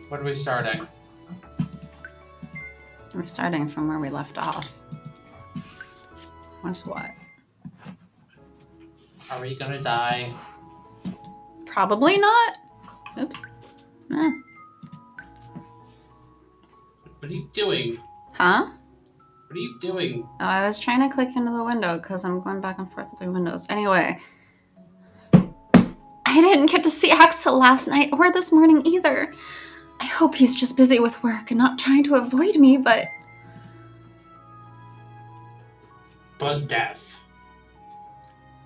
What are we starting? We're starting from where we left off. What's what? Are we gonna die? Probably not. Oops. Eh. What are you doing? Huh? What are you doing? Oh, I was trying to click into the window because I'm going back and forth between windows. Anyway. I didn't get to see Axel last night or this morning either. I hope he's just busy with work and not trying to avoid me, but... But death.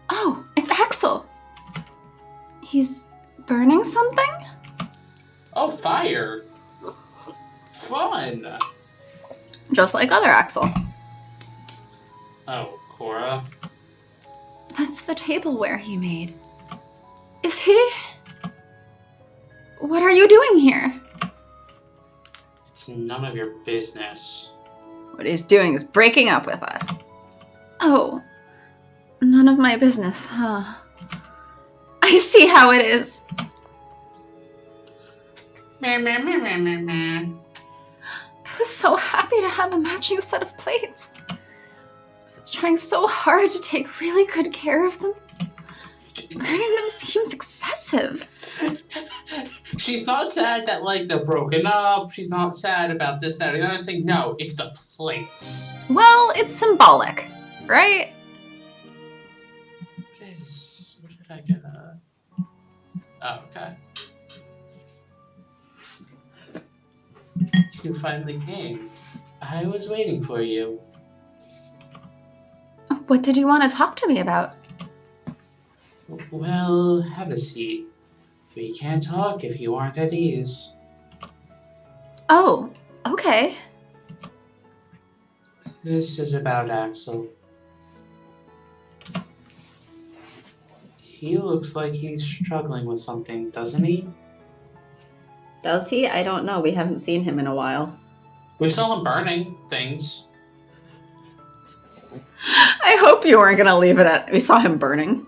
Oh, it's Axel. He's burning something? Oh, fire. Fun. Just like other Axel. Oh, Cora. That's the tableware he made. Is he? What are you doing here? It's none of your business. What he's doing is breaking up with us. Oh, none of my business, huh? I see how it is. Meh, meh, meh, meh, meh, meh. I was so happy to have a matching set of plates. I was trying so hard to take really good care of them. Burning them seems excessive. She's not sad that, like, they're broken up. She's not sad about this, that, or the other thing. No, it's the plates. Well, it's symbolic, right? What did I get? Oh, okay. You finally came. I was waiting for you. What did you want to talk to me about? Well, have a seat. We can't talk if you aren't at ease. Oh, okay. This is about Axel. He looks like he's struggling with something, doesn't he? Does he? I don't know. We haven't seen him in a while. We saw him burning things. I hope you weren't going to leave it at, we saw him burning.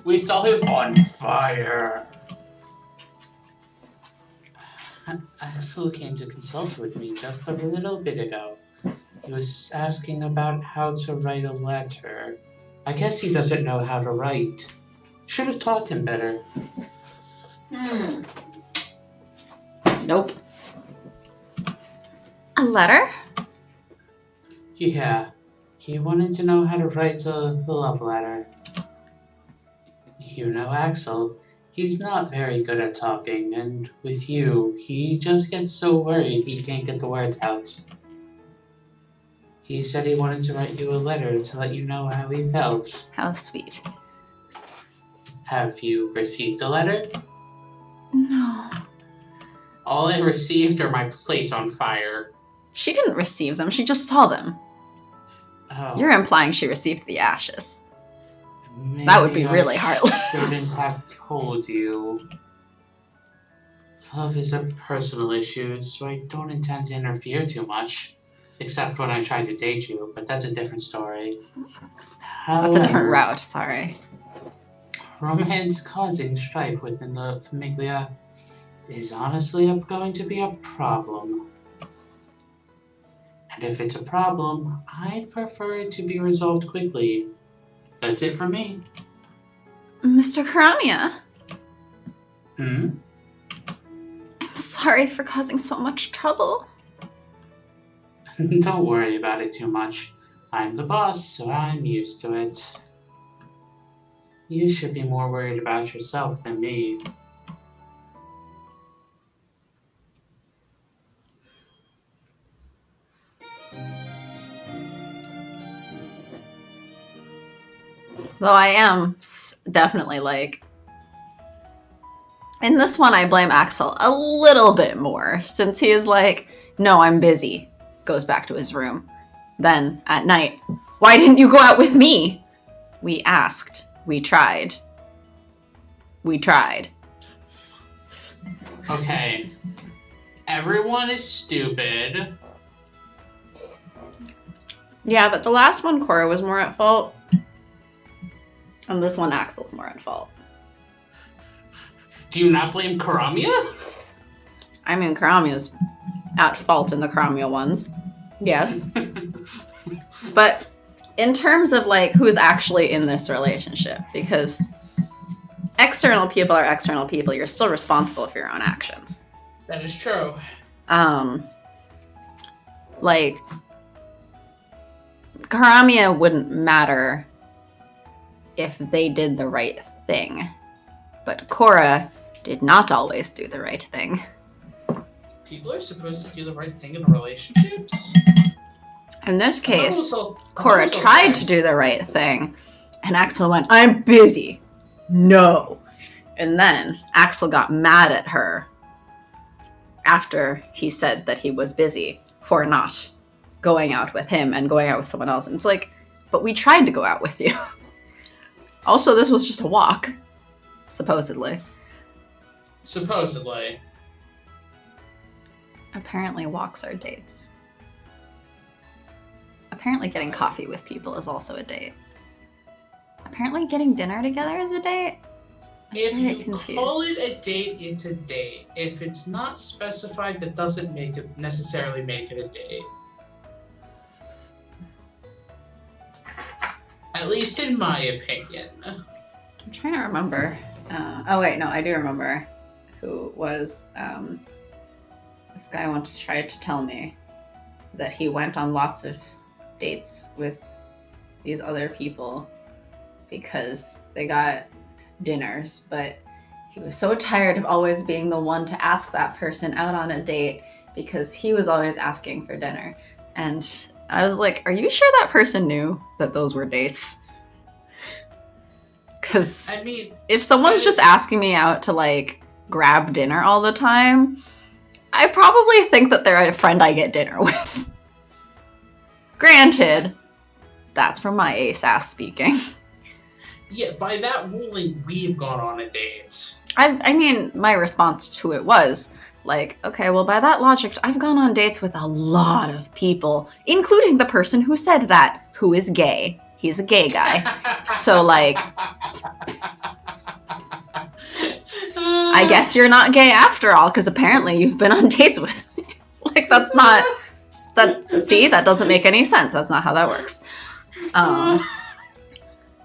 We saw him on fire. Axel came to consult with me just a little bit ago. He was asking about how to write a letter. I guess he doesn't know how to write. Should have taught him better. Nope. A letter? Yeah, he wanted to know how to write a love letter. You know Axel, he's not very good at talking, and with you, he just gets so worried he can't get the words out. He said he wanted to write you a letter to let you know how he felt. How sweet. Have you received a letter? No. All I received are my plates on fire. She didn't receive them. She just saw them. Oh. You're implying she received the ashes. Maybe That would be really I heartless. shouldn't have told you. Love is a personal issue, so I don't intend to interfere too much. Except when I try to date you, but that's a different story. However, That's a different route, sorry. Romance causing strife within the famiglia is honestly going to be a problem. And if it's a problem, I'd prefer it to be resolved quickly. That's it for me. Mr. Karamia. Hmm? I'm sorry for causing so much trouble. Don't worry about it too much. I'm the boss, so I'm used to it. You should be more worried about yourself than me. Though I am definitely like... In this one, I blame Axel a little bit more, since he is like, no, I'm busy. Goes back to his room. Then, at night, why didn't you go out with me? We asked. We tried. We tried. Okay. Everyone is stupid. Yeah, but the last one, Cora was more at fault. And this one, Axel's more at fault. Do you not blame Karamiya? I mean, Karamiya's at fault in the Karamiya ones. Yes. But in terms of, like, who's actually in this relationship, because external people are external people, you're still responsible for your own actions. That is true. Like, Karamiya wouldn't matter if they did the right thing. But Korra did not always do the right thing. People are supposed to do the right thing in relationships? In this case, Korra tried to do the right thing, and Axel went, "I'm busy." No. And then Axel got mad at her after he said that he was busy for not going out with him and going out with someone else. And it's like, but we tried to go out with you. Also, this was just a walk. Supposedly. Supposedly. Apparently walks are dates. Apparently getting coffee with people is also a date. Apparently getting dinner together is a date? If you call it a date, it's a date. If it's not specified, that doesn't necessarily make it a date. At least in my opinion. I'm trying to remember. Oh wait, no, I do remember who was, this guy once tried to tell me that he went on lots of dates with these other people because they got dinners, but he was so tired of always being the one to ask that person out on a date because he was always asking for dinner. And I was like, are you sure that person knew that those were dates? Because I mean, if someone's just asking me out to, like, grab dinner all the time, I probably think that they're a friend I get dinner with. Granted, that's from my ass speaking. Yeah, by that ruling, we've gone on a date. I mean, my response to it was, like, okay, well, by that logic, I've gone on dates with a lot of people, including the person who said that, who is gay. He's a gay guy. So, like, I guess you're not gay after all, because apparently you've been on dates with me. Like, that's not... See, that doesn't make any sense. That's not how that works.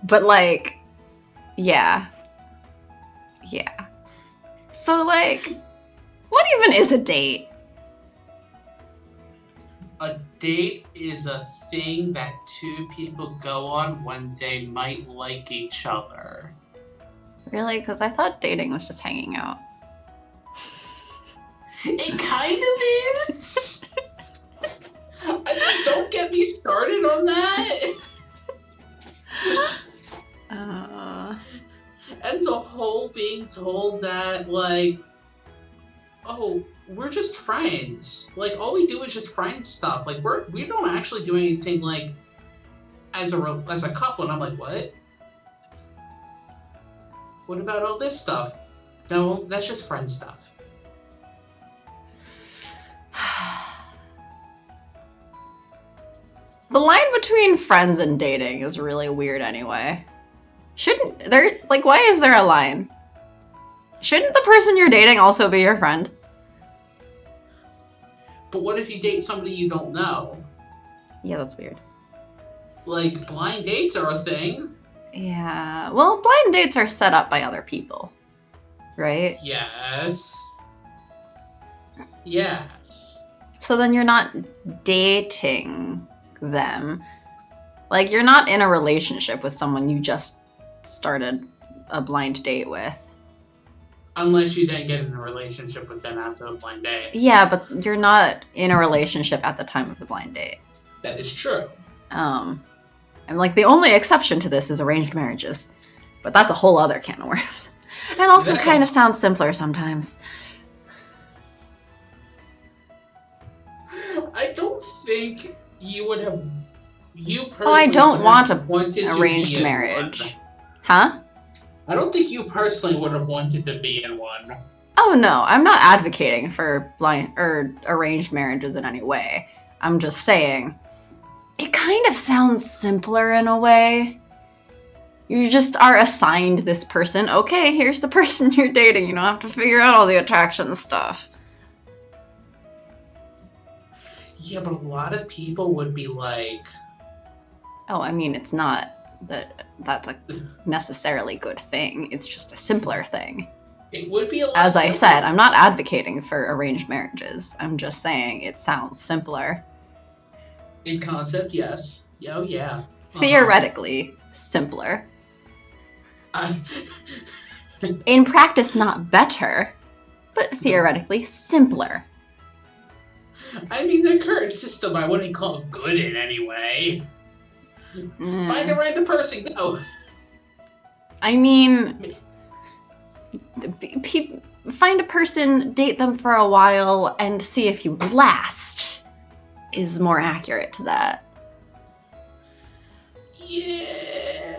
But, like, yeah. Yeah. So, like, what even is a date? A date is a thing that two people go on when they might like each other. Really? Because I thought dating was just hanging out. It kind of is. I mean, don't get me started on that. And the whole being told that, like, oh, we're just friends. Like, all we do is just friend stuff. Like, we don't actually do anything, like, as a couple. And I'm like, what? What about all this stuff? No, that's just friend stuff. The line between friends and dating is really weird anyway. Shouldn't there, like, why is there a line? Shouldn't the person you're dating also be your friend? But what if you date somebody you don't know? Yeah, that's weird. Like, blind dates are a thing. Yeah, well, blind dates are set up by other people, right? Yes. Yes. So then you're not dating them. Like, you're not in a relationship with someone you just started a blind date with. Unless you then get in a relationship with them after the blind date. Yeah, but you're not in a relationship at the time of the blind date. That is true. And, like, the only exception to this is arranged marriages. But that's a whole other can of worms. And also kind of sounds simpler sometimes. I don't think you would have... You personally... Oh, I don't want an a arranged marriage. Huh? I don't think you personally would have wanted to be in one. Oh, no. I'm not advocating for blind or arranged marriages in any way. I'm just saying... It kind of sounds simpler in a way. You just are assigned this person. Okay, here's the person you're dating. You don't have to figure out all the attraction stuff. Yeah, but a lot of people would be like... Oh, I mean, it's not that's a necessarily good thing. It's just a simpler thing. It would be a lot As I simpler. said, I'm not advocating for arranged marriages. I'm just saying it sounds simpler. In concept, yes. Oh, yeah. Theoretically, simpler. Uh, In practice, not better, but theoretically simpler. I mean, the current system I wouldn't call good in any way. Find a random person, go! I mean, find a person, date them for a while, and see if you last is more accurate to that. Yeah,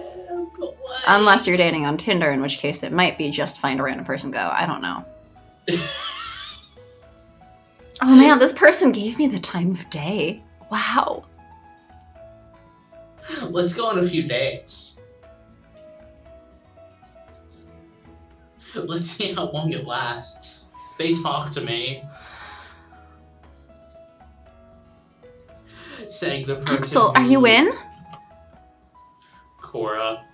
but like... Unless you're dating on Tinder, in which case it might be just find a random person, go. I don't know. Oh man, this person gave me the time of day. Wow. Let's go on a few dates. Let's see how long it lasts. They talk to me. Saying the person Axel, are you in? Cora.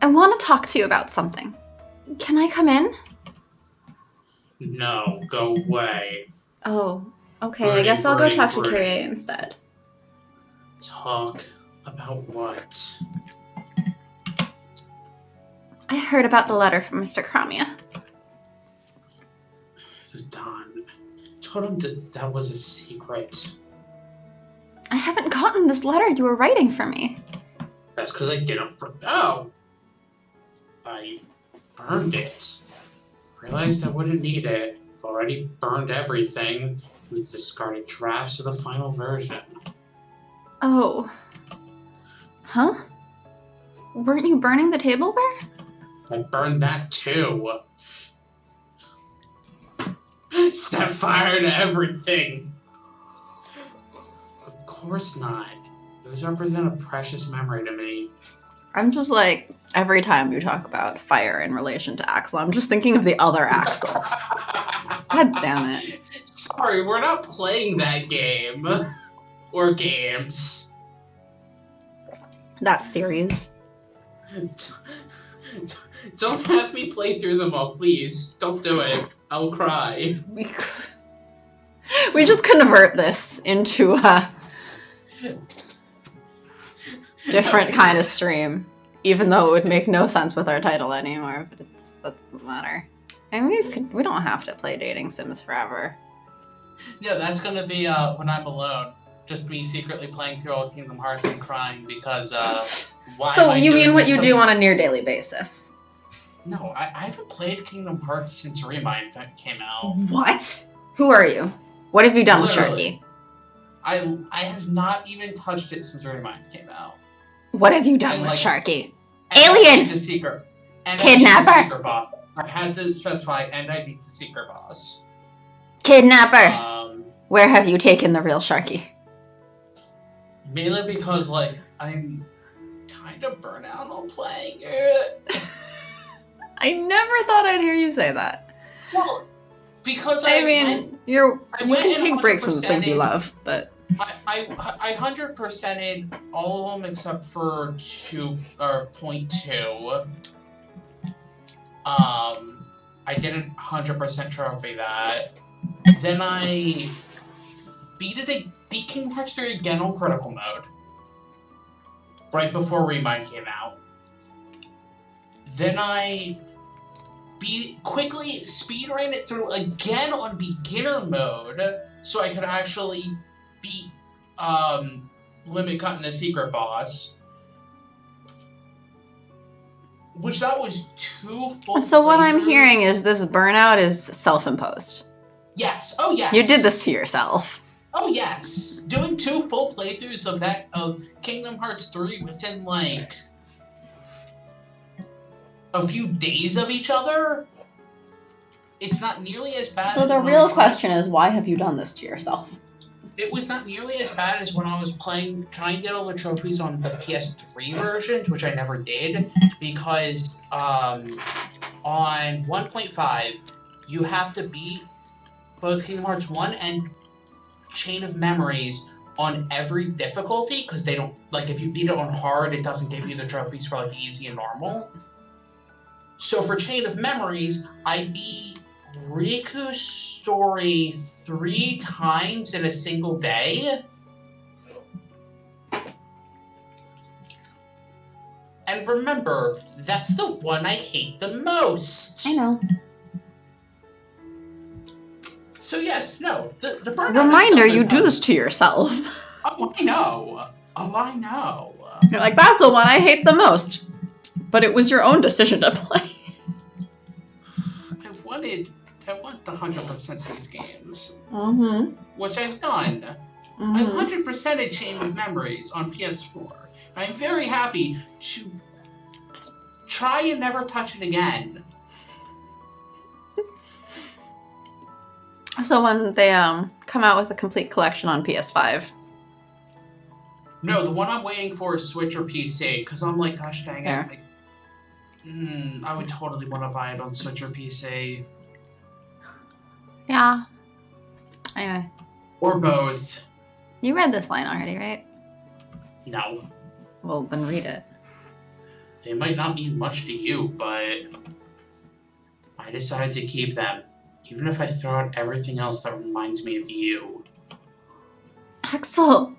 I want to talk to you about something. Can I come in? No, go away. Oh, okay. Birdie, I guess I'll go birdie, talk to birdie. Kyrie instead. Talk about what? I heard about the letter from Mr. Cramia. Don told him that was a secret. I haven't gotten this letter you were writing for me. That's because I didn't. Oh! I burned it. Realized I wouldn't need it. I've already burned everything. We've discarded drafts of the final version. Oh. Huh? Weren't you burning the tableware? I burned that too. Set fire to everything. Of course not. Those represent a precious memory to me. I'm just like, every time you talk about fire in relation to Axel, I'm just thinking of the other Axel. God damn it. Sorry, we're not playing that game. Or games. That series. Don't have me play through them all, please. Don't do it. I'll cry. We just convert this into a different kind of stream, even though it would make no sense with our title anymore. But that doesn't matter. And we don't have to play dating sims forever. Yeah, that's gonna be when I'm alone. Just me secretly playing through all Kingdom Hearts and crying because why So am I you doing mean what this you to- do on a near daily basis? No, I haven't played Kingdom Hearts since Remind came out. What? Who are you? What have you done with Literally. Sharky? I have not even touched it since Remind came out. What have you done And, with like- Sharky? And I Alien! beat the secret. And Kidnapper! I beat the secret boss. I had to specify, and I beat the secret boss. Kidnapper! Where have you taken the real Sharky? Mainly because, like, I'm kind of burnt out on playing it. I never thought I'd hear you say that. Well, because I mean, you went can in take breaks from the 100% things you in- love, but I 100%ed all of them except for 2.2. I didn't 100% trophy that. Then I beat Kingdom Hearts 3 again on critical mode. Right before Remind came out. Then I quickly speedran it through again on beginner mode so I could actually beat Limit Cut and the secret boss. Which that was 2 full so what I'm playthroughs. hearing is this burnout is self-imposed. Yes. Oh yes. You did this to yourself. Oh yes. Doing 2 full playthroughs of Kingdom Hearts 3 within like a few days of each other. It's not nearly as bad So as the when I real was question is, why have you done this to yourself? it was not nearly as bad as when I was trying to get all the trophies on the PS3 versions, which I never did, because on 1.5, you have to beat both Kingdom Hearts 1 and Chain of Memories on every difficulty, because they don't, like, if you beat it on hard, it doesn't give you the trophies for, like, easy and normal. So for Chain of Memories, I beat Riku's story 3 times in a single day. And remember, that's the one I hate the most. I know. So yes, no, the burnout. Reminder, you do this to yourself. Oh, I know. Oh, I know. You're like, that's the one I hate the most. But it was your own decision to play. I want the 100% these games. Mm-hmm. Which I've done. Mm-hmm. I've 100%ed Chain of Memories on PS4. I'm very happy to try and never touch it again. So when they come out with a complete collection on PS5. No, the one I'm waiting for is Switch or PC, because I'm like, gosh dang it. Like, I would totally want to buy it on Switch or PC. Yeah. Anyway. Or both. You read this line already, right? No. Well, then read it. They might not mean much to you, but I decided to keep them. Even if I throw out everything else that reminds me of you. Axel!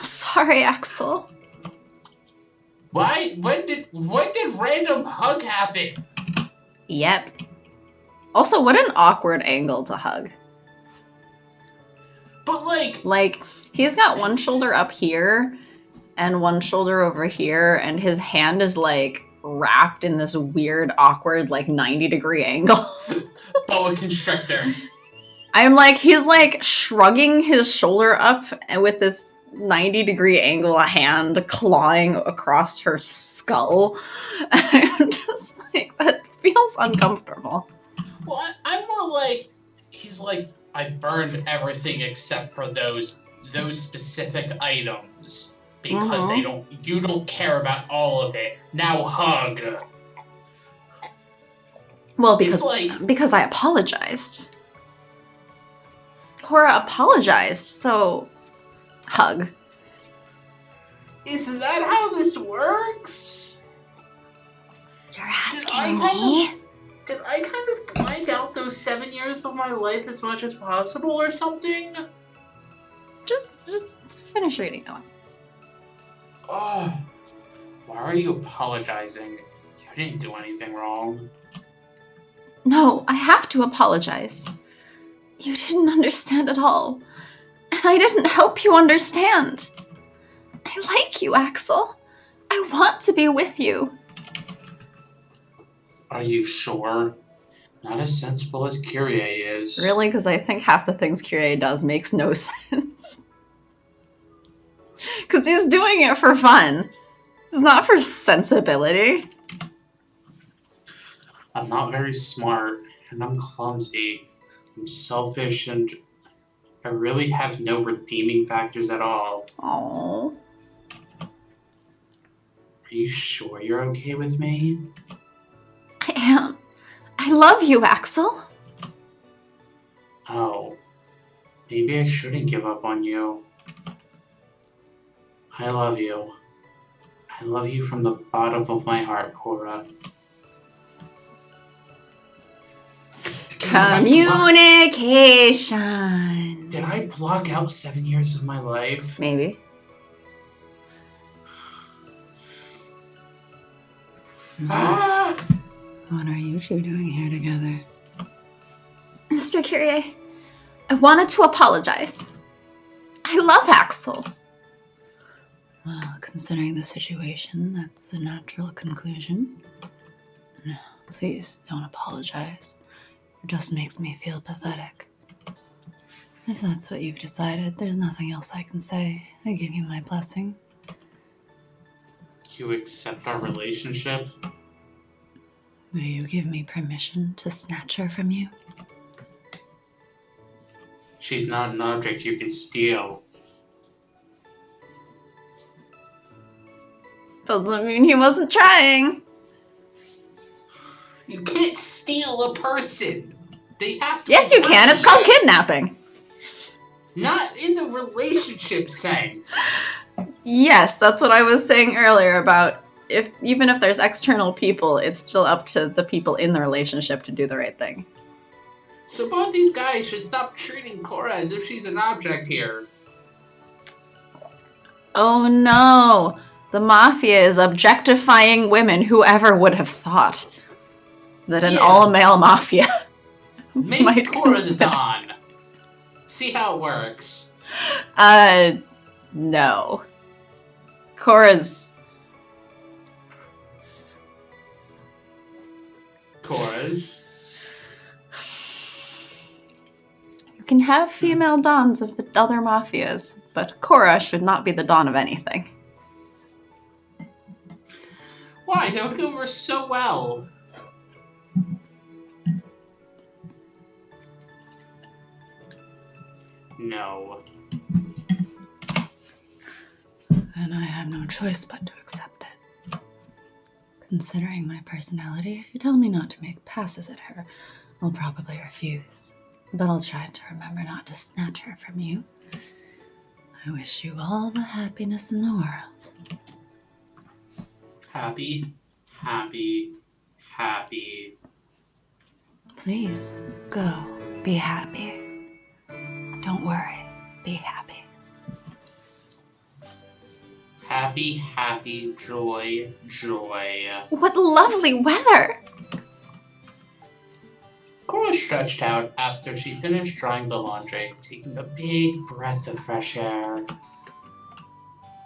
Sorry, Axel. Why? When did random hug happen? Yep. Also, what an awkward angle to hug. But like, he's got one shoulder up here and one shoulder over here, and his hand is like wrapped in this weird, awkward, like 90-degree angle. Boa constrictor. I'm like, he's like shrugging his shoulder up and with this 90-degree angle, a hand clawing across her skull. I'm just like, that feels uncomfortable. Well, I'm more like, he's like, I burned everything except for those specific items because you don't care about all of it. Now hug. Well, because I apologized. Cora apologized, so hug. Is that how this works? You're asking me? Did I kind of blank out those 7 years of my life as much as possible or something? Just finish reading it. Oh, why are you apologizing? You didn't do anything wrong. No, I have to apologize. You didn't understand at all. And I didn't help you understand. I like you, Axel. I want to be with you. Are you sure? Not as sensible as Kyrie is. Really? Because I think half the things Kyrie does makes no sense. Because he's doing it for fun. It's not for sensibility. I'm not very smart, and I'm clumsy. I'm selfish, and I really have no redeeming factors at all. Aww. Are you sure you're okay with me? I am. I love you, Axel. Oh. Maybe I shouldn't give up on you. I love you. I love you from the bottom of my heart, Cora. Communication. Did I block out 7 years of my life? Maybe. Ah! What are you two doing here together? Mr. Kyrie, I wanted to apologize. I love Axel. Well, considering the situation, that's the natural conclusion. No, please don't apologize. It just makes me feel pathetic. If that's what you've decided, there's nothing else I can say. I give you my blessing. You accept our relationship? Will you give me permission to snatch her from you? She's not an object you can steal. Doesn't mean he wasn't trying. You can't steal a person. They have to. Yes, you can. It's called kidnapping. Not in the relationship sense. Yes, that's what I was saying earlier about even if there's external people, it's still up to the people in the relationship to do the right thing. So both these guys should stop treating Cora as if she's an object here. Oh no! The Mafia is objectifying women. Whoever would have thought that an all-male Mafia Make might Cora consider... the Don. See how it works. No. Cora's... You can have female Dons of the other Mafias, but Cora should not be the Don of anything. Why? That would go over so well. No. Then I have no choice but to accept it. Considering my personality, if you tell me not to make passes at her, I'll probably refuse. But I'll try to remember not to snatch her from you. I wish you all the happiness in the world. Happy, happy, happy. Please, go. Be happy. Don't worry. Be happy. Happy, happy, joy, joy. What lovely weather! Cora stretched out after she finished drying the laundry, taking a big breath of fresh air.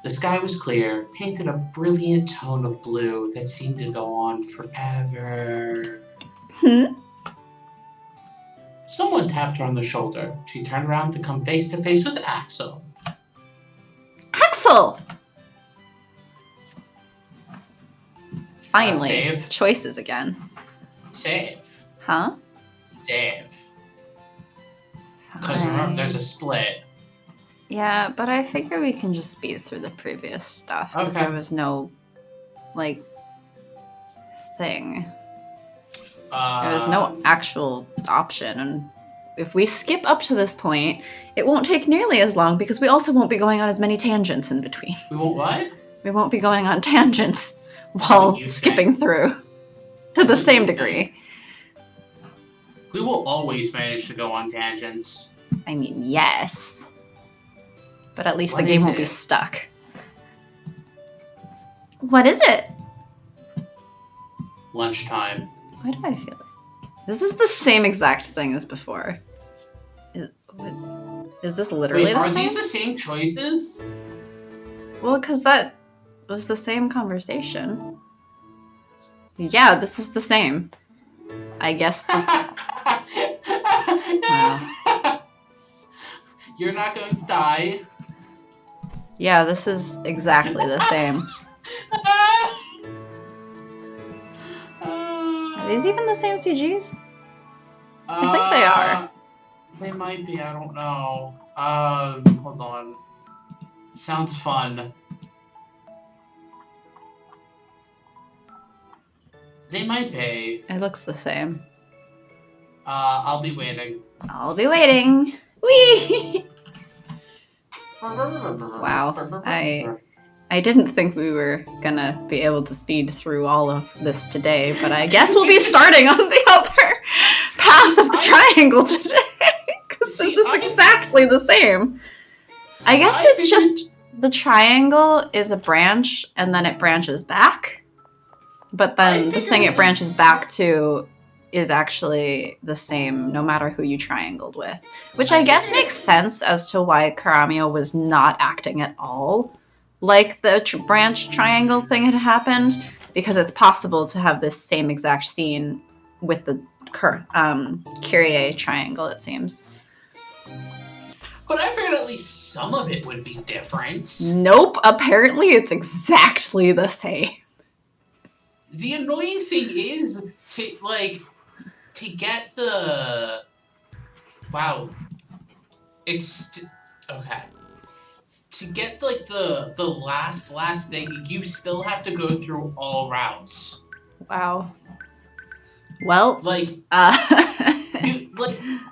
The sky was clear, painted a brilliant tone of blue that seemed to go on forever. Someone tapped her on the shoulder. She turned around to come face to face with Axel. Axel! Finally, Save. choices again. Save. Huh? Save. Because remember, there's a split. Yeah, but I figure we can just speed through the previous stuff. Because there was no, thing. There was no actual option. And if we skip up to this point, it won't take nearly as long because we also won't be going on as many tangents in between. We won't what? We won't be going on tangents while skipping through to the same degree. We will always manage to go on tangents. I mean, yes. But at least the game won't be stuck. What is it? Lunchtime. Why do I feel it? This is the same exact thing as before. Is this literally the same? Are these the same choices? Well, because that was the same conversation. Yeah, this is the same. I guess. Wow. You're not going to die. Yeah, this is exactly the same. Are these even the same CGs? I think they are. They might be, I don't know. Hold on. Sounds fun. They might be. It looks the same. I'll be waiting. I'll be waiting. Whee! Wow. I didn't think we were gonna be able to speed through all of this today, but I guess we'll be starting on the other path of the triangle today, because this is exactly the same. I guess it's just the triangle is a branch, and then it branches back, but then the thing it branches back to is actually the same no matter who you triangled with, which I guess makes sense as to why Karamio was not acting at all like the branch triangle thing had happened, because it's possible to have this same exact scene with the Kyrie triangle, it seems. But I figured at least some of it would be different. Nope, apparently it's exactly the same. The annoying thing is to get the... Wow. It's... Okay. To get, like, the last thing, you still have to go through all routes. Wow. Well, Like,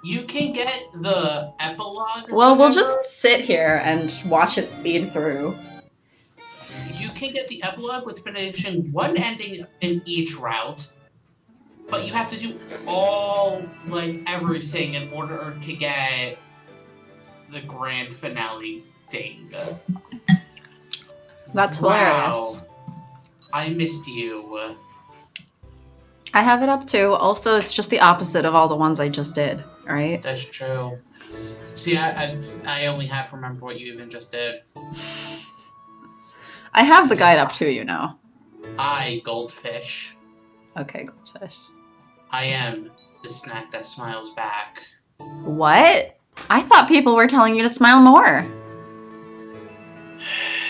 you can get the epilogue. Well, we'll just sit here and watch it speed through. You can get the epilogue with finishing one ending in each route, but you have to do all, like, everything in order to get the grand finale thing. That's hilarious. I missed you. I have it up too. Also, it's just the opposite of all the ones I just did, right? That's true. See, I only half remember what you even just did. I have the guide up too, you know. Goldfish. Okay, goldfish. I am the snack that smiles back. What? I thought people were telling you to smile more.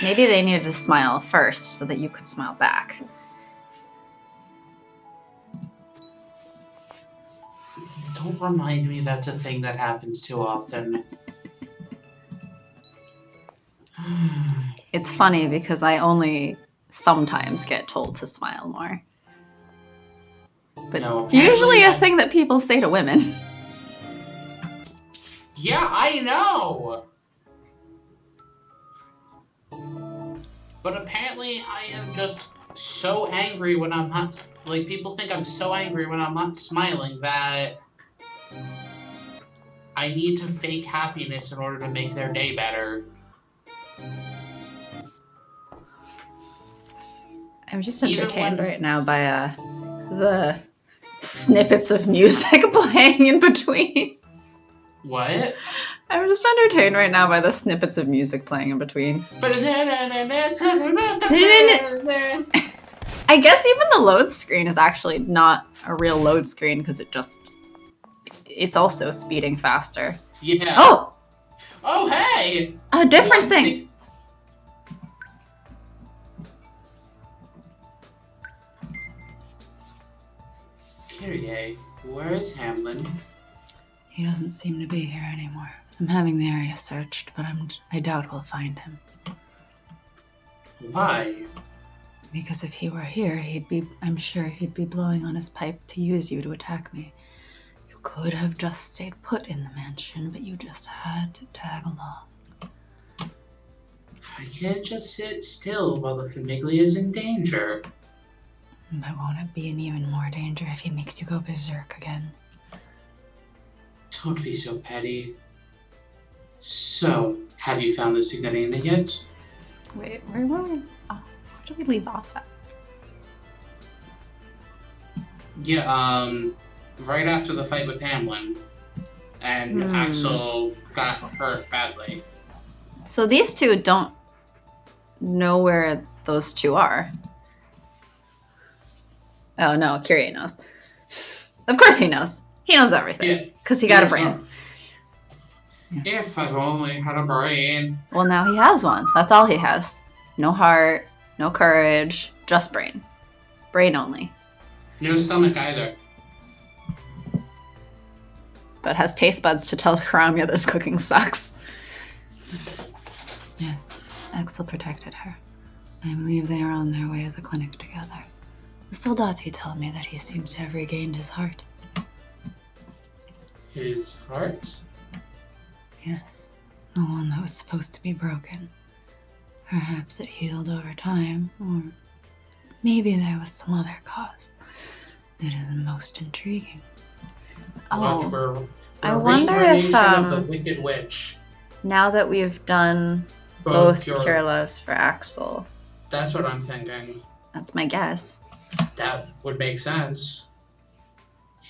Maybe they needed to smile first so that you could smile back. Don't remind me that's a thing that happens too often. It's funny because I only sometimes get told to smile more. But No, it's usually a thing that people say to women. Yeah, I know! But apparently I am just so angry when I'm not... Like, people think I'm so angry when I'm not smiling that I need to fake happiness in order to make their day better. I'm just entertained right now by the snippets of music playing in between. What? I'm just entertained right now by the snippets of music playing in between. I guess even the load screen is actually not a real load screen because it's also speeding faster. Yeah. Oh! Oh, hey! A different thing. Kyrie, where is Hamlin? He doesn't seem to be here anymore. I'm having the area searched, but I doubt we'll find him. Why? Because if he were here, I'm sure he'd be blowing on his pipe to use you to attack me. You could have just stayed put in the mansion, but you just had to tag along. I can't just sit still while the Famiglia is in danger. But won't it be in even more danger if he makes you go berserk again? Don't be so petty. So, have you found the Signorina yet? Wait, where did we leave off at? Yeah, right after the fight with Hamlin. And Axel got hurt badly. So these two don't know where those two are. Oh no, Kyrie knows. Of course he knows. He knows everything. Because he got a brain. Yes. If I've only had a brain. Well, now he has one. That's all he has. No heart, no courage, just brain. Brain only. No stomach either. But has taste buds to tell Karamya this cooking sucks. Yes, Axel protected her. I believe they are on their way to the clinic together. The soldati tell me that he seems to have regained his heart. His heart? Yes, the one that was supposed to be broken. Perhaps it healed over time, or maybe there was some other cause. It is most intriguing. Oh, I wonder if of the Wicked Witch. Now that we've done both Cure-Loves for Axel. That's what I'm thinking. That's my guess. That would make sense.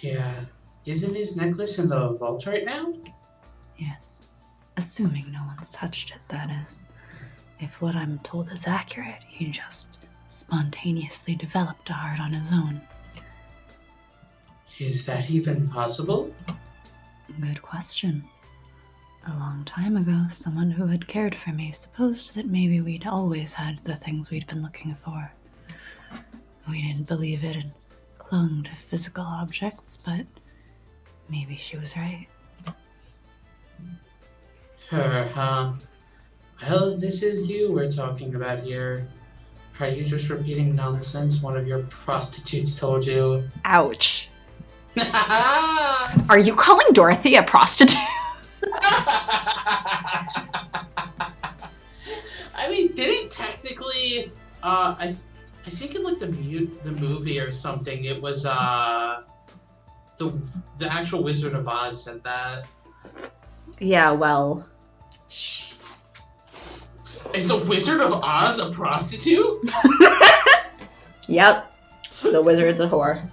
Yeah. Isn't his necklace in the vault right now? Yes. Assuming no one's touched it, that is. If what I'm told is accurate, he just spontaneously developed a heart on his own. Is that even possible? Good question. A long time ago, someone who had cared for me supposed that maybe we'd always had the things we'd been looking for. We didn't believe it and clung to physical objects, but maybe she was right. Her, huh? Well, this is you we're talking about here. Are you just repeating nonsense one of your prostitutes told you? Ouch. Are you calling Dorothy a prostitute? I mean, didn't technically, I think in like the movie or something, it was the actual Wizard of Oz said that. Yeah, well. Is the Wizard of Oz a prostitute? Yep. The wizard's a whore.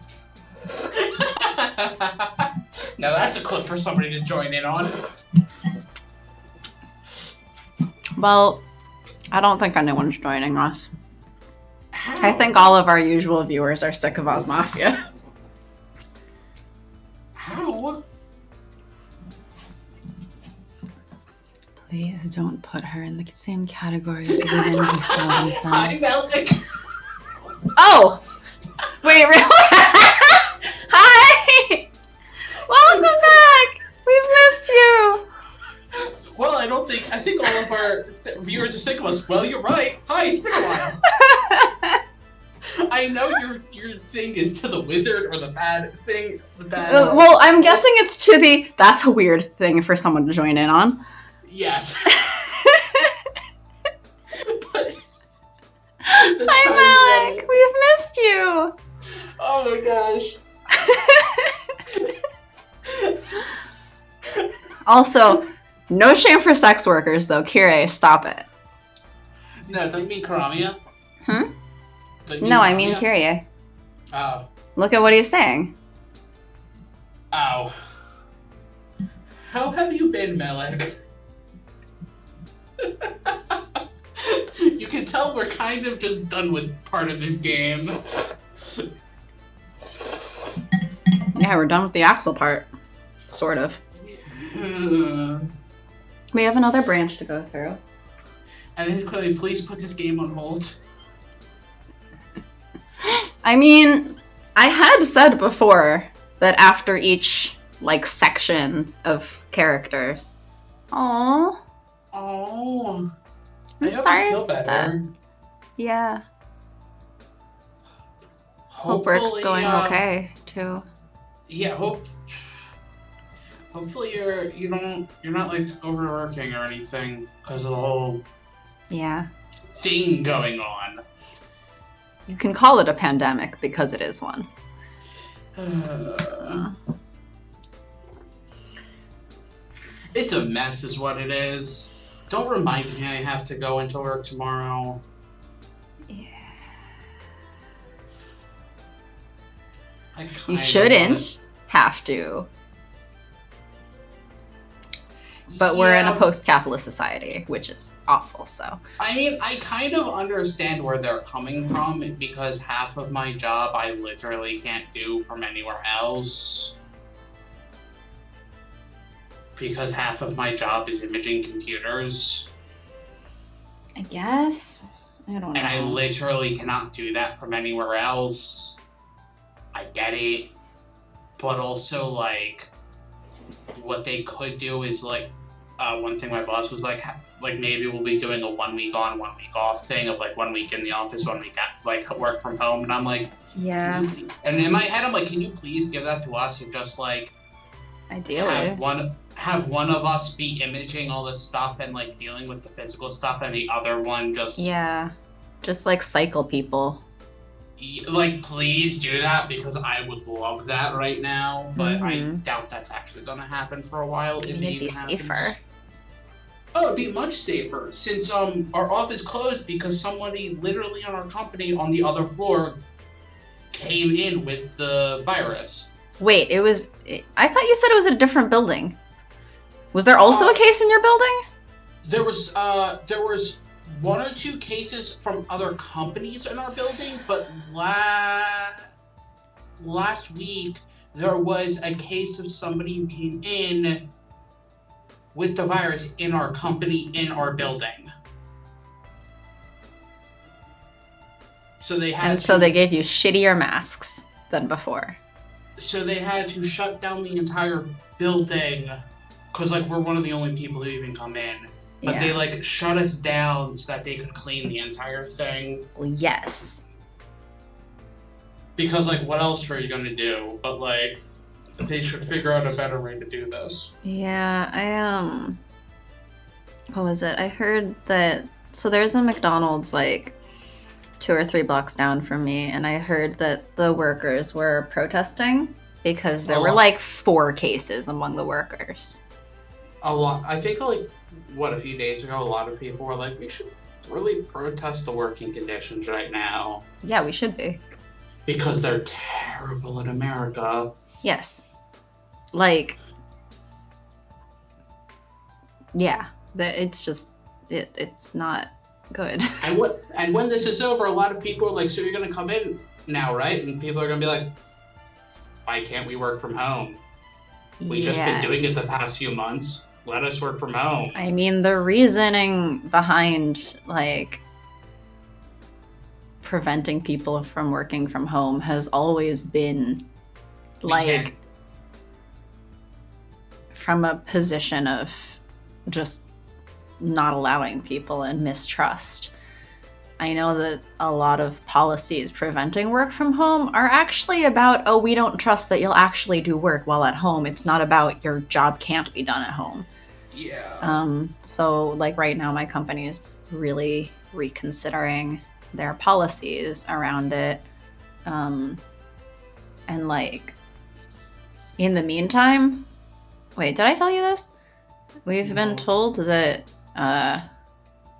Now that's a clip for somebody to join in on. Well, I don't think anyone's joining us. How? I think all of our usual viewers are sick of Ozmafia. How? Please don't put her in the same category as women who sell themselves. Oh! Wait, really? Hi! Welcome back! We've missed you! Well, I think all of our viewers are sick of us. Well, you're right. Hi, it's been a while. I know your thing is to the wizard or the bad thing. Well, I'm guessing it's to the... That's a weird thing for someone to join in on. Yes. But hi, Malik. We've missed you. Oh my gosh. Also, no shame for sex workers, though. Kyrie, stop it. No, don't you mean Karamia? No, I mean Kyrie. Oh. Look at what he's saying. Ow. How have you been, Malik? You can tell we're kind of just done with part of this game. Yeah, we're done with the Axel part. Sort of. We have another branch to go through. And then Chloe, please put this game on hold. I mean, I had said before that after each, section of characters. Aww. Oh. I'm sorry. I feel better. Yeah. Hope work's going okay too. Yeah, hopefully you're not overworking or anything because of the whole thing going on. You can call it a pandemic because it is one. It's a mess is what it is. Don't remind me I have to go into work tomorrow. Yeah. You shouldn't have to. But we're in a post-capitalist society, which is awful, so. I mean, I kind of understand where they're coming from, because half of my job I literally can't do from anywhere else. Because half of my job is imaging computers. I guess? I don't know. And I literally cannot do that from anywhere else. I get it. But also, what they could do is, one thing my boss was maybe we'll be doing a 1 week on, 1 week off thing of 1 week in the office, 1 week at work from home. And I'm like, yeah. And in my head, I'm like, can you please give that to us and just ideally have one of us be imaging all this stuff and dealing with the physical stuff, and the other one just cycle people. Please do that, because I would love that right now, but I doubt that's actually gonna happen for a while. If it'd be safer. Oh, it'd be much safer, since our office closed because somebody literally on our company on the other floor came in with the virus. Wait, I thought you said it was a different building. Was there also a case in your building? There was 1 or 2 cases from other companies in our building, but last week there was a case of somebody who came in with the virus in our company, in our building. So they had And so they gave you shittier masks than before. So they had to shut down the entire building because, like, we're one of the only people who even come in. But Yeah. they, like, shut us down so that they could clean the entire thing. Well, yes. Because, like, what else were you going to do? But, like, they should figure out a better way to do this. Yeah, what was it? I heard that, so there's a McDonald's, like, 2 or 3 blocks down from me, and I heard that the workers were protesting because there were, like, 4 cases among the workers. A lot. I think, like, a few days ago, a lot of people were like, we should really protest the working conditions right now. Yeah, we should be. Because they're terrible in America. Yes. Like, yeah, it's just, it's not good. And when this is over, a lot of people are like, so you're going to come in now, right? And people are going to be like, why can't we work from home? We've just been doing it the past few months. Let us work from home. I mean, the reasoning behind, like, preventing people from working from home has always been, like, from a position of just not allowing people and mistrust. I know that a lot of policies preventing work from home are actually about, oh, we don't trust that you'll actually do work while at home. It's not about your job can't be done at home. Yeah. So, like, right now my company is really reconsidering their policies around it. And, like, in the meantime, wait, did I tell you this? We've been told that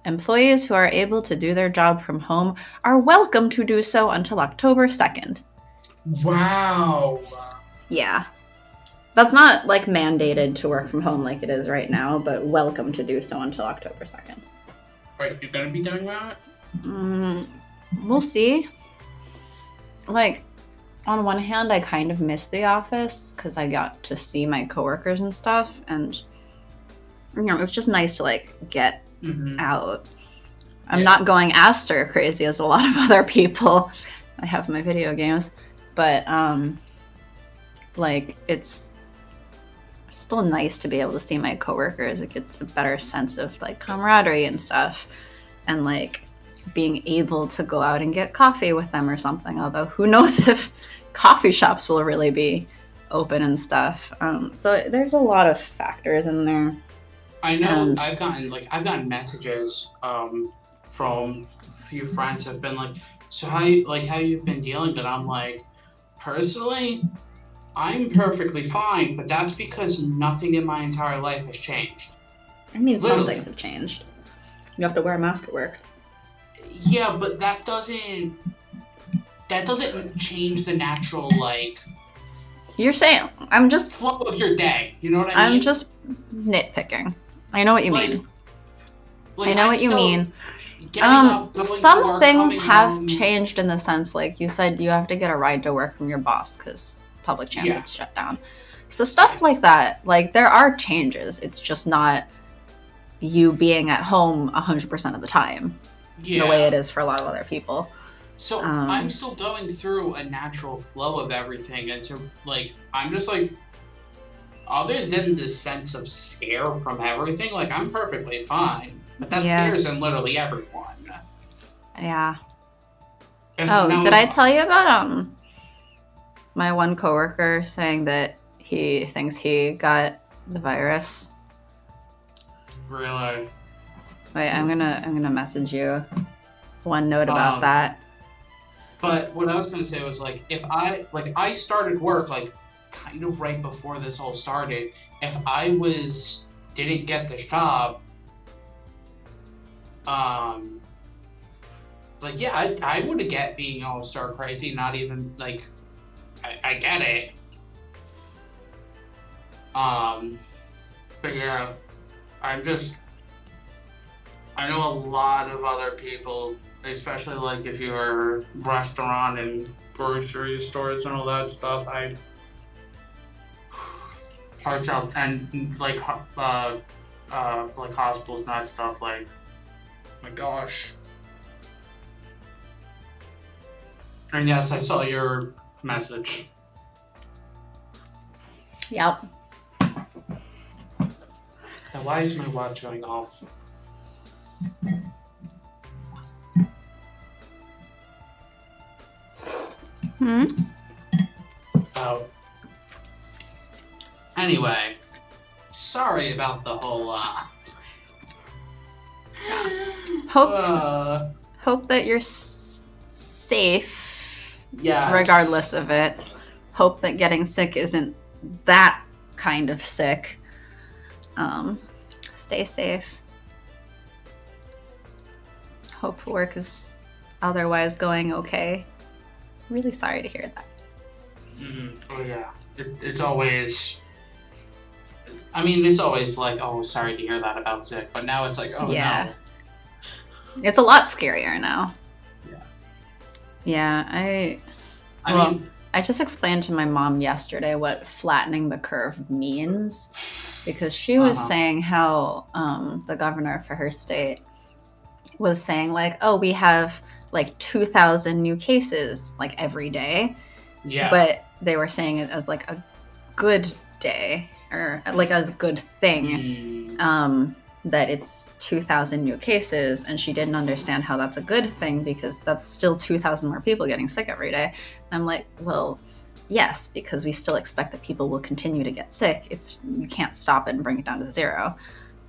employees who are able to do their job from home are welcome to do so until October 2nd. Wow. Yeah. That's not, like, mandated to work from home like it is right now, but welcome to do so until October 2nd. Are you going to be doing that? We'll see. Like, on one hand, I kind of miss the office because I got to see my coworkers and stuff, and, you know, it's just nice to, like, get out. I'm not going as stir crazy as a lot of other people. I have my video games, but, like, it's still nice to be able to see my coworkers. It gets a better sense of, like, camaraderie and stuff, and, like, being able to go out and get coffee with them or something, although who knows if coffee shops will really be open and stuff. So there's a lot of factors in there. I know. I've gotten messages from a few friends have been like, so how you've been dealing with it? I'm like, personally, I'm perfectly fine, but that's because nothing in my entire life has changed. I mean, some things have changed. You have to wear a mask at work. Yeah, but that doesn't change the natural, like, you're saying, I'm just flow of your day. You know what I mean? I'm just nitpicking. I know what you mean. I know what you mean. Some things have changed in the sense, like you said, you have to get a ride to work from your boss because public transit's shut down. So stuff like that, like, there are changes. It's just not you being at home 100% of the time. The way it is for a lot of other people. So I'm still going through a natural flow of everything, and so, like, I'm just like, other than the sense of scare from everything, like, I'm perfectly fine. But that scares in literally everyone. Yeah. And did I tell you about my one coworker saying that he thinks he got the virus? Really? Wait, I'm gonna message you one note about that. But what I was gonna say was, like, if I started work, like, kind of right before this all started. If I didn't get this job, like, yeah, I would get being all star crazy. Not even, like, I get it. But yeah, I know a lot of other people, especially, like, if you're restaurant and grocery stores and all that stuff, hearts out, and like hospitals and that stuff, like, my gosh. And yes, I saw your message. Yep. Now, why is my watch going off? Oh. Anyway, sorry about the whole, Hope that you're safe. Yeah. Regardless of it. Hope that getting sick isn't that kind of sick. Stay safe. Hope work is otherwise going okay. Really sorry to hear that. Oh yeah. It's always... I mean, it's always like, oh, sorry to hear that about sick. But now it's like, oh Yeah. no. It's a lot scarier now. Yeah. Yeah, I mean... I just explained to my mom yesterday what flattening the curve means, because she was saying how the governor for her state was saying, like, oh, we have like 2,000 new cases like every day. Yeah. But they were saying it as like a good day, or like as a good thing. That it's 2,000 new cases, and she didn't understand how that's a good thing, because that's still 2,000 more people getting sick every day. And I'm like, well, yes, because we still expect that people will continue to get sick. You can't stop it and bring it down to zero.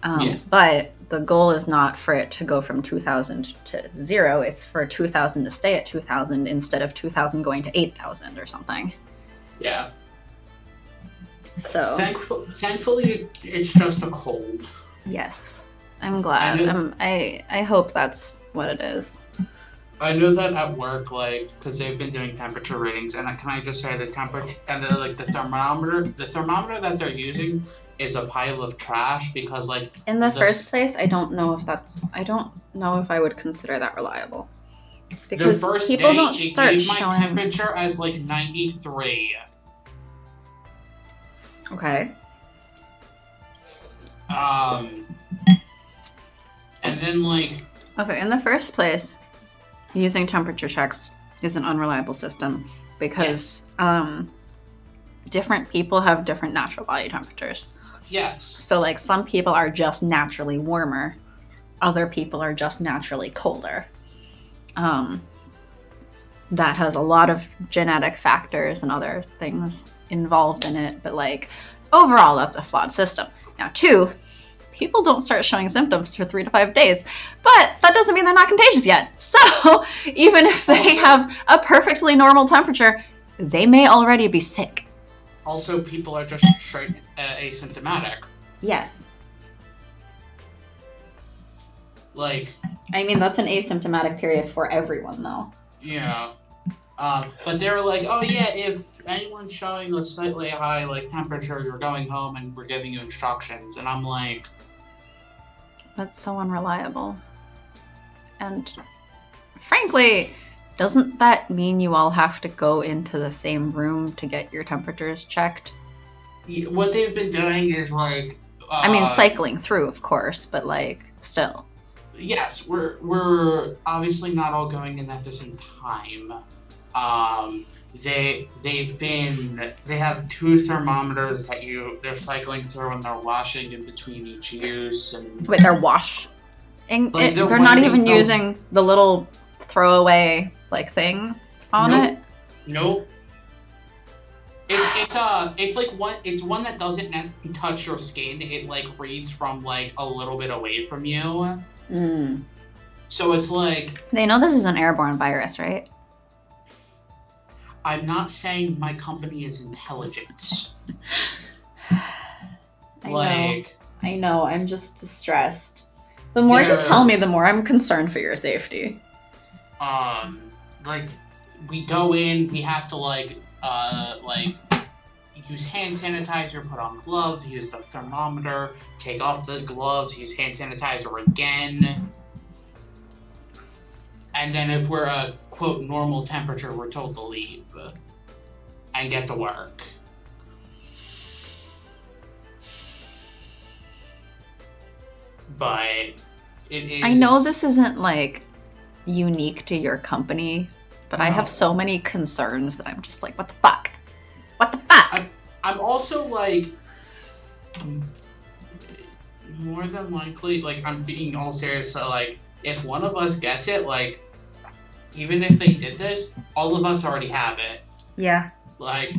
But the goal is not for it to go from 2,000 to zero. It's for 2,000 to stay at 2,000 instead of 2,000 going to 8,000 or something. Yeah. So thankfully, it's just a cold. Yes, I'm glad. I hope that's what it is. I know that at work, like, because they've been doing temperature readings, and can I just say the temperature and the thermometer that they're using is a pile of trash, because like in the first place, I don't know if I would consider that reliable, because the first people day, don't it start gave my showing temperature as like 93. Okay. And then like... Okay, in the first place, using temperature checks is an unreliable system, because different people have different natural body temperatures. Yes. So like some people are just naturally warmer, other people are just naturally colder. That has a lot of genetic factors and other things involved in it, but like overall that's a flawed system. Now, 2, people don't start showing symptoms for 3 to 5 days, but that doesn't mean they're not contagious yet. So even if they have a perfectly normal temperature, they may already be sick. Also, people are just straight asymptomatic. Yes. Like... I mean, that's an asymptomatic period for everyone, though. Yeah. But they were like, oh yeah, if anyone's showing a slightly high like temperature, you're going home and we're giving you instructions. And I'm like... That's so unreliable. And frankly, doesn't that mean you all have to go into the same room to get your temperatures checked? What they've been doing is like... I mean, cycling through, of course, but like, still. Yes, we're obviously not all going in at the same time. They have 2 thermometers that they're cycling through, and they're washing in between each use. And wait, they're washing like, they're not even using the little throwaway like thing on it? Nope. It's one that doesn't touch your skin. It like reads from like a little bit away from you. So it's like... They know this is an airborne virus, right? I'm not saying my company is intelligence. I know. I'm just distressed. The more you tell me, the more I'm concerned for your safety. Like, we go in, we have to use hand sanitizer, put on gloves, use the thermometer, take off the gloves, use hand sanitizer again. And then if we're a, quote, normal temperature, we're told to leave and get to work. But it is... I know this isn't, like, unique to your company, But I have so many concerns that I'm just like, what the fuck? What the fuck? I'm also like, more than likely, like, I'm being all serious. So, like, if one of us gets it, like, even if they did this, all of us already have it. Yeah. Like,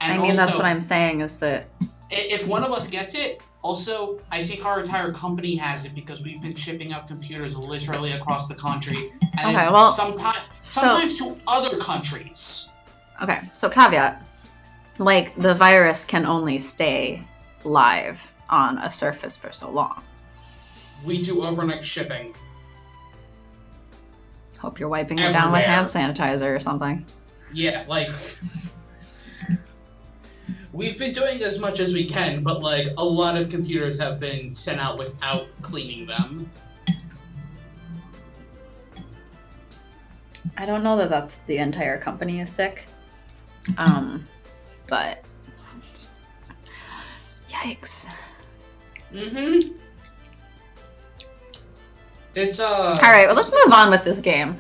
I mean, that's what I'm saying is that if one of us gets it, also, I think our entire company has it because we've been shipping out computers literally across the country. And okay, well, sometimes to other countries. Okay, so caveat. Like, the virus can only stay live on a surface for so long. We do overnight shipping. Hope you're wiping it down with hand sanitizer or something. Yeah, like... We've been doing as much as we can, but, like, a lot of computers have been sent out without cleaning them. I don't know that that's the entire company is sick. But... Yikes. Mm-hmm. It's, Alright, well, let's move on with this game.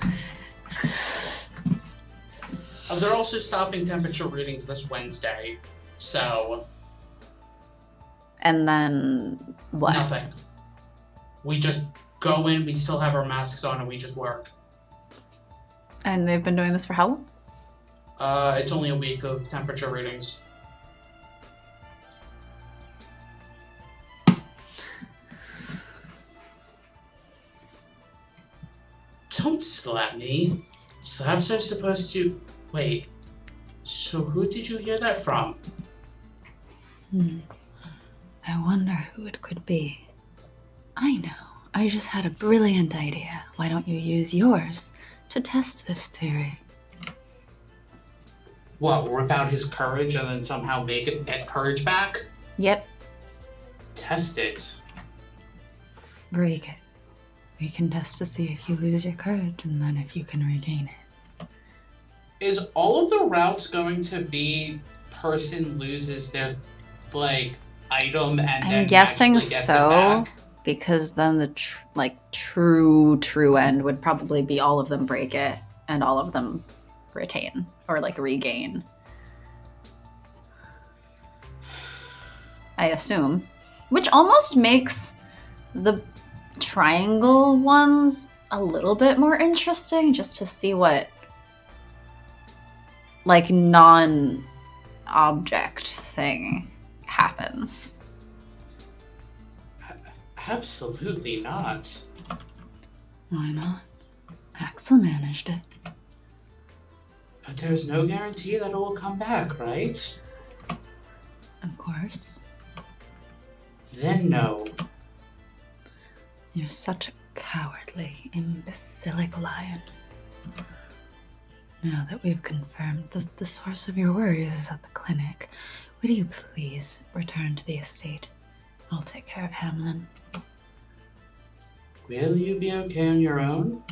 They're also stopping temperature readings this Wednesday. So... And then... what? Nothing. We just go in, we still have our masks on, and we just work. And they've been doing this for how long? It's only a week of temperature readings. Don't slap me. Slaps are supposed to... Wait. So who did you hear that from? I wonder who it could be. I know. I just had a brilliant idea. Why don't you use yours to test this theory? What, rip out his courage and then somehow make it get courage back? Yep. Test it. Break it. We can test to see if you lose your courage and then if you can regain it. Is all of the routes going to be person loses their, like, item and then I'm guessing magically gets it so, back? because then the true end would probably be all of them break it and all of them retain or like regain. I assume, which almost makes the triangle ones a little bit more interesting, just to see what like non-object thing happens. Absolutely not. Why not? Axel managed it. But there's no guarantee that it will come back, right? Of course. Then no. You're such a cowardly, imbecilic lion. Now that we've confirmed that the source of your worries is at the clinic, would you please return to the estate? I'll take care of Hamlin. Will you be okay on your own?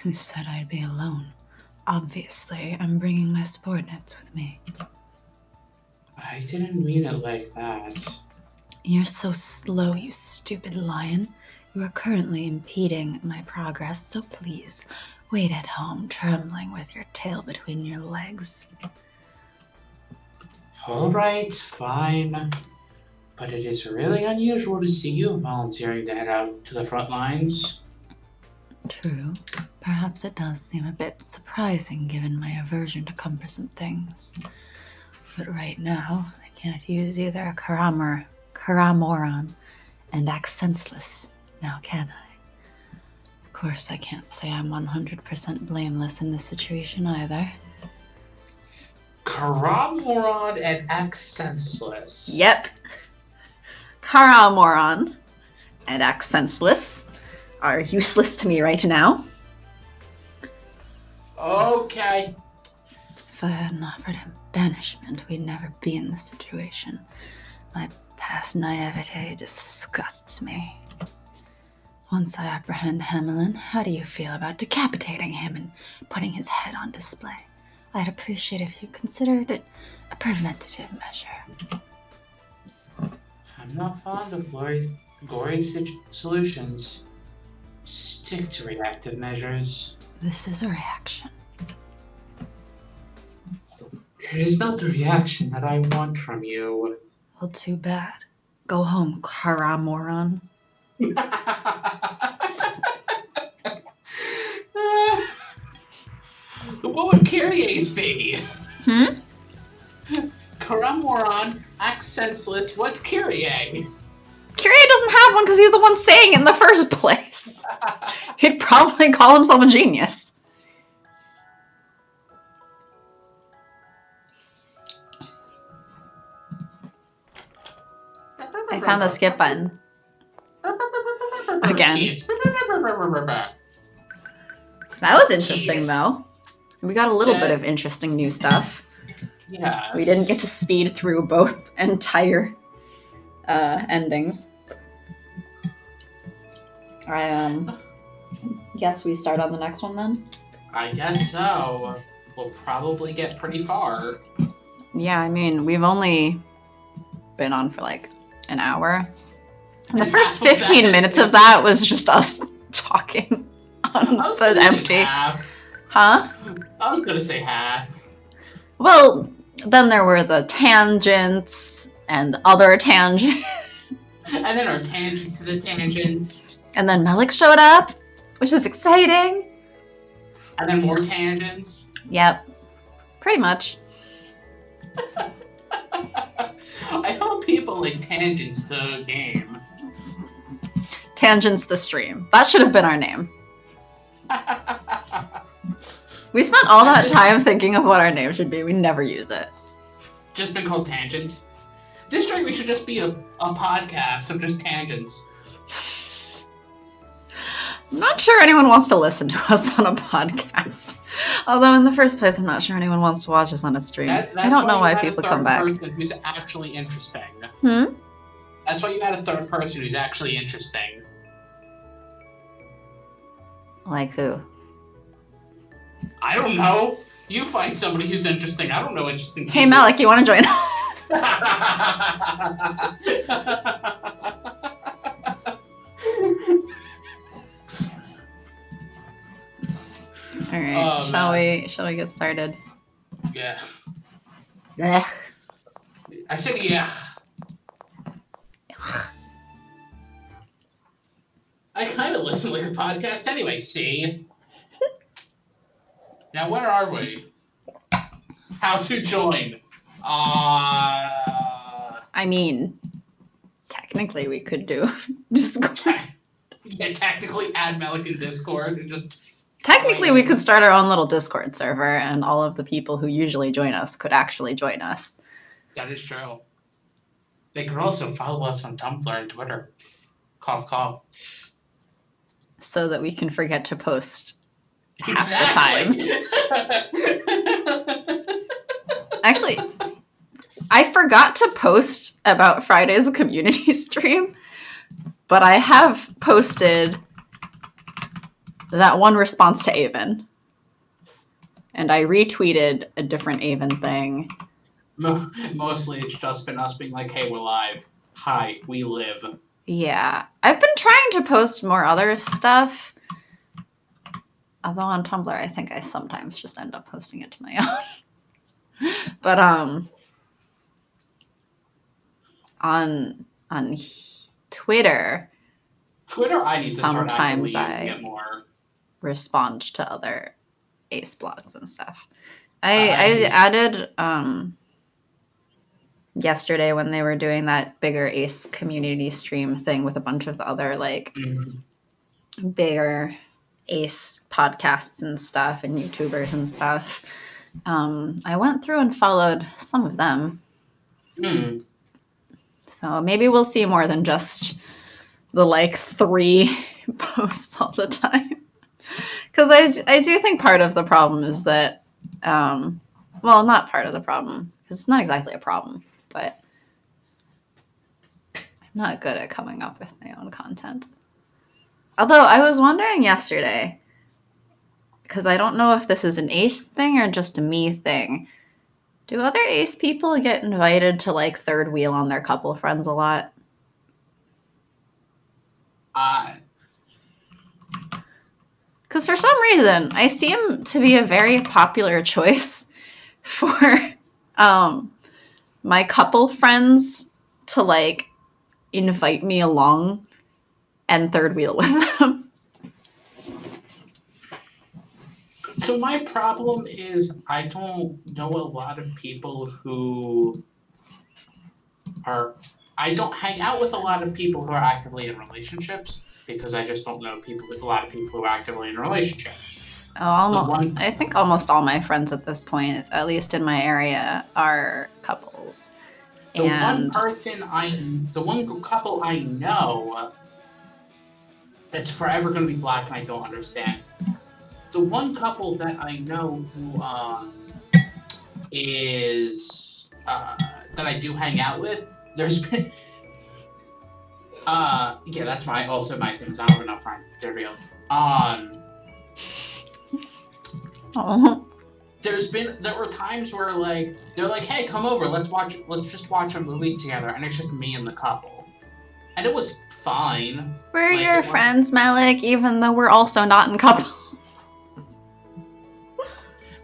Who said I'd be alone? Obviously, I'm bringing my subordinates with me. I didn't mean it like that. You're so slow, you stupid lion. You are currently impeding my progress, so please, wait at home, trembling with your tail between your legs. All right, fine. But it is really unusual to see you volunteering to head out to the front lines. True. Perhaps it does seem a bit surprising given my aversion to cumbersome things. But right now, I can't use either a Karamoran and act senseless, now can I? Of course, I can't say I'm 100% blameless in this situation either. Karamoran and act senseless. Yep. Karamoran and act senseless are useless to me right now. Okay. If I hadn't offered him banishment, we'd never be in this situation. My past naivete disgusts me. Once I apprehend Hamlin, how do you feel about decapitating him and putting his head on display? I'd appreciate if you considered it a preventative measure. I'm not fond of gory solutions. Stick to reactive measures. This is a reaction. It is not the reaction that I want from you. Well, too bad. Go home, Kara moron. What would Kyrie's be? Karamoron, act senseless, what's Kyrie? Kyrie doesn't have one because he's the one saying it in the first place. He'd probably call himself a genius. I found the skip button. Again. That was interesting, though. We got a little bit of interesting new stuff. Yeah. We didn't get to speed through both entire endings. I guess we start on the next one then? I guess so. We'll probably get pretty far. Yeah, I mean, we've only been on for like an hour. And the first 15 minutes of that was just us talking on the empty. Huh? I was gonna say half. Well, then there were the tangents and other tangents. And then our tangents to the tangents. And then Melik showed up, which is exciting. And then more tangents. Yep. Pretty much. I hope people like Tangents the game. Tangents the stream. That should have been our name. We spent all that time thinking of what our name should be. We never use it. Just been called Tangents. This stream we should just be a podcast of just tangents. I'm not sure anyone wants to listen to us on a podcast. Although in the first place, I'm not sure anyone wants to watch us on a stream. I don't know why people come back. That's why you had a third person who's actually interesting. That's why you had a third person who's actually interesting. Like who? I don't know. You find somebody who's interesting. I don't know interesting people. Hey, Melik, you want to join? All right, shall we get started? Yeah. Ugh. I said yeah. I kind of listen like a podcast anyway, see? Now, where are we? How to join? I mean, technically we could do Discord. Yeah, technically add Melik in Discord and just... Technically we could start our own little Discord server and all of the people who usually join us could actually join us. That is true. They could also follow us on Tumblr and Twitter. Cough, cough. So that we can forget to post half Exactly. the time. Actually, I forgot to post about Friday's community stream, but I have posted that one response to Avon. And I retweeted a different Avon thing. Mostly it's just been us being like, hey, we're live. Hi, we live. Yeah. I've been trying to post more other stuff. Although on Tumblr, I think I sometimes just end up posting it to my own. But on Twitter, I need to start sometimes to get more. Respond to other Ace blogs and stuff. I added yesterday when they were doing that bigger Ace community stream thing with a bunch of the other bigger Ace podcasts and stuff and YouTubers and stuff. I went through and followed some of them. So maybe we'll see more than just the 3 posts all the time. Because I do think part of the problem is that, well, not part of the problem, because it's not exactly a problem, but I'm not good at coming up with my own content. Although I was wondering yesterday, because I don't know if this is an Ace thing or just a me thing. Do other Ace people get invited to third wheel on their couple friends a lot? Because for some reason, I seem to be a very popular choice for my couple friends to like invite me along and third wheel with them. So my problem is I don't know a lot of people who are... I don't hang out with a lot of people who are actively in relationships because I just don't know a lot of people who are actively in relationships. I think almost all my friends at this point, at least in my area, are couples. The one couple I know that's forever going to be black and I don't understand. The one couple that I know who is that I do hang out with, there's been yeah, that's also my things. I don't have enough friends. They're real. There were times where like they're like, hey, come over, let's just watch a movie together, and it's just me and the couple. And it was fine. We're like, your friends, Malik, even though we're also not in couples.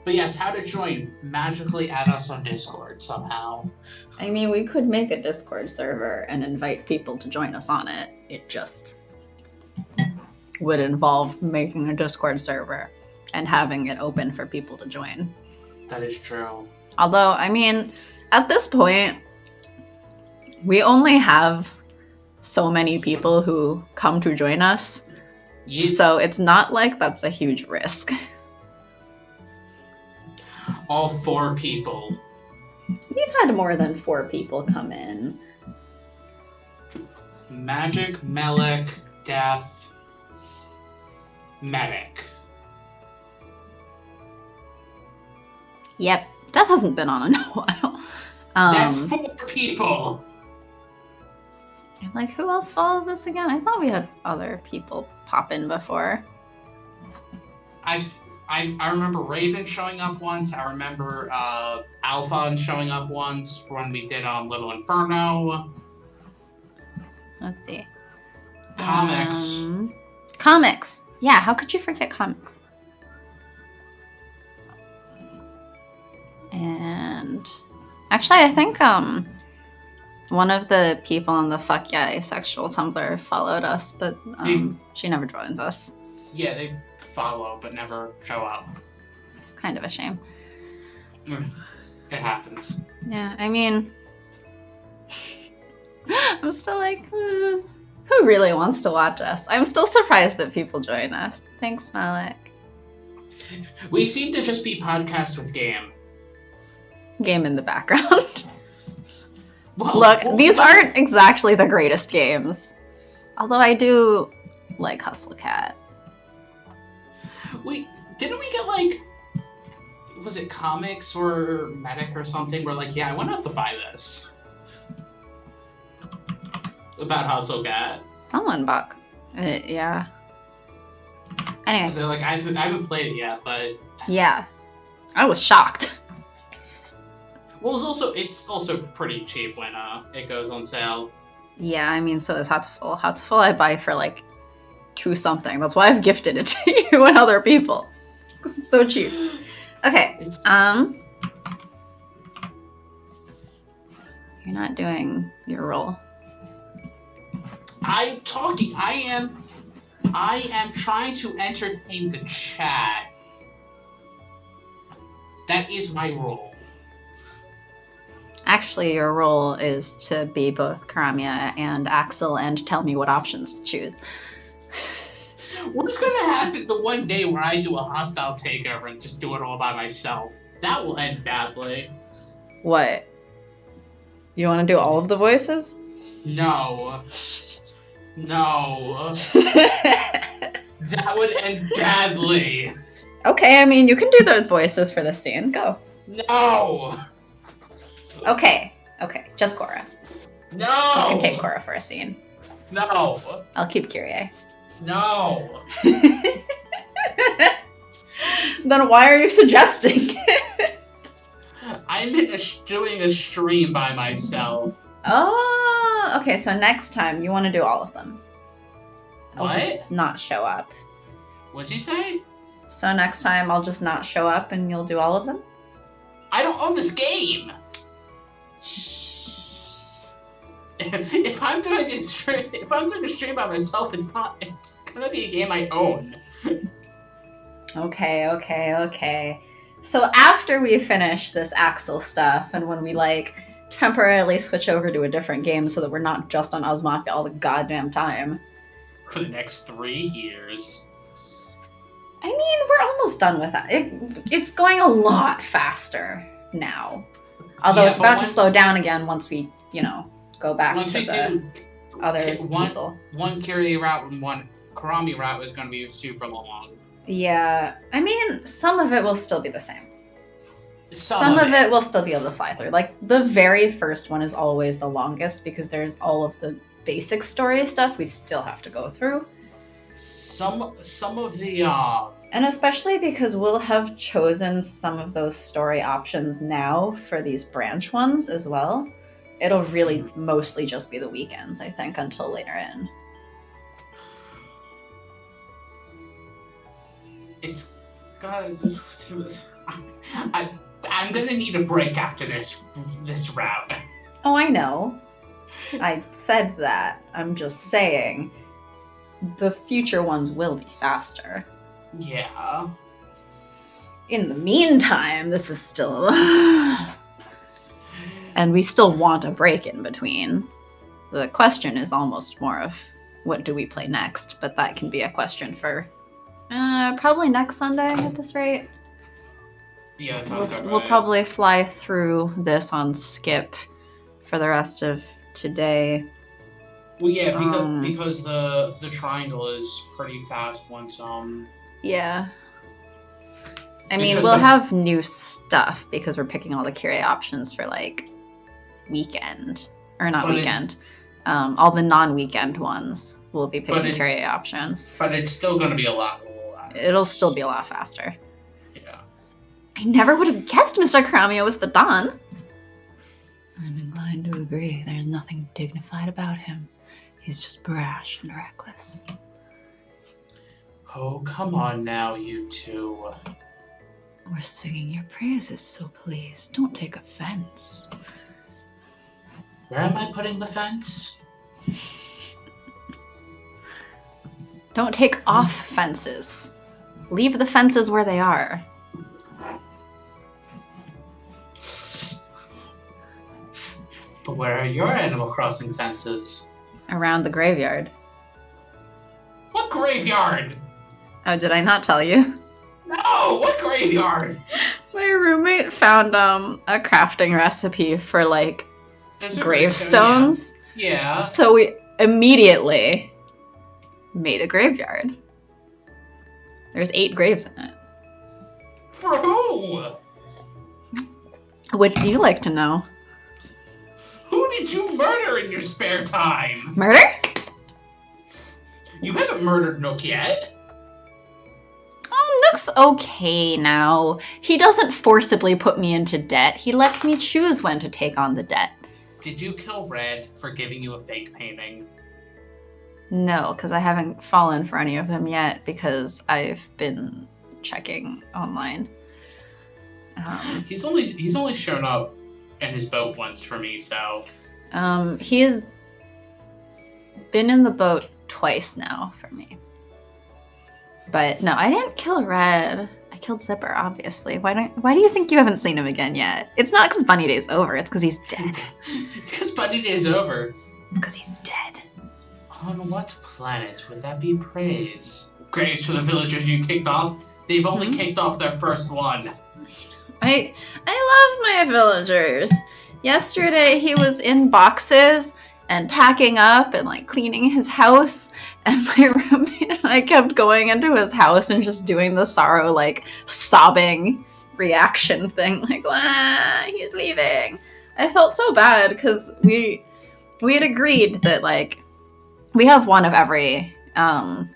But yes, how to join? Magically add us on Discord somehow. I mean, we could make a Discord server and invite people to join us on it. It just would involve making a Discord server and having it open for people to join. That is true. Although, I mean, at this point, we only have so many people who come to join us. So it's not like that's a huge risk. All 4 people. We've had more than 4 people come in. Magic, Melic, Death, Medic. Yep. Death hasn't been on in a while. That's 4 people! Like, who else follows this again? I thought we had other people pop in before. I remember Raven showing up once. I remember Alpha showing up once for when we did Little Inferno. Let's see. Comics. Comics. Yeah, how could you forget comics? And actually, I think one of the people on the Fuck Yeah Asexual Tumblr followed us, but she never joins us. Yeah, they follow but never show up. Kind of a shame. It happens. Yeah, I mean, I'm still like, who really wants to watch us? I'm still surprised that people join us. Thanks, Malik. We seem to just be podcast with game. Game in the background. Look, these aren't exactly the greatest games. Although I do like Hustle Cat. Didn't we get like, was it comics or Medic or something? We're like, yeah, I went out to buy this. About Hustle Cat. Someone bought it, yeah. Anyway. They're like, I haven't played it yet, but... Yeah. I was shocked. Well, it's also pretty cheap when it goes on sale. Yeah, I mean, so is Hatful. Hatful I buy for like $2 something. That's why I've gifted it to you and other people. Because it's so cheap. Okay. You're not doing your role. I'm talking. I am trying to entertain the chat. That is my role. Actually, your role is to be both Karamia and Axel and tell me what options to choose. What's gonna happen the one day where I do a hostile takeover and just do it all by myself? That will end badly. What? You want to do all of the voices? No. No. That would end badly. Okay, I mean, you can do those voices for this scene. Go. No. Okay, just Korra. No! You can take Korra for a scene. No! I'll keep Kyrie. No! Then why are you suggesting it? I'm doing a stream by myself. Oh, okay, so next time you want to do all of them. I'll just not show up. What'd you say? So next time I'll just not show up and you'll do all of them? I don't own this game! If I'm doing a stream by myself, it's gonna be a game I own. Okay. So after we finish this Axel stuff, and when we like temporarily switch over to a different game so that we're not just on Ozmafia all the goddamn time. For the next 3 years. I mean, we're almost done with that. It's going a lot faster now. Although it's about to slow down again once we, go back to the other people. One Kyrie route and one Karami route is going to be super long. Yeah. I mean, some of it will still be the same. Some of it will still be able to fly through. Like, the very first one is always the longest because there's all of the basic story stuff we still have to go through. Some of the and especially because we'll have chosen some of those story options now for these branch ones as well. It'll really mostly just be the weekends, I think, until later in. It's gotta. I'm gonna need a break after this route. Oh, I know. I said that. I'm just saying the future ones will be faster. Yeah. In the meantime, this is still... and we still want a break in between. The question is almost more of what do we play next, but that can be a question for probably next Sunday at this rate. Yeah, that sounds good. We'll probably fly through this on skip for the rest of today. Well, yeah, because the triangle is pretty fast once Yeah. I mean, we'll have new stuff because we're picking all the Kyrie options for like weekend or not weekend. All the non-weekend ones we'll be picking Kyrie options. But it's still going to be a lot. It'll still be a lot faster. Yeah. I never would have guessed Mr. Karamio was the Don. I'm inclined to agree. There's nothing dignified about him. He's just brash and reckless. Oh, come on now, you two. We're singing your praises, so please, don't take offense. Where am I putting the fence? Don't take off fences. Leave the fences where they are. But where are your Animal Crossing fences? Around the graveyard. What graveyard? Oh, did I not tell you? No, what graveyard? My roommate found a crafting recipe for like gravestones. Yeah. So we immediately made a graveyard. There's 8 graves in it. For who? Would you like to know? Who did you murder in your spare time? Murder? You haven't murdered Nook yet. Oh, Nook's okay now. He doesn't forcibly put me into debt. He lets me choose when to take on the debt. Did you kill Red for giving you a fake painting? No, because I haven't fallen for any of them yet because I've been checking online. He's only shown up in his boat once for me, so... He has been in the boat twice now for me. But no, I didn't kill Red. I killed Zipper, obviously. Why do you think you haven't seen him again yet? It's not because Bunny Day's over, it's because he's dead. It's because Bunny Day's over. Because he's dead. On what planet would that be praise? Praise to the villagers you kicked off? They've only kicked off their first one. I love my villagers. Yesterday he was in boxes and packing up and like cleaning his house, and my roommate and I kept going into his house and just doing the sorrow like sobbing reaction thing, like he's leaving. I felt so bad because we had agreed that like we have one of every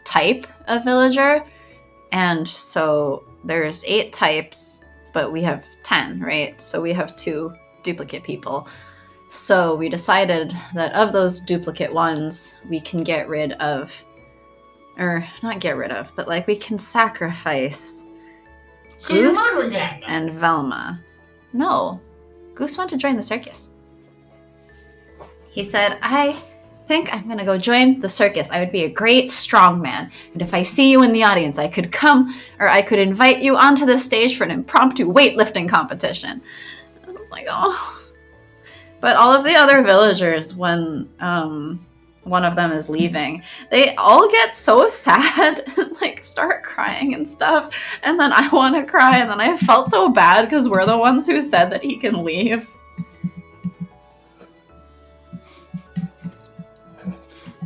type of villager, and so there's 8 types, but we have 10, right? So we have 2 duplicate people. So we decided that of those duplicate ones, we can get rid of, or not get rid of, but like we can sacrifice So you're Goose murdering them! and Velma. No, Goose went to join the circus. He said, I think I'm gonna go join the circus. I would be a great strong man. And if I see you in the audience, I could come, or I could invite you onto the stage for an impromptu weightlifting competition. I was like, oh. But all of the other villagers, when one of them is leaving, they all get so sad and like start crying and stuff. And then I want to cry, and then I felt so bad because we're the ones who said that he can leave.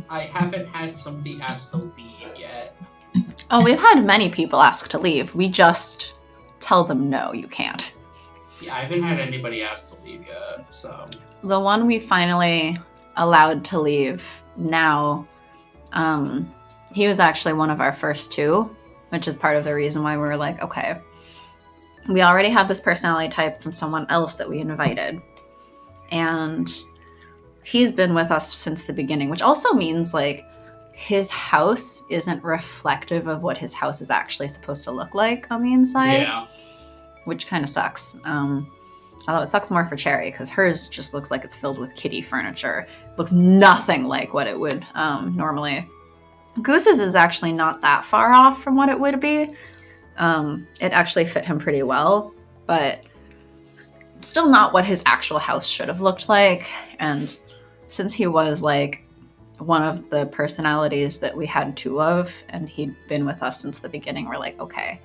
I haven't had somebody ask to leave yet. Oh, we've had many people ask to leave. We just tell them no, you can't. Yeah, I haven't had anybody ask to leave yet, so. The one we finally allowed to leave now, he was actually one of our first two, which is part of the reason why we were like, okay, we already have this personality type from someone else that we invited. And he's been with us since the beginning, which also means like his house isn't reflective of what his house is actually supposed to look like on the inside. Yeah. Which kind of sucks. Although it sucks more for Cherry because hers just looks like it's filled with kitty furniture. Looks nothing like what it would normally. Goose's is actually not that far off from what it would be. It actually fit him pretty well, but still not what his actual house should have looked like. And since he was like one of the personalities that we had two of, and he'd been with us since the beginning, we're like, okay.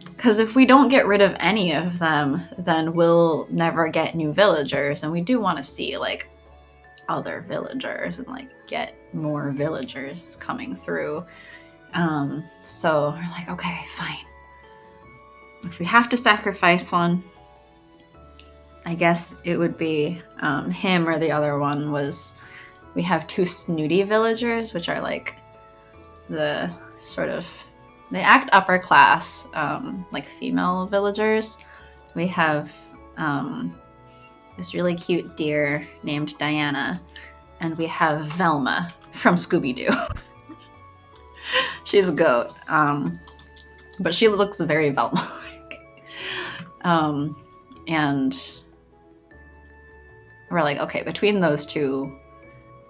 Because if we don't get rid of any of them, then we'll never get new villagers. And we do want to see, like, other villagers and, like, get more villagers coming through. So we're like, okay, fine. If we have to sacrifice one, I guess it would be him, or the other one was, we have two snooty villagers, which are, like, the sort of... They act upper class, like female villagers. We have this really cute deer named Diana, and we have Velma from Scooby-Doo. She's a goat, but she looks very Velma-like. And we're like, okay, between those two,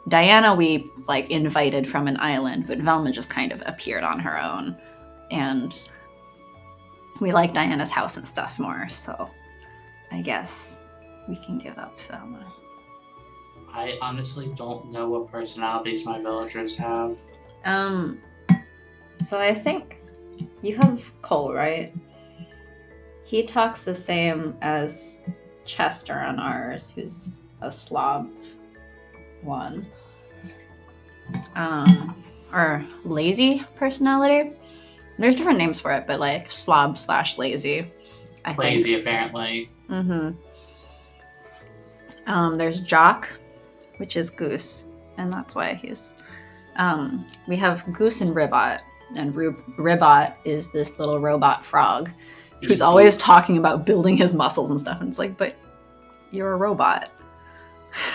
Diana we like invited from an island, but Velma just kind of appeared on her own. And we like Diana's house and stuff more, so I guess we can give up Velma. I honestly don't know what personalities my villagers have. So I think you have Cole, right? He talks the same as Chester on ours, who's a slob one. Or lazy personality. There's different names for it, but like slob / lazy. I think. Lazy, apparently. Mm-hmm. There's Jock, which is Goose, and that's why he's... we have Goose and Ribbot, and Ribbot is this little robot frog who's always talking about building his muscles and stuff, and it's like, but you're a robot.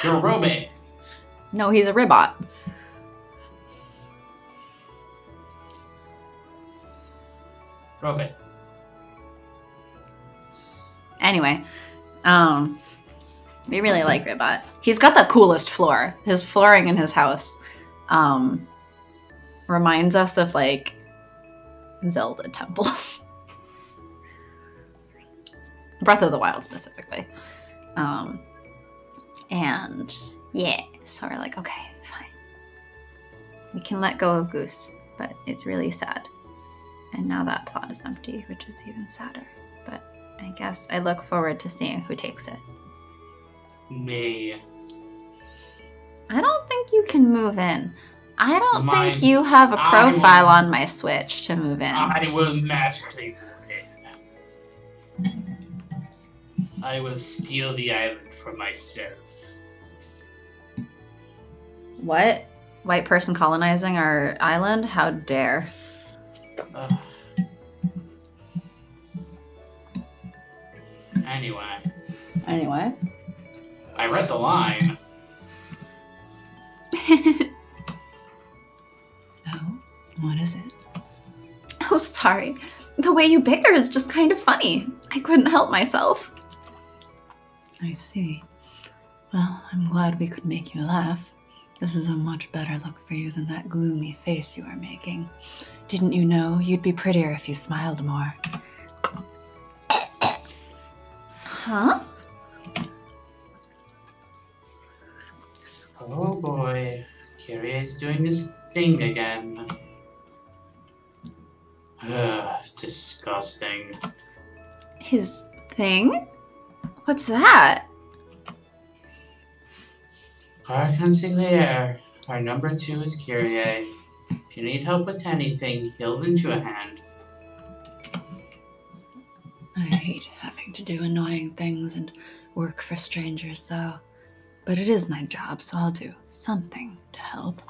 You're a robot. No, he's a Ribbot. Robot. Anyway, we really like Ribbot. He's got the coolest floor. His flooring in his house reminds us of like Zelda temples. Breath of the Wild specifically. And yeah, so we're like, okay, fine. We can let go of Goose, but it's really sad. And now that plot is empty, which is even sadder. But I guess I look forward to seeing who takes it. Me. I don't think you can move in. I don't think you have a profile on my Switch to move in. I will magically move in. I will steal the island for myself. What? White person colonizing our island? How dare. Anyway. I read the line. Oh, what is it? Oh, sorry. The way you bicker is just kind of funny. I couldn't help myself. I see. Well, I'm glad we could make you laugh. This is a much better look for you than that gloomy face you are making. Didn't you know you'd be prettier if you smiled more? Huh? Oh boy, Kyrie's doing his thing again. Ugh, disgusting. His thing? What's that? Our consigliere, our number 2 is Kyrie. If you need help with anything, he'll lend you a hand. I hate having to do annoying things and work for strangers, though. But it is my job, so I'll do something to help.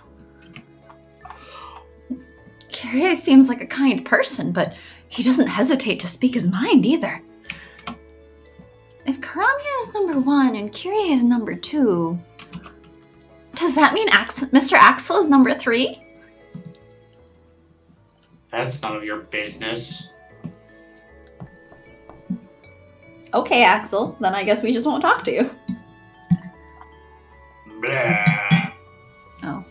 Kyrie seems like a kind person, but he doesn't hesitate to speak his mind either. If Karamia is number 1 and Kyrie is number 2, does that mean Mr. Axel is number 3? That's none of your business. Okay, Axel, then I guess we just won't talk to you. Blah. Oh.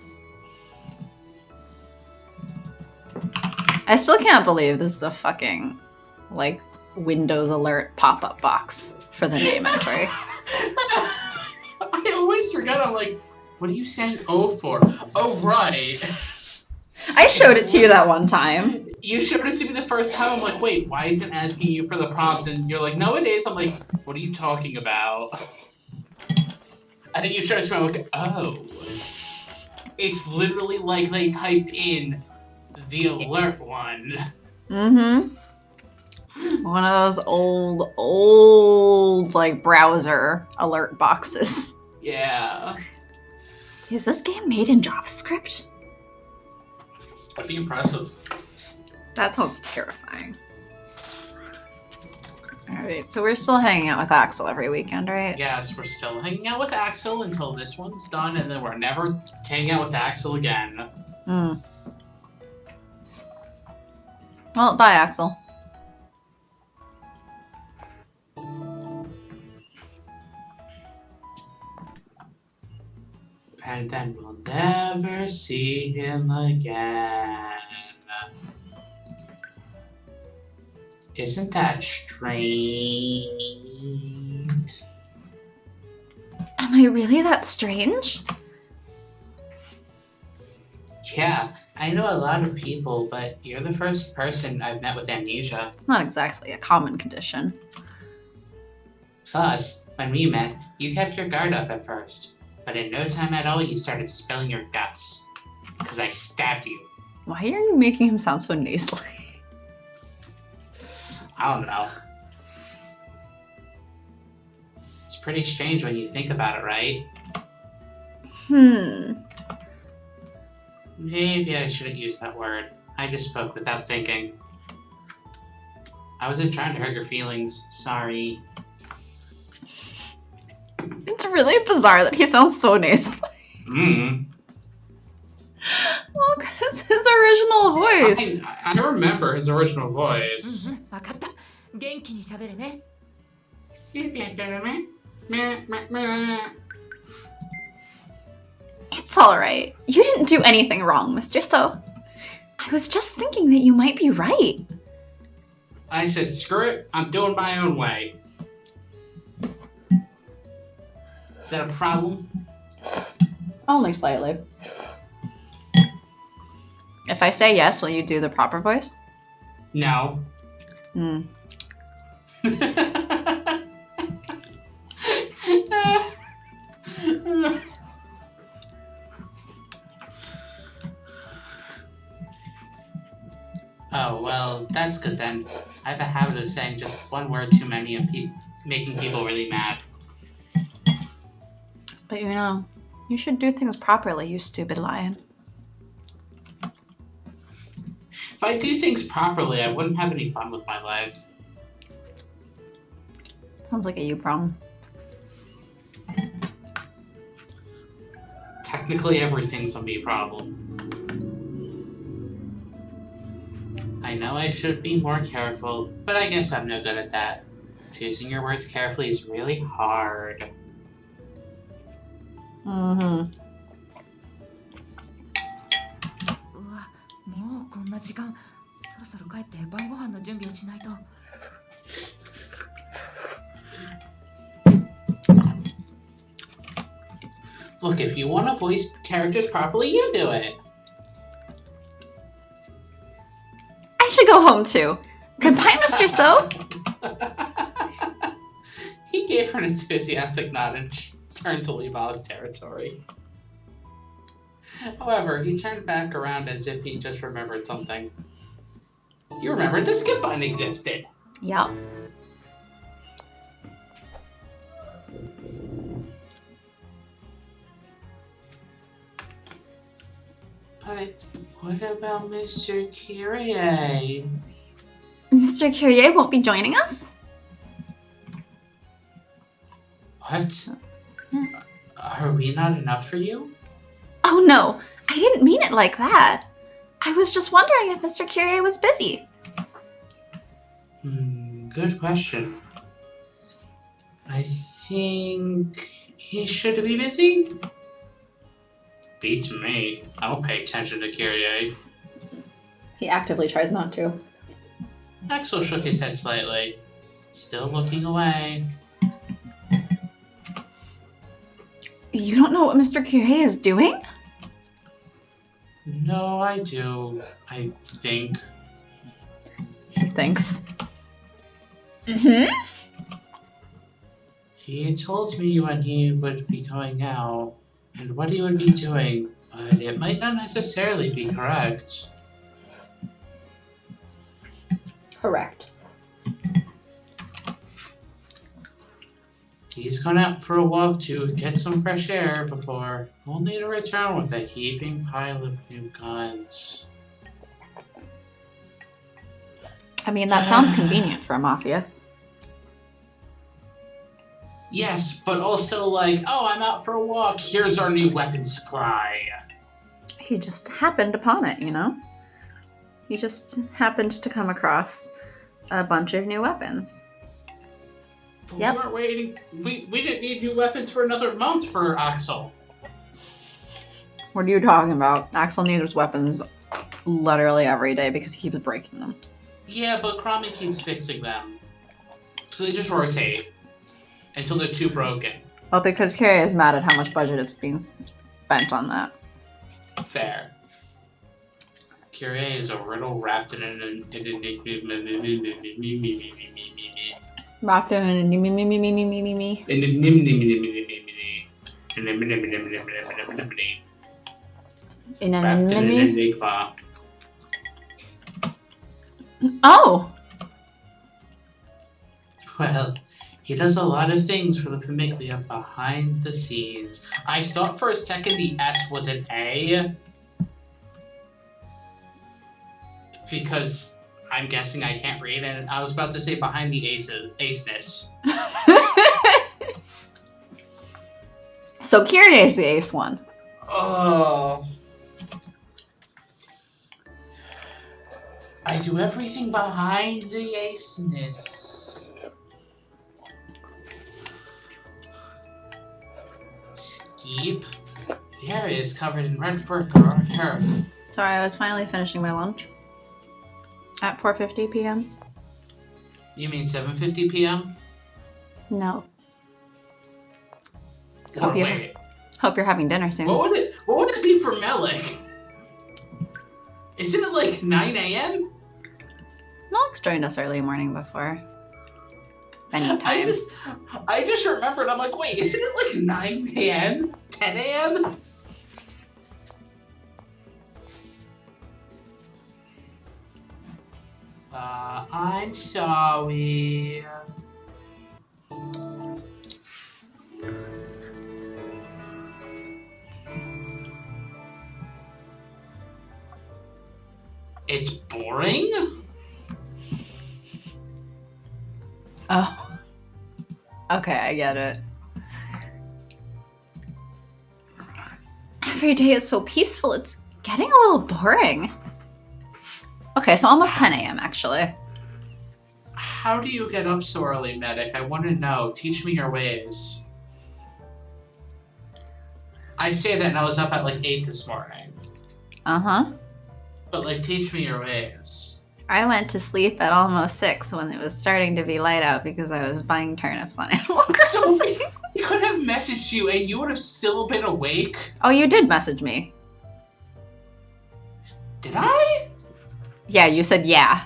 I still can't believe this is a fucking, Windows alert pop-up box for the name entry. I always forget, I'm like, what are you saying O for? Oh, right. I showed it to you that one time. You showed it to me the first time, I'm like, wait, why is it asking you for the prompt? And you're like, no, it is. I'm like, what are you talking about? And then you showed it to me, I'm like, oh. It's literally like they typed in the alert one. Mm-hmm. One of those old, browser alert boxes. Yeah. Is this game made in JavaScript? That'd be impressive. That sounds terrifying. Alright, so we're still hanging out with Axel every weekend, right? Yes, we're still hanging out with Axel until this one's done, and then we're never hanging out with Axel again. Hmm. Well, bye, Axel. And then we'll never see him again. Isn't that strange? Am I really that strange? Yeah, I know a lot of people, but you're the first person I've met with amnesia. It's not exactly a common condition. Plus, when we met, you kept your guard up at first. But in no time at all, you started spilling your guts. Because I stabbed you. Why are you making him sound so nasally? I don't know. It's pretty strange when you think about it, right? Maybe I shouldn't use that word. I just spoke without thinking. I wasn't trying to hurt your feelings. Sorry. It's really bizarre that he sounds so nasally. Well, because his original voice. I remember his original voice. わかった。元気に喋れね。 It's alright. You didn't do anything wrong, Mr. So. I was just thinking that you might be right. I said, screw it, I'm doing my own way. Is that a problem? Only slightly. If I say yes, will you do the proper voice? No. Oh, well, that's good then. I have a habit of saying just one word too many and making people really mad. But you should do things properly, you stupid lion. If I do things properly, I wouldn't have any fun with my life. Sounds like a you problem. Technically, everything's a me problem. I know I should be more careful, but I guess I'm no good at that. Choosing your words carefully is really hard. Mm-hmm. うわ、もうこんな時間。そろそろ帰って晩ご飯の準備をしないと。Look, if you want to voice characters properly, you do it. I should go home too. Goodbye, Mr. So. He gave her an enthusiastic nod and turned to leave Oz territory. However, he turned back around as if he just remembered something. You remembered the skip button existed. Yep. But what about Mr. Kyrie? Mr. Kyrie won't be joining us? What? Are we not enough for you? Oh no, I didn't mean it like that. I was just wondering if Mr. Kyrie was busy. Good question. I think he should be busy? Beats me. I don't pay attention to Kyrie. He actively tries not to. Axel shook his head slightly, still looking away. You don't know what Mr. Kyrie is doing? No, I do. I think. Thanks. Mm-hmm. He told me when he would be going out and what he would be doing, but it might not necessarily be correct. Correct. He's gone out for a walk to get some fresh air before, only to return with a heaping pile of new guns. I mean, that sounds convenient for a mafia. Yes, but also like, oh, I'm out for a walk, here's our new weapon supply. He just happened upon it, you know? He just happened to come across a bunch of new weapons. But Yep. we weren't waiting, we didn't need new weapons for another month for Axel. What are you talking about? Axel needs weapons literally every day because he keeps breaking them. Yeah, but Cromie keeps fixing them. So they just rotate until they're too broken. Well, because Kyrie is mad at how much budget it's being spent on that. Fair. Kyrie is a riddle wrapped in an Wrapped in me. In an Wrapped in an enigma. enigma. Oh! Well, he does a lot of things for the Famiglia behind the scenes. I thought for a second the S was an A. Because I'm guessing I can't read, and I was about to say behind the aceness. So Kyrie is the ace one. Oh. I do everything behind the aceness. Skeep. The area is covered in red brick or turf. Sorry, I was finally finishing my lunch. At 4:50 p.m. You mean 7:50 p.m.? No. Or Hope you- wait, Hope you're having dinner soon. what would it be for Melik? Isn't it like 9 a.m.? Malik's joined us early morning before. Many times. I just remembered, I'm like, wait, isn't it like 9 a.m.? 10 a.m.? I'm sorry. It's boring? Oh. Okay, I get it. Every day is so peaceful, it's getting a little boring. Okay, so almost 10 a.m. actually. How do you get up so early, Medic? I want to know. Teach me your ways. I say that and I was up at like 8 this morning. Uh-huh. But like, teach me your ways. I went to sleep at almost 6 when it was starting to be light out because I was buying turnips on Animal So Crossing. we could have messaged you and you would have still been awake. Oh, you did message me. Did I? Yeah, you said yeah.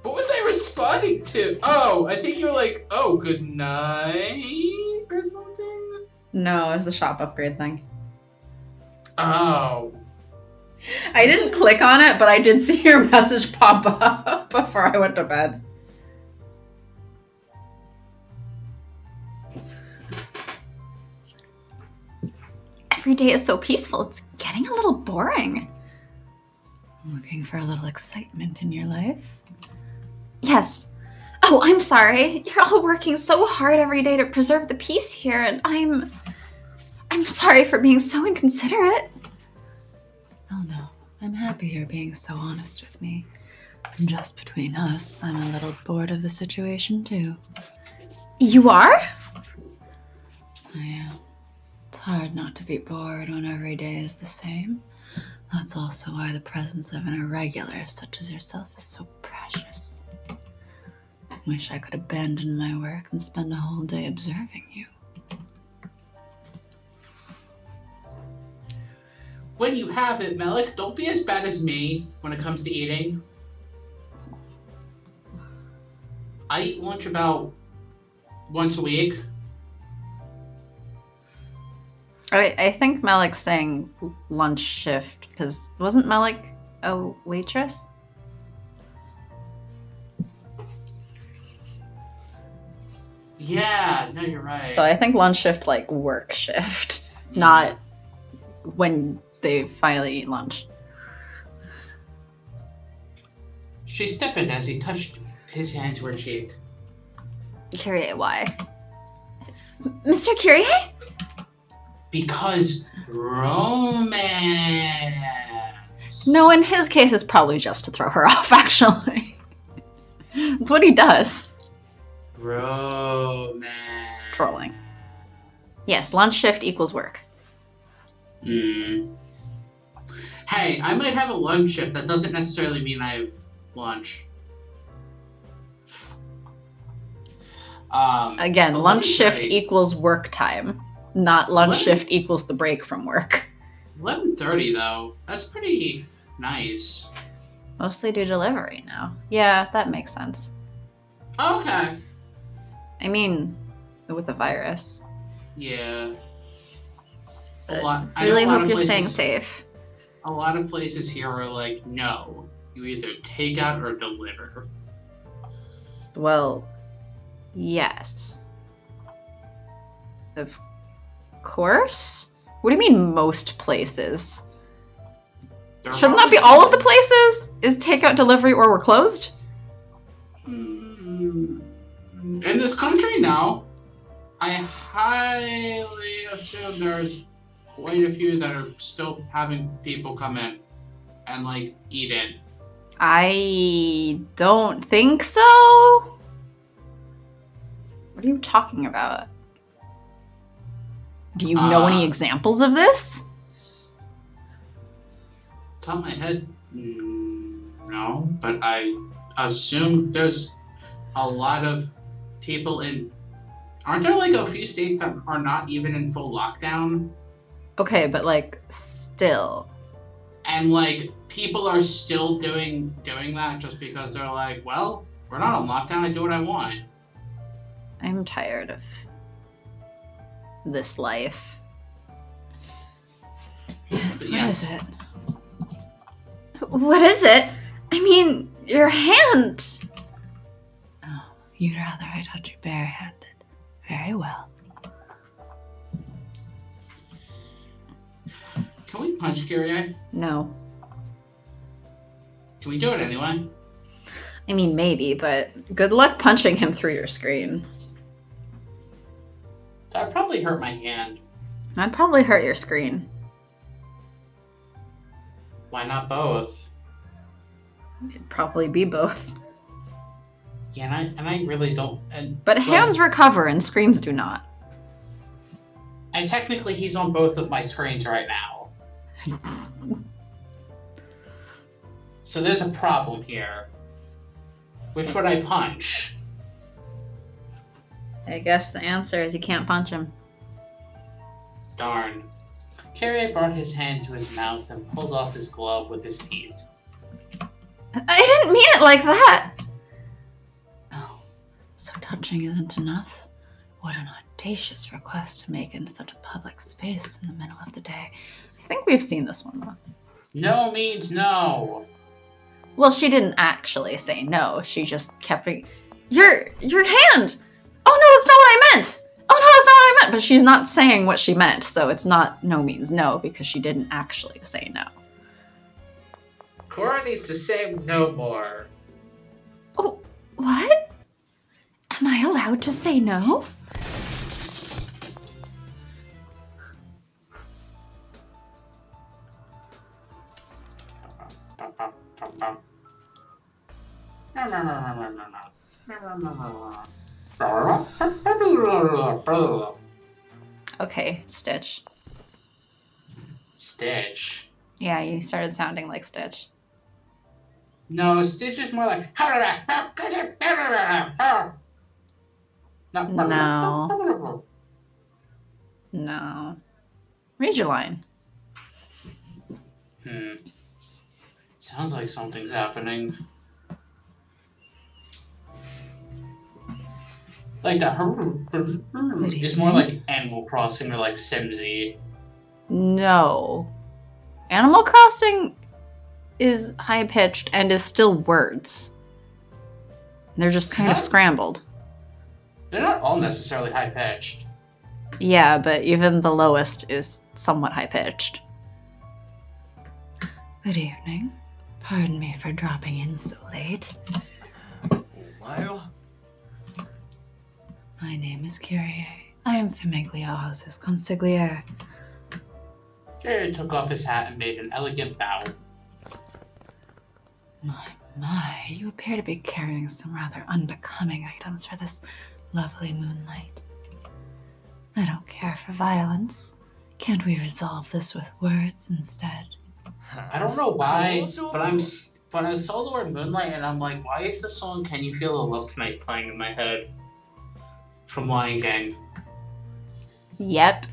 What was I responding to? Oh, I think you were like, oh, good night or something? No, it was the shop upgrade thing. Oh. I didn't click on it, but I did see your message pop up before I went to bed. Every day is so peaceful. It's getting a little boring. Looking for a little excitement in your life? Yes. Oh, I'm sorry. You're all working so hard every day to preserve the peace here, and I'm sorry for being so inconsiderate. Oh no, I'm happy you're being so honest with me. Just between us, I'm a little bored of the situation too. You are? I am. It's hard not to be bored when every day is the same. That's also why the presence of an irregular such as yourself is so precious. Wish I could abandon my work and spend a whole day observing you. When you have it, Melik, don't be as bad as me when it comes to eating. I eat lunch about once a week. I think Melik's saying lunch shift, because wasn't Melik a waitress? Yeah, no, you're right. So I think lunch shift like work shift, not when they finally eat lunch. She stiffened as he touched his hand to her cheek. Kyrie, why? Mr. Kyrie? Because romance. No, in his case, it's probably just to throw her off, actually. That's what he does. Romance. Trolling. Yes, lunch shift equals work. Hmm. Hey, I might have a lunch shift. That doesn't necessarily mean I have lunch. Again, lunch shift 11:30. equals work time, not lunch 11? shift equals the break from work. 11:30 though. That's pretty nice. Mostly do delivery now. Yeah, that makes sense. Okay. I mean, with the virus. Yeah. But I I know really a lot hope of you're places- staying safe. A lot of places here are like, no, you either take out or deliver. Well, yes. Of course? What do you mean most places? There Shouldn't are that be all of the places? Is takeout, delivery, or we're closed? In this country, no. I highly assume there's quite a few that are still having people come in and like eat in. I don't think so. What are you talking about? Do you know any examples of this? Top of my head, no, but I assume there's a lot of people in. Aren't there like a few states that are not even in full lockdown? Okay, but like still. And like people are still doing that just because they're like, well, we're not on lockdown. I do what I want. I'm tired of this life. Yes, what is it? What is it? I mean, your hand! Oh, you'd rather I touch you barehanded. Very well. Can we punch Kyrie? No. Can we do it anyway? I mean, maybe, but good luck punching him through your screen. That'd probably hurt my hand. I'd probably hurt your screen. Why not both? It'd probably be both. Yeah, and I really don't. But hands recover and screens do not. And technically, he's on both of my screens right now. So there's a problem here. Which would I punch? I guess the answer is you can't punch him. Darn. Kyrie brought his hand to his mouth and pulled off his glove with his teeth. I didn't mean it like that! Oh, so touching isn't enough? What an audacious request to make in such a public space in the middle of the day. I think we've seen this one though. No means no. Well, she didn't actually say no. She just kept your hand! Oh no, that's not what I meant! Oh no, that's not what I meant! But she's not saying what she meant, so it's not no means no because she didn't actually say no. Cora needs to say no more. Oh, what? Am I allowed to say no? Okay, Stitch. Stitch. Yeah, you started sounding like Stitch. No, Stitch is more like. No. No. Read your line. Sounds like something's happening. Like that. It's more like Animal Crossing or like Simsy. No. Animal Crossing is high-pitched and is still words. They're just kind of scrambled. They're not all necessarily high-pitched. Yeah, but even the lowest is somewhat high-pitched. Good evening. Pardon me for dropping in so late. My name is Kyrie. I am Famiglia's consigliere. Kyrie took off his hat and made an elegant bow. My, you appear to be carrying some rather unbecoming items for this lovely moonlight. I don't care for violence. Can't we resolve this with words instead? I don't know why, but I saw the word moonlight and I'm like, why is the song Can You Feel the Love Tonight playing in my head? From Lion King. Yep.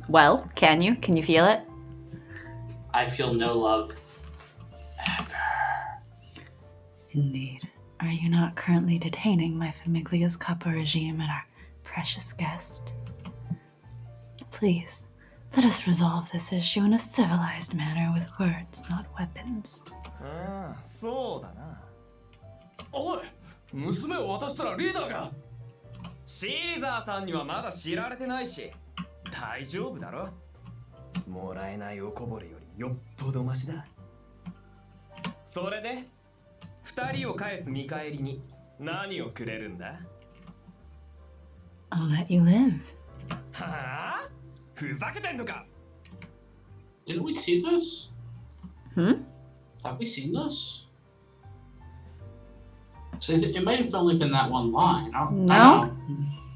Well, can you? Can you feel it? I feel no love. Ever. Indeed. Are you not currently detaining my Famiglia's Kappa regime and our precious guest? Please, let us resolve this issue in a civilized manner with words, not weapons. そうだな。おい、娘を渡したらリーダーが。シーザーさんにはまだ知られてないし、大丈夫だろ。もらえないおこぼれよりよっぽどマシだ。それで、二人を返す見返りに何をくれるんだ？ I'll let you live. はあ？ふざけてんのか？ Didn't we see this? Hmm? Have we seen this? So it might have only been that one line. I don't know.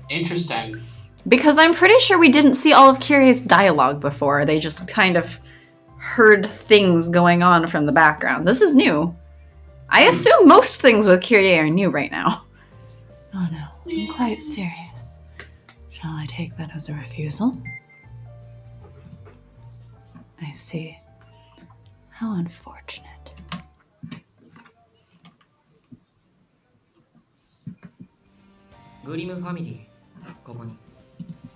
Interesting. Because I'm pretty sure we didn't see all of Kyrie's dialogue before. They just kind of heard things going on from the background. This is new. I assume most things with Kyrie are new right now. Oh no, I'm quite serious. Shall I take that as a refusal? I see. How unfortunate. Grim family. ここに。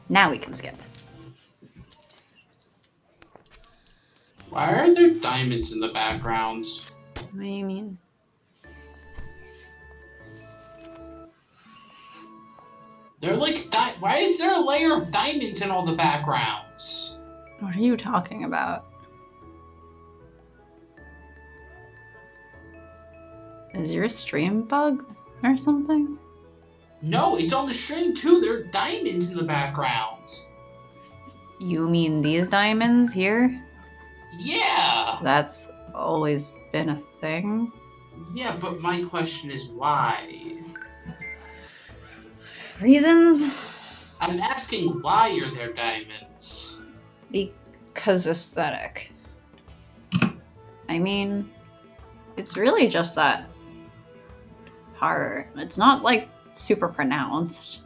Now we can skip. Why are there diamonds in the backgrounds? What do you mean? They're like, why is there a layer of diamonds in all the backgrounds? What are you talking about? Is your stream bugged or something? No, it's on the stream too. There are diamonds in the backgrounds. You mean these diamonds here? Yeah. That's always been a thing. Yeah, but my question is why? Reasons? I'm asking why you're their diamonds. Because aesthetic. I mean, it's really just that part. It's not like super pronounced.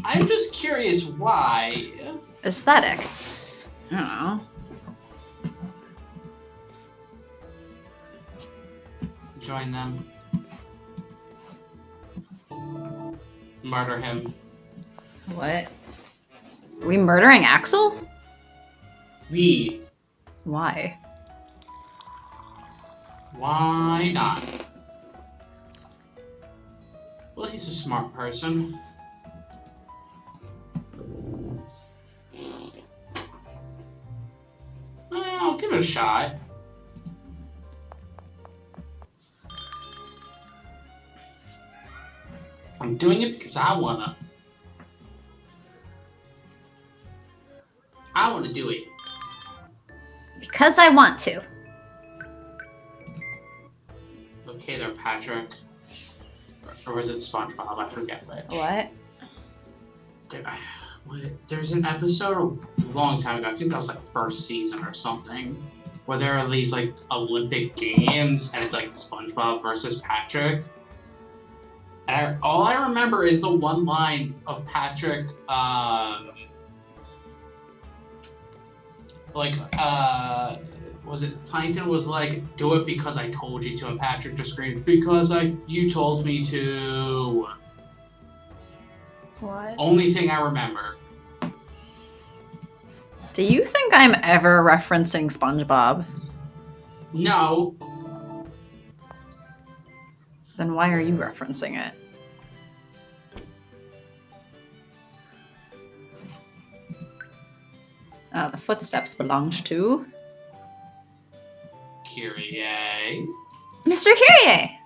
I'm just curious why. Aesthetic. I don't know. Join them. Murder him. What? Are we murdering Axel? We. Why? Why not? Well, he's a smart person. Well, I'll give it a shot. I'm doing it because I wanna. I wanna do it. Because I want to. Okay there, Patrick. Or was it SpongeBob? I forget which. What? There's an episode a long time ago, I think that was like first season or something, where there are these like Olympic Games and it's like SpongeBob versus Patrick. And all I remember is the one line of Patrick, was it Plankton was like, do it because I told you to, and Patrick just screams, because you told me to. What? Only thing I remember. Do you think I'm ever referencing SpongeBob? No. Then why are you referencing it? The footsteps belonged to Kyrie. Mr. Kyrie!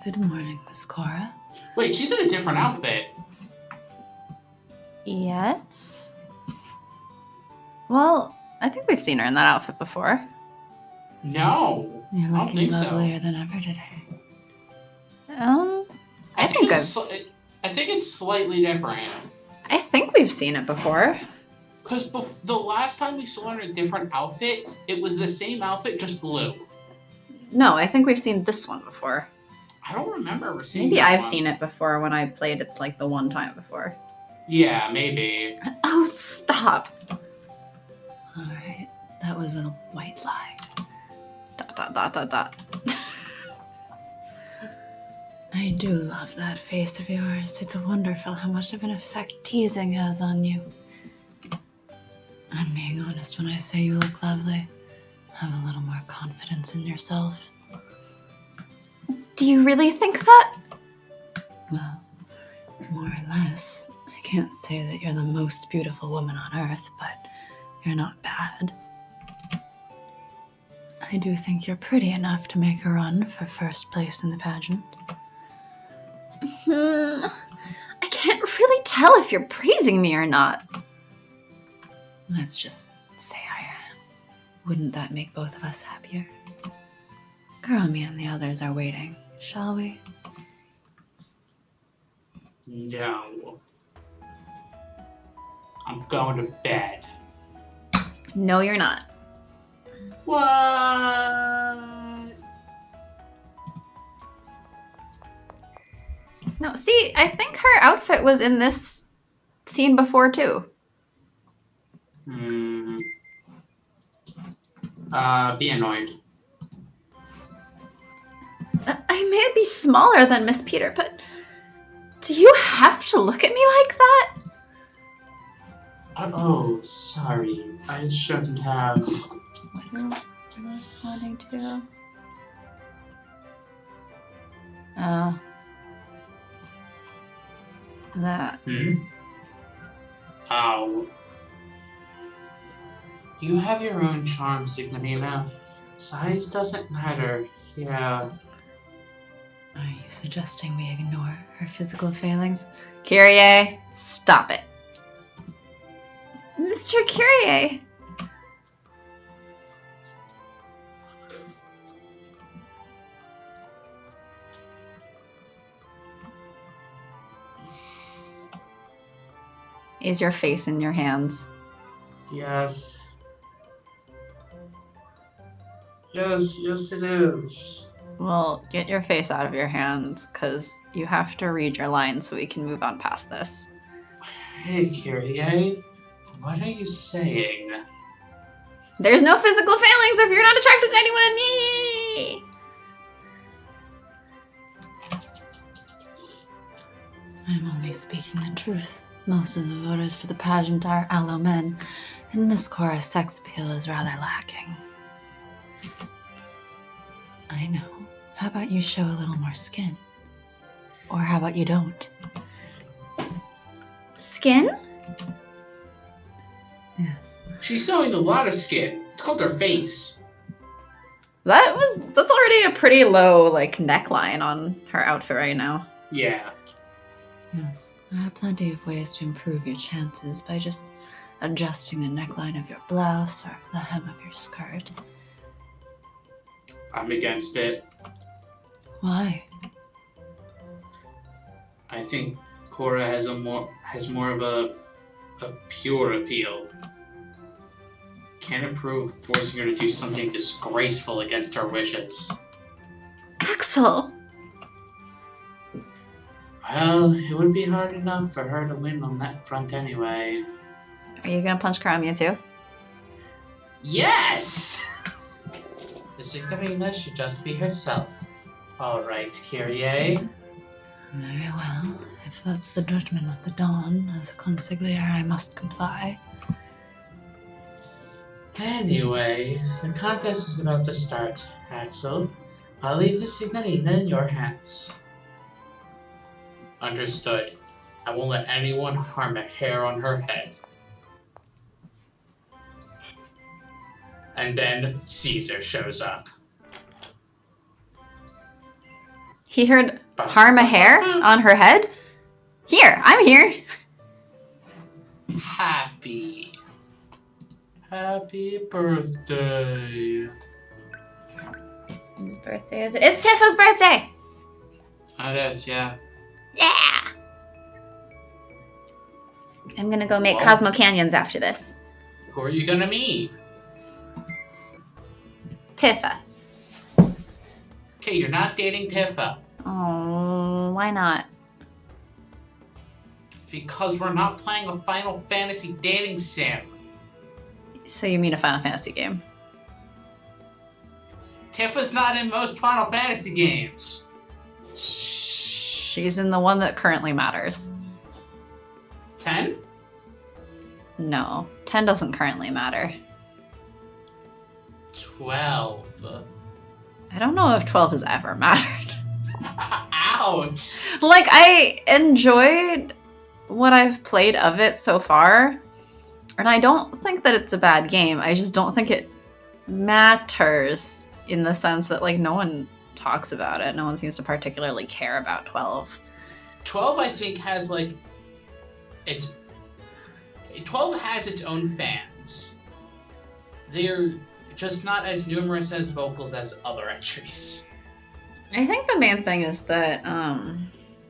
Good morning, Miss Cora. Wait, she's in a different outfit. Yes? Well, I think we've seen her in that outfit before. No. You're I don't looking think so. lovelier than ever today. I think I think it's slightly different. I think we've seen it before. Because the last time we saw her in a different outfit, it was the same outfit, just blue. No, I think we've seen this one before. I don't remember ever seeing Maybe that I've one. seen it before when I played it like the one time before. Yeah, maybe. Oh, stop! Alright, that was a white lie. ... I do love that face of yours. It's wonderful how much of an effect teasing has on you. I'm being honest when I say you look lovely. Have a little more confidence in yourself. Do you really think that? Well, more or less. I can't say that you're the most beautiful woman on earth, but you're not bad. I do think you're pretty enough to make a run for first place in the pageant. I can't really tell if you're praising me or not. Let's just say I am. Wouldn't that make both of us happier? Girl, me and the others are waiting, shall we? No. I'm going to bed. No, you're not. What? No, see, I think her outfit was in this scene before too. Be annoyed. I may be smaller than Miss Peter, but do you have to look at me like that? Oh, sorry. I shouldn't have. What are you responding to? That. Oh. You have your own charm, Signorina. Size doesn't matter. Yeah. Are you suggesting we ignore her physical failings? Kyrie, stop it. Mr. Kyrie. Is your face in your hands? Yes. Yes, it is. Well, get your face out of your hands, because you have to read your lines so we can move on past this. Hey, Kyrie, what are you saying? There's no physical failings if you're not attracted to anyone. Yay! I'm only speaking the truth. Most of the voters for the pageant are aloe men, and Miss Cora's sex appeal is rather lacking. I know. How about you show a little more skin? Or how about you don't? Skin? Yes. She's showing a lot of skin. It's called her face. That's already a pretty low neckline on her outfit right now. Yeah. Yes. There are plenty of ways to improve your chances by just adjusting the neckline of your blouse or the hem of your skirt. I'm against it. Why? I think Cora has more of a pure appeal. Can't approve forcing her to do something disgraceful against her wishes. Axel! Well, it would be hard enough for her to win on that front anyway. Are you gonna punch Karamia too? Yes! The Signorina should just be herself. Alright, Kyrie. Very well. If that's the judgment of the Dawn, as a consigliere, I must comply. Anyway, the contest is about to start, Axel. I'll leave the Signorina in your hands. Understood. I won't let anyone harm a hair on her head. And then Caesar shows up. He heard harm a hair on her head? Here, I'm here. Happy birthday. Whose birthday is it? It's Tifa's birthday! It is, yeah. Yeah! I'm gonna go make Well. Cosmo Canyons after this. Who are you gonna meet? Tifa. Okay, you're not dating Tifa. Oh, why not? Because we're not playing a Final Fantasy dating sim. So you mean a Final Fantasy game? Tifa's not in most Final Fantasy games. She's in the one that currently matters. 10? No, 10 doesn't currently matter. 12. I don't know if 12 has ever mattered. Ouch! I enjoyed what I've played of it so far, and I don't think that it's a bad game. I just don't think it matters in the sense that, no one talks about it. No one seems to particularly care about 12. 12, I think, has, 12 has its own fans. They're just not as numerous as vocals as other entries. I think the main thing is that,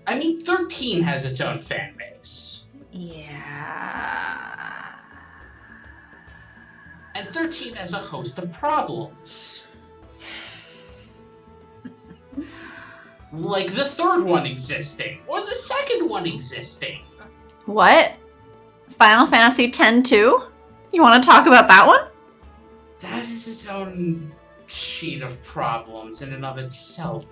13 has its own fan base. yeah. And 13 has a host of problems. Like the third one existing, or the second one existing. What? Final Fantasy X-2? You want to talk about that one? That is its own sheet of problems in and of itself.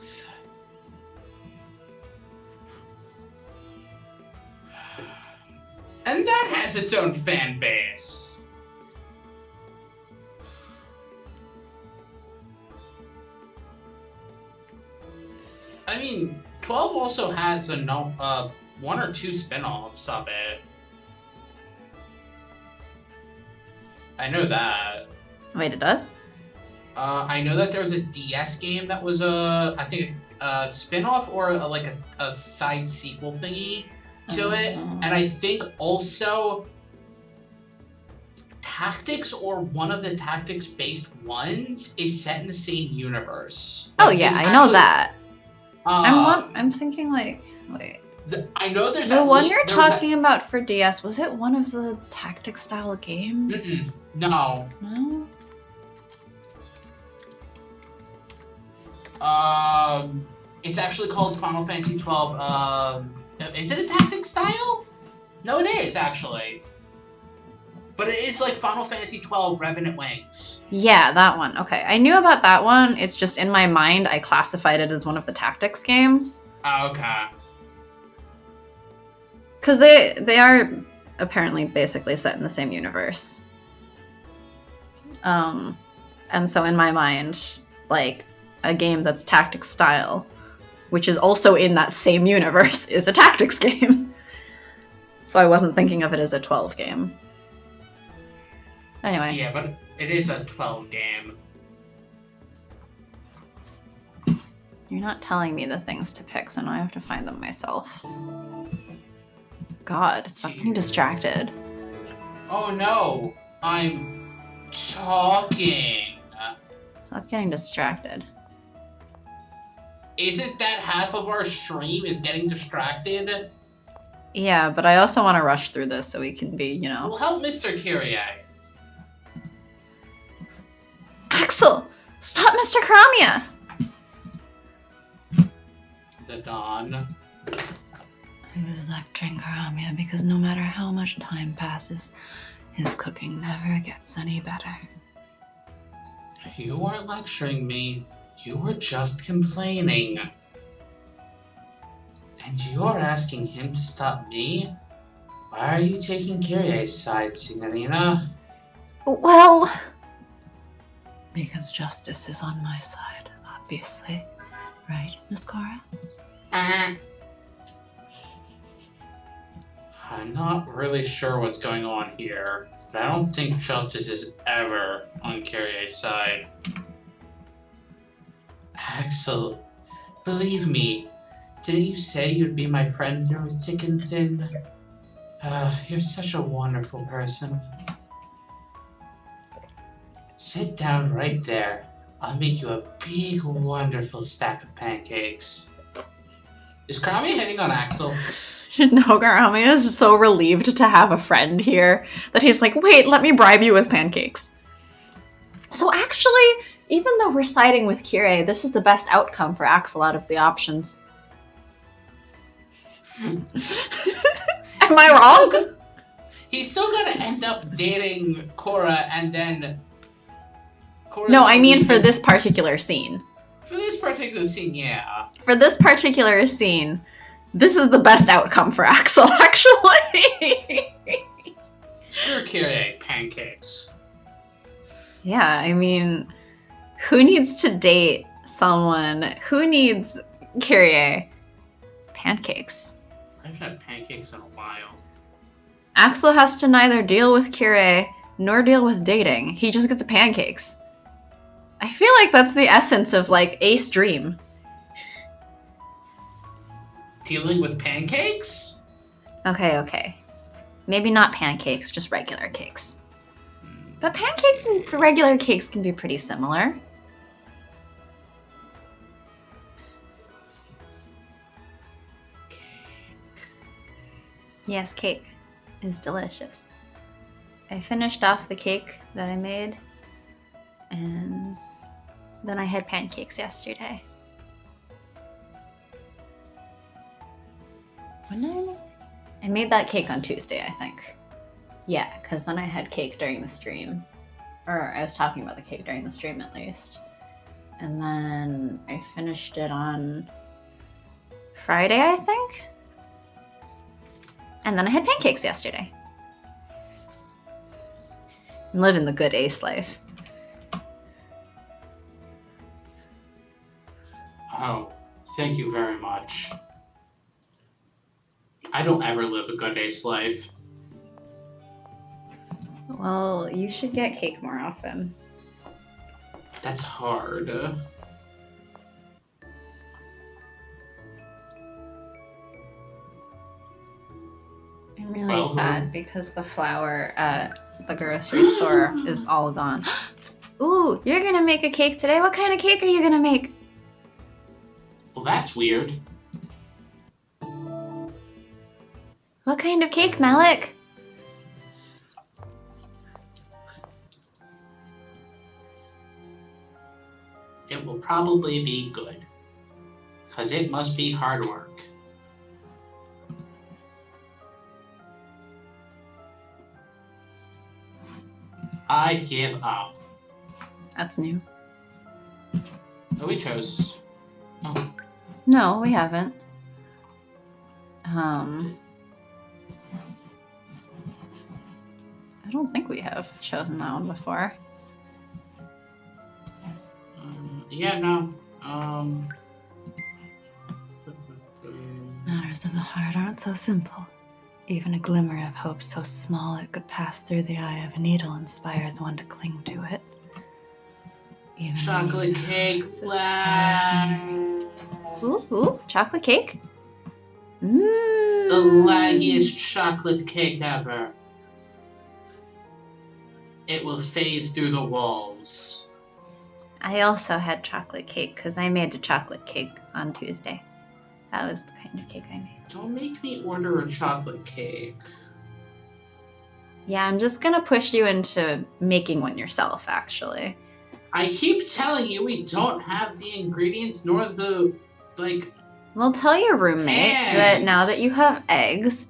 And that has its own fan base. I mean, 12 also has one or two spin-offs of it. I know that. Wait, it does? I know that there was a DS game that was I think a spin-off or a side sequel thingy to it, and I think also Tactics or one of the Tactics-based ones is set in the same universe. Oh yeah, I know that. Uh, I'm thinking wait. I know there's The at one least- you're there was talking about for DS, was it one of the tactic style games? No. No? It's actually called Final Fantasy 12. Is it a tactic style? No, it is actually. But it is like Final Fantasy 12 Revenant Wings. Yeah, that one. Okay, I knew about that one. It's just in my mind, I classified it as one of the tactics games. Okay. Because they are apparently basically set in the same universe. And so in my mind, like, a game that's tactics style, which is also in that same universe, is a tactics game. So I wasn't thinking of it as a 12 game. Anyway. Yeah, but it is a 12 game. You're not telling me the things to pick, so now I have to find them myself. God, stop getting distracted. Oh no! I'm talking! Stop getting distracted. Isn't that half of our stream is getting distracted? Yeah, but I also want to rush through this so we can be, you know... Well, help Mr. Kyrie. Axel! Stop Mr. Karamia! The Dawn. I was lecturing Karamia because no matter how much time passes, his cooking never gets any better. You weren't lecturing me. You were just complaining. And you're asking him to stop me? Why are you taking Kyrie's side, Signorina? Well... Because justice is on my side, obviously. Right, Miss Cora? I'm not really sure what's going on here, but I don't think justice is ever on Kyrie's side. Axel, believe me, didn't you say you'd be my friend through thick and thin? You're such a wonderful person. Sit down right there. I'll make you a big, wonderful stack of pancakes. Is Krami hitting on Axel? No, Karamia is so relieved to have a friend here that he's like, wait, let me bribe you with pancakes. So actually, even though we're siding with Kyrie, this is the best outcome for Axel out of the options. Am I wrong? He's still gonna end up dating Cora and then... Cora's No, gonna I mean leave for him. this particular scene. For this particular scene, yeah. For this particular scene, this is the best outcome for Axel, actually. Screw Kyrie, pancakes. Yeah, I mean, who needs to date someone? Who needs Kyrie? Pancakes. I haven't had pancakes in a while. Axel has to neither deal with Kyrie nor deal with dating. He just gets pancakes. I feel like that's the essence of, like, Ace Dream. Dealing with pancakes? Okay. Maybe not pancakes, just regular cakes. But pancakes and regular cakes can be pretty similar. Yes, cake is delicious. I finished off the cake that I made, and then I had pancakes yesterday. When did I make? I made that cake on Tuesday, I think. Yeah, because then I had cake during the stream. Or I was talking about the cake during the stream at least. And then I finished it on Friday, I think. And then I had pancakes yesterday. I'm living the good Ace life. Oh, thank you very much. I don't ever live a good Ace life. Well, you should get cake more often. That's hard. I'm really Well, sad because the flour at the grocery store is all gone. Ooh, you're gonna make a cake today? What kind of cake are you gonna make? Well, that's weird. What kind of cake, Malik? It will probably be good. Because it must be hard work. I give up. That's new. Oh, we chose. Oh, No, we haven't. I don't think we have chosen that one before. yeah, no. Matters of the heart aren't so simple. Even a glimmer of hope so small it could pass through the eye of a needle inspires one to cling to it. Even Chocolate when cake it's flag. Ooh, chocolate cake? The Mmm. laggiest chocolate cake ever. It will phase through the walls. I also had chocolate cake because I made a chocolate cake on Tuesday. That was the kind of cake I made. Don't make me order a chocolate cake. Yeah, I'm just gonna push you into making one yourself, actually. I keep telling you we don't have the ingredients nor the, like, Well, tell your roommate that now that you have eggs,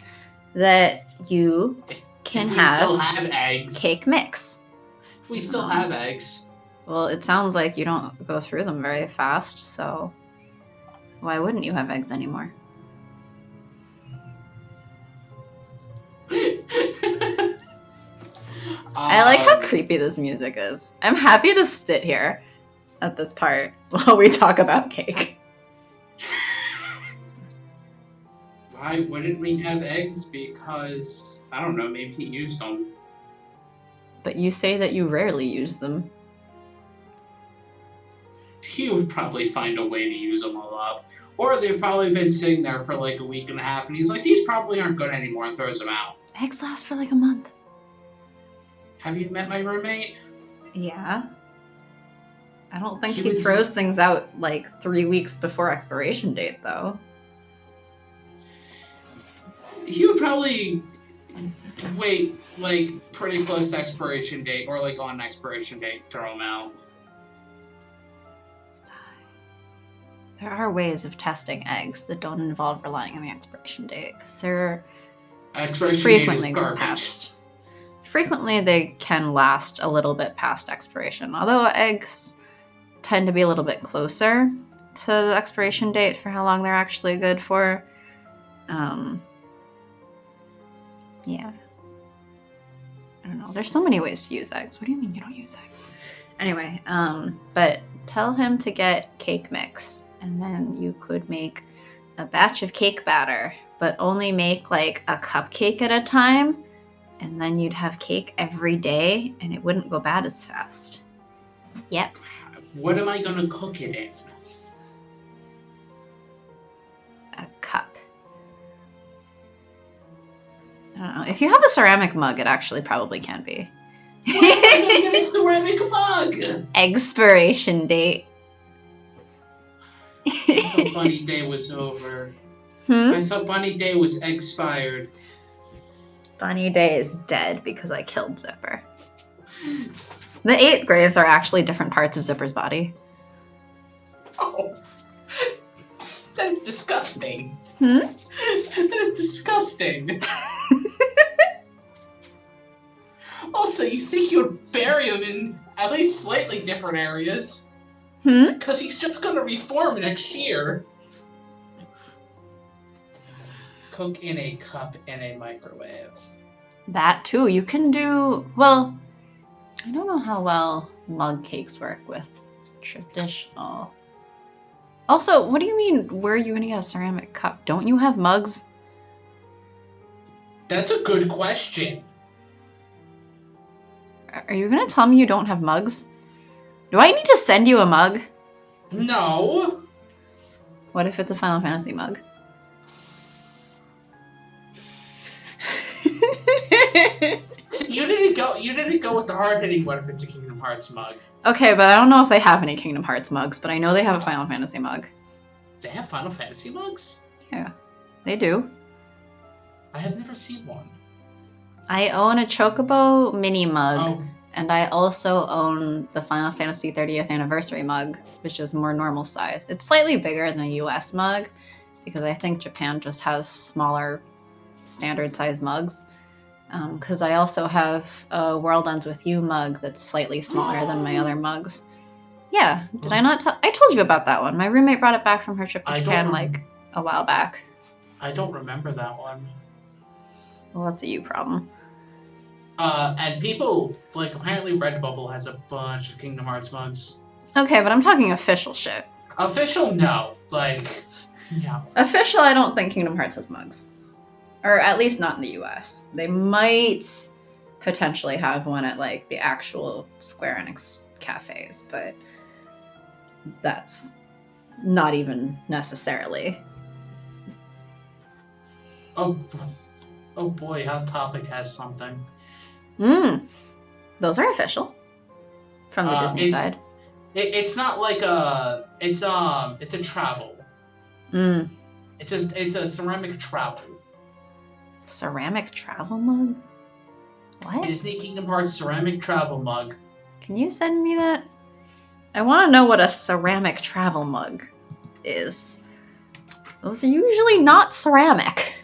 that you can if we still have have eggs. cake mix. If we still have eggs. Well, it sounds like you don't go through them very fast, so why wouldn't you have eggs anymore? I like how creepy this music is. I'm happy to sit here at this part while we talk about cake. Why wouldn't we have eggs? Because, I don't know, maybe he used them. But you say that you rarely use them. He would probably find a way to use them all up. Or they've probably been sitting there for like a week and a half, and he's like, these probably aren't good anymore, and throws them out. Eggs last for like a month. Have you met my roommate? Yeah. I don't think He he would- throws things out like 3 weeks before expiration date, though. He would probably wait like pretty close to expiration date, or like on expiration date, throw them out. There are ways of testing eggs that don't involve relying on the expiration date, because they're Expiration frequently date is go garbage. past. Frequently, they can last a little bit past expiration, although eggs tend to be a little bit closer to the expiration date for how long they're actually good for. Yeah. I don't know. There's so many ways to use eggs. What do you mean you don't use eggs? Anyway, but tell him to get cake mix, and then you could make a batch of cake batter, but only make like a cupcake at a time, and then you'd have cake every day, and it wouldn't go bad as fast. Yep. What am I gonna cook it in? A cup. I don't know. If you have a ceramic mug, it actually probably can be. What am I gonna get a ceramic mug? Expiration date. I thought Bunny Day was over. Hmm? I thought Bunny Day was expired. Bunny Day is dead because I killed Zipper. The 8 graves are actually different parts of Zipper's body. Oh, that's disgusting. Hmm? That is disgusting. Also, you think you'd bury him in at least slightly different areas? Hmm? Because he's just gonna reform next year. Cook in a cup in a microwave. That too. You can do, well, I don't know how well mug cakes work with traditional. Also, what do you mean, where are you going to get a ceramic cup? Don't you have mugs? That's a good question. Are you going to tell me you don't have mugs? Do I need to send you a mug? No. What if it's a Final Fantasy mug? You didn't go with the hard-hitting one if it's a Kingdom Hearts mug. Okay, but I don't know if they have any Kingdom Hearts mugs, but I know they have a Final Fantasy mug. They have Final Fantasy mugs? Yeah, they do. I have never seen one. I own a Chocobo mini mug, Oh, and I also own the Final Fantasy 30th anniversary mug, which is more normal size. It's slightly bigger than the US mug, because I think Japan just has smaller standard size mugs. Because I also have a World Ends With You mug that's slightly smaller than my other mugs. Yeah, did I not tell? I told you about that one. My roommate brought it back from her trip to I don't Japan rem- like a while back. I don't remember that one. Well, that's a you problem. And people, like, apparently Redbubble has a bunch of Kingdom Hearts mugs. Okay, but I'm talking official shit. Official, no. Like, no. Official, I don't think Kingdom Hearts has mugs. Or at least not in the US. They might potentially have one at like the actual Square Enix cafes, but that's not even necessarily. Oh boy, Hot Topic has something. Those are official. From the Disney side. It's not like it's a travel. It's a ceramic travel. Ceramic travel mug? What? Disney Kingdom Hearts ceramic travel mug. Can you send me that? I want to know what a ceramic travel mug is. Those are usually not ceramic.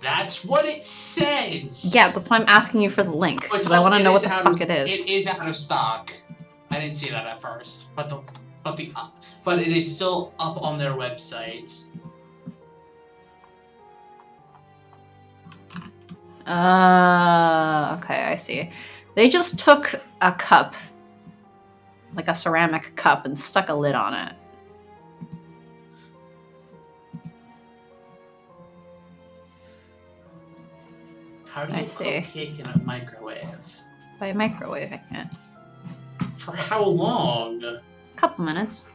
That's what it says. Yeah, that's why I'm asking you for the link, because I want to know what the fuck it is. It is out of stock. I didn't see that at first, but it is still up on their website. Okay, I see. They just took a cup, like a ceramic cup, and stuck a lid on it. How do I you see. cook cake in a microwave? By microwaving it. For how long? A couple minutes.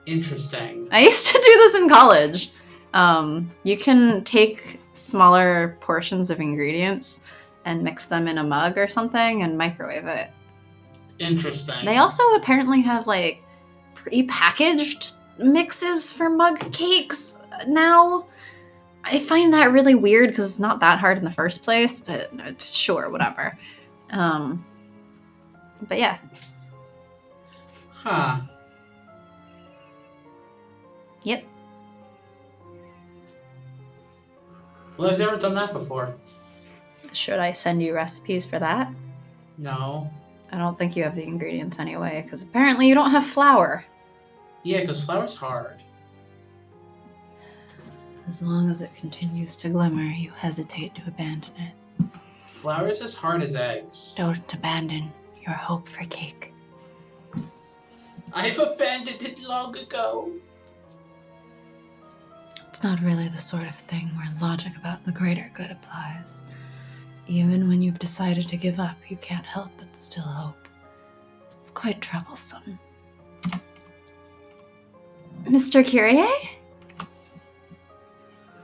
Interesting. I used to do this in college. You can take smaller portions of ingredients and mix them in a mug or something and microwave it. Interesting. They also apparently have like pre-packaged mixes for mug cakes now. I find that really weird because it's not that hard in the first place, but sure, whatever. But yeah. Huh. Yep. Well, I've never done that before. Should I send you recipes for that? No. I don't think you have the ingredients anyway, because apparently you don't have flour. Yeah, because flour's hard. As long as it continues to glimmer, you hesitate to abandon it. Flour is as hard as eggs. Don't abandon your hope for cake. I've abandoned it long ago. It's not really the sort of thing where logic about the greater good applies. Even when you've decided to give up, you can't help but still hope. It's quite troublesome. Mr. Kyrie?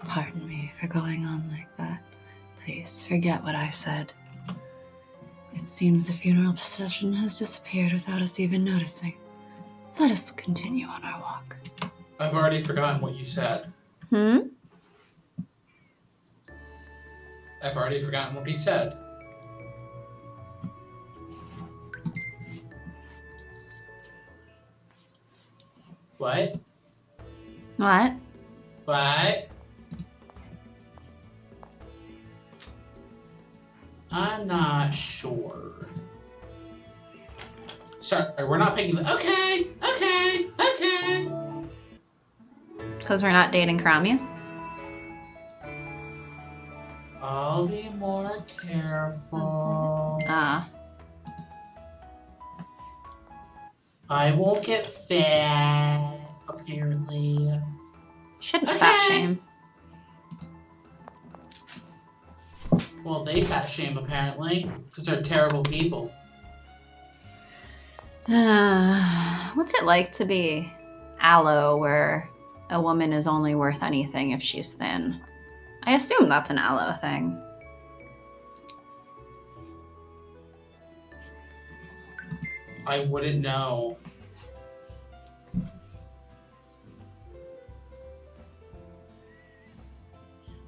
Pardon me for going on like that. Please forget what I said. It seems the funeral procession has disappeared without us even noticing. Let us continue on our walk. I've already forgotten what you said. I've already forgotten what he said. What? What? What? I'm not sure. Sorry, we're not picking the. Okay. Because we're not dating Kramia? I'll be more careful. I won't get fat, apparently. Shouldn't Okay. fat shame. Well, they fat shame, apparently, because they're terrible people. What's it like to be aloe, where a woman is only worth anything if she's thin? I assume that's an aloe thing. I wouldn't know.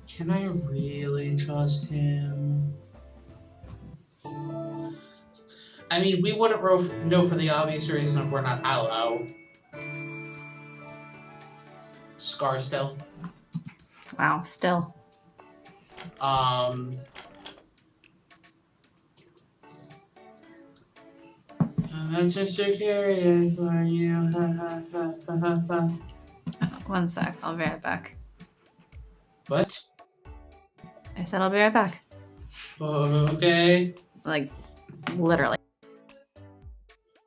Can I really trust him? I mean, we wouldn't know for the obvious reason if we're not Aloe. Scar still. Wow, still. That's just a curious for you. One sec, I'll be right back. What? I said I'll be right back. Okay. Like, literally.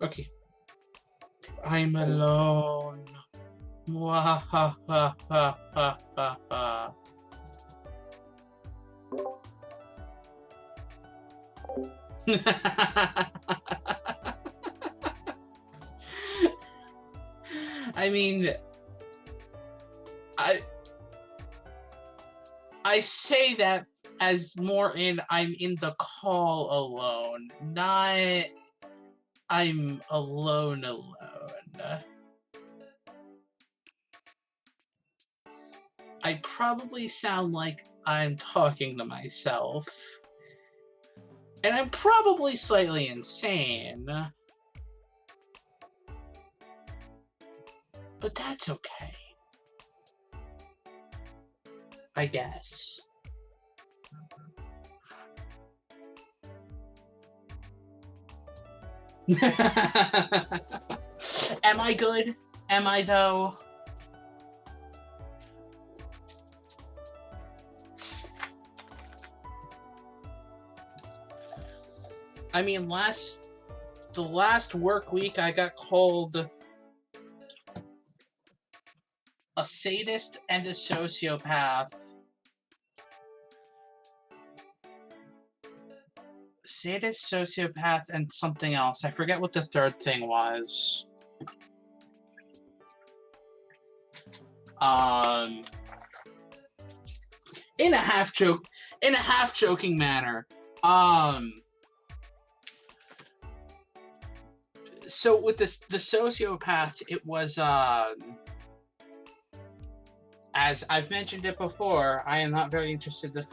Okay. I'm alone. Mwahahahahaha. I mean, I say that as more in I'm in the call alone, not I'm alone. I probably sound like I'm talking to myself. And I'm probably slightly insane. But that's okay. I guess. Am I good? Am I though? I mean, the last work week I got called a sadist and a sociopath. Sadist, sociopath, and something else. I forget what the third thing was. In a half joking manner. So with the sociopath, it was as I've mentioned it before, I am not very interested in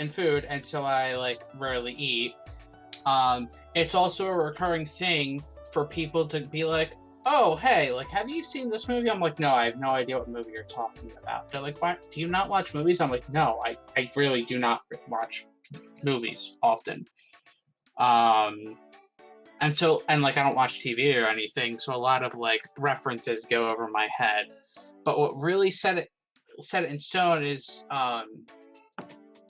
food, and so I like rarely eat. It's also a recurring thing for people to be like, "Oh, hey, like, have you seen this movie?" I'm like, "No, I have no idea what movie you're talking about." They're like, "Why do you not watch movies?" I'm like, "No, I really do not watch movies often." And like I don't watch TV or anything, so a lot of like references go over my head. But what really set it in stone is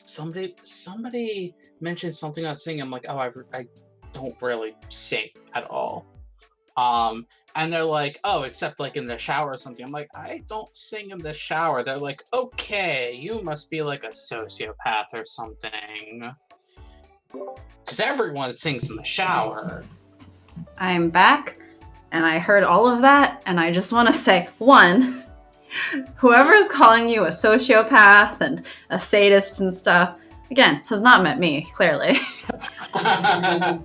somebody mentioned something about singing. I'm like, oh, I don't really sing at all. And they're like, oh, except like in the shower or something. I'm like, I don't sing in the shower. They're like, okay, you must be like a sociopath or something. Because everyone sings in the shower. I'm back, and I heard all of that, and I just want to say, one, whoever is calling you a sociopath and a sadist and stuff, again, has not met me, clearly. The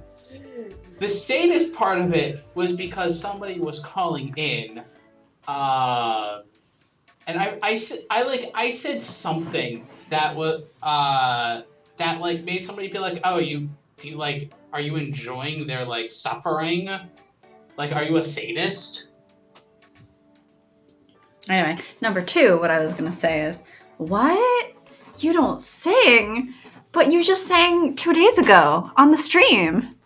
sadist part of it was because somebody was calling in, and I said something that was that like made somebody be like, oh, are you enjoying their like suffering? Like, are you a sadist? Anyway, number two, what I was gonna say is, what? You don't sing? But you just sang 2 days ago on the stream.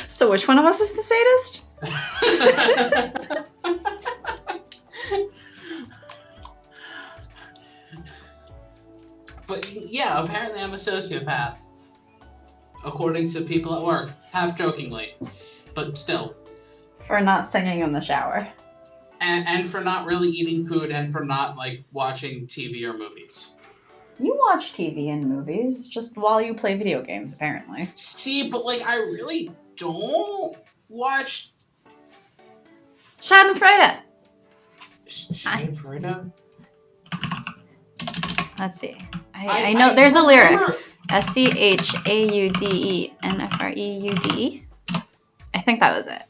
So which one of us is the sadist? But yeah, apparently I'm a sociopath. According to people at work. Half jokingly. But still. For not singing in the shower. And for not really eating food and for not, like, watching TV or movies. You watch TV and movies just while you play video games, apparently. See, but, like, I really don't watch... Schadenfreude! Schadenfreude? Let's see. I know there's a lyric. SCHAUDENFREUDE. I think that was it.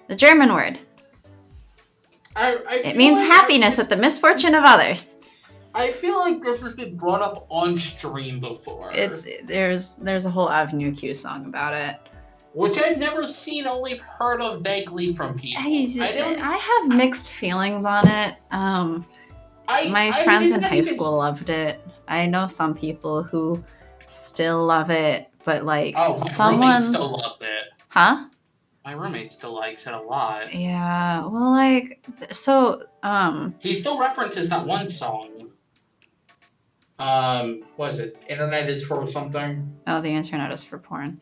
The German word. I It feel means like happiness at the misfortune of others. I feel like this has been brought up on stream before. There's a whole Avenue Q song about it. Which I've never seen, only heard of vaguely from people. I have mixed feelings on it. My friends in high school loved it. I know some people who still love it, but like my roommate still loves it. Huh? My roommate still likes it a lot. Yeah, well, like, so, He still references that one song. What is it? Internet is for something? Oh, the internet is for porn.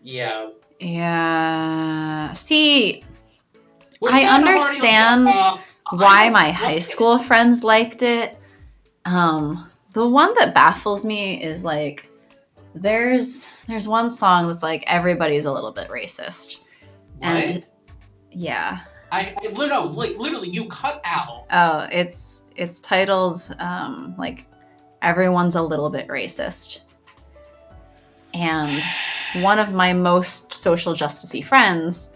Yeah. Yeah. See, I understand why my high school friends liked it. The one that baffles me is like, there's one song that's like everybody's a little bit racist. What? And yeah. I literally you cut out. Oh, it's titled like everyone's a little bit racist. And one of my most social justice-y friends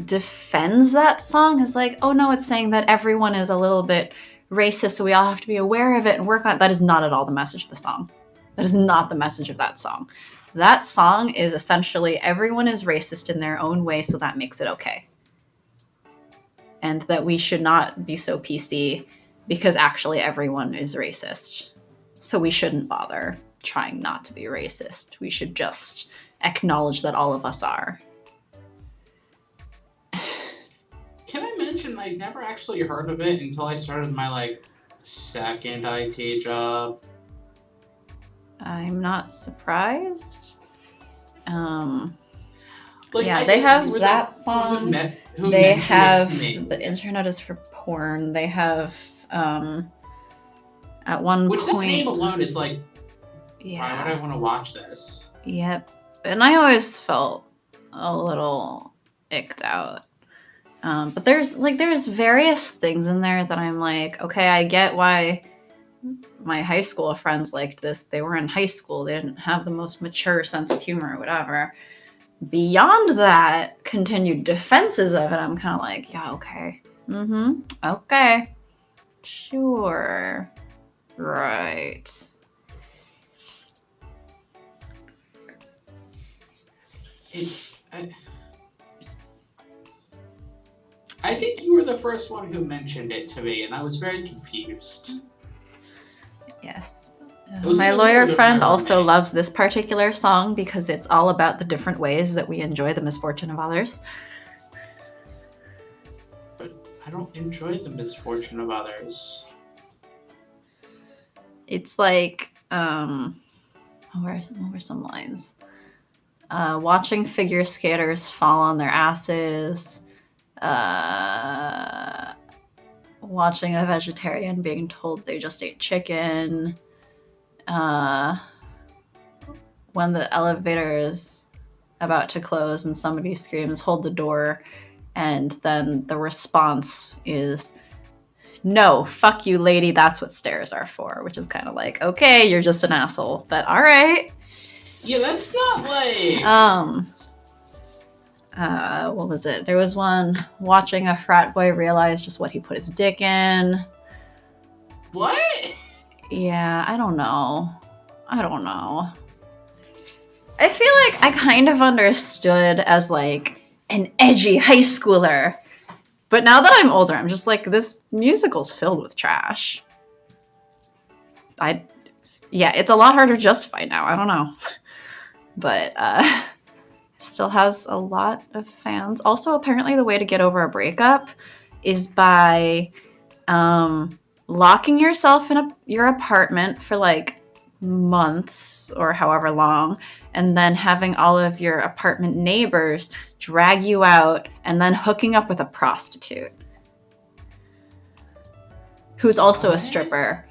defends that song as like, oh no, it's saying that everyone is a little bit racist, so we all have to be aware of it and work on it. That is not at all the message of the song. That is not the message of that song. That song is essentially everyone is racist in their own way, so that makes it okay. And that we should not be so PC because actually everyone is racist. So we shouldn't bother trying not to be racist. We should just acknowledge that all of us are. Can I mention I never actually heard of it until I started my second IT job? I'm not surprised. I they have that song. They have The Internet is for Porn. They have at one Which point. that name alone is like, yeah. why would I want to watch this? Yep. And I always felt a little icked out. But there's various things in there that I'm like, okay, I get why my high school friends liked this. They were in high school. They didn't have the most mature sense of humor or whatever. Beyond that, continued defenses of it, I'm kind of like, yeah, okay. Mm-hmm. Okay. Sure. Right. I think you were the first one who mentioned it to me, and I was very confused. Yes. Was My it lawyer weird of friend my also roommate? loves this particular song because it's all about the different ways that we enjoy the misfortune of others. But I don't enjoy the misfortune of others. It's like, what were some lines? Watching figure skaters fall on their asses. Watching a vegetarian being told they just ate chicken. When the elevator is about to close and somebody screams, hold the door, and then the response is, no, fuck you, lady, that's what stairs are for, which is kind of like, okay, you're just an asshole, but all right. Yeah, that's not like... what was it? There was one, watching a frat boy realize just what he put his dick in. What? Yeah, I don't know. I feel like I kind of understood as like an edgy high schooler. But now that I'm older, I'm just like, this musical's filled with trash. It's a lot harder to justify now. I don't know. But it still has a lot of fans. Also, apparently the way to get over a breakup is by locking yourself in your apartment for like months or however long, and then having all of your apartment neighbors drag you out and then hooking up with a prostitute who's also a stripper,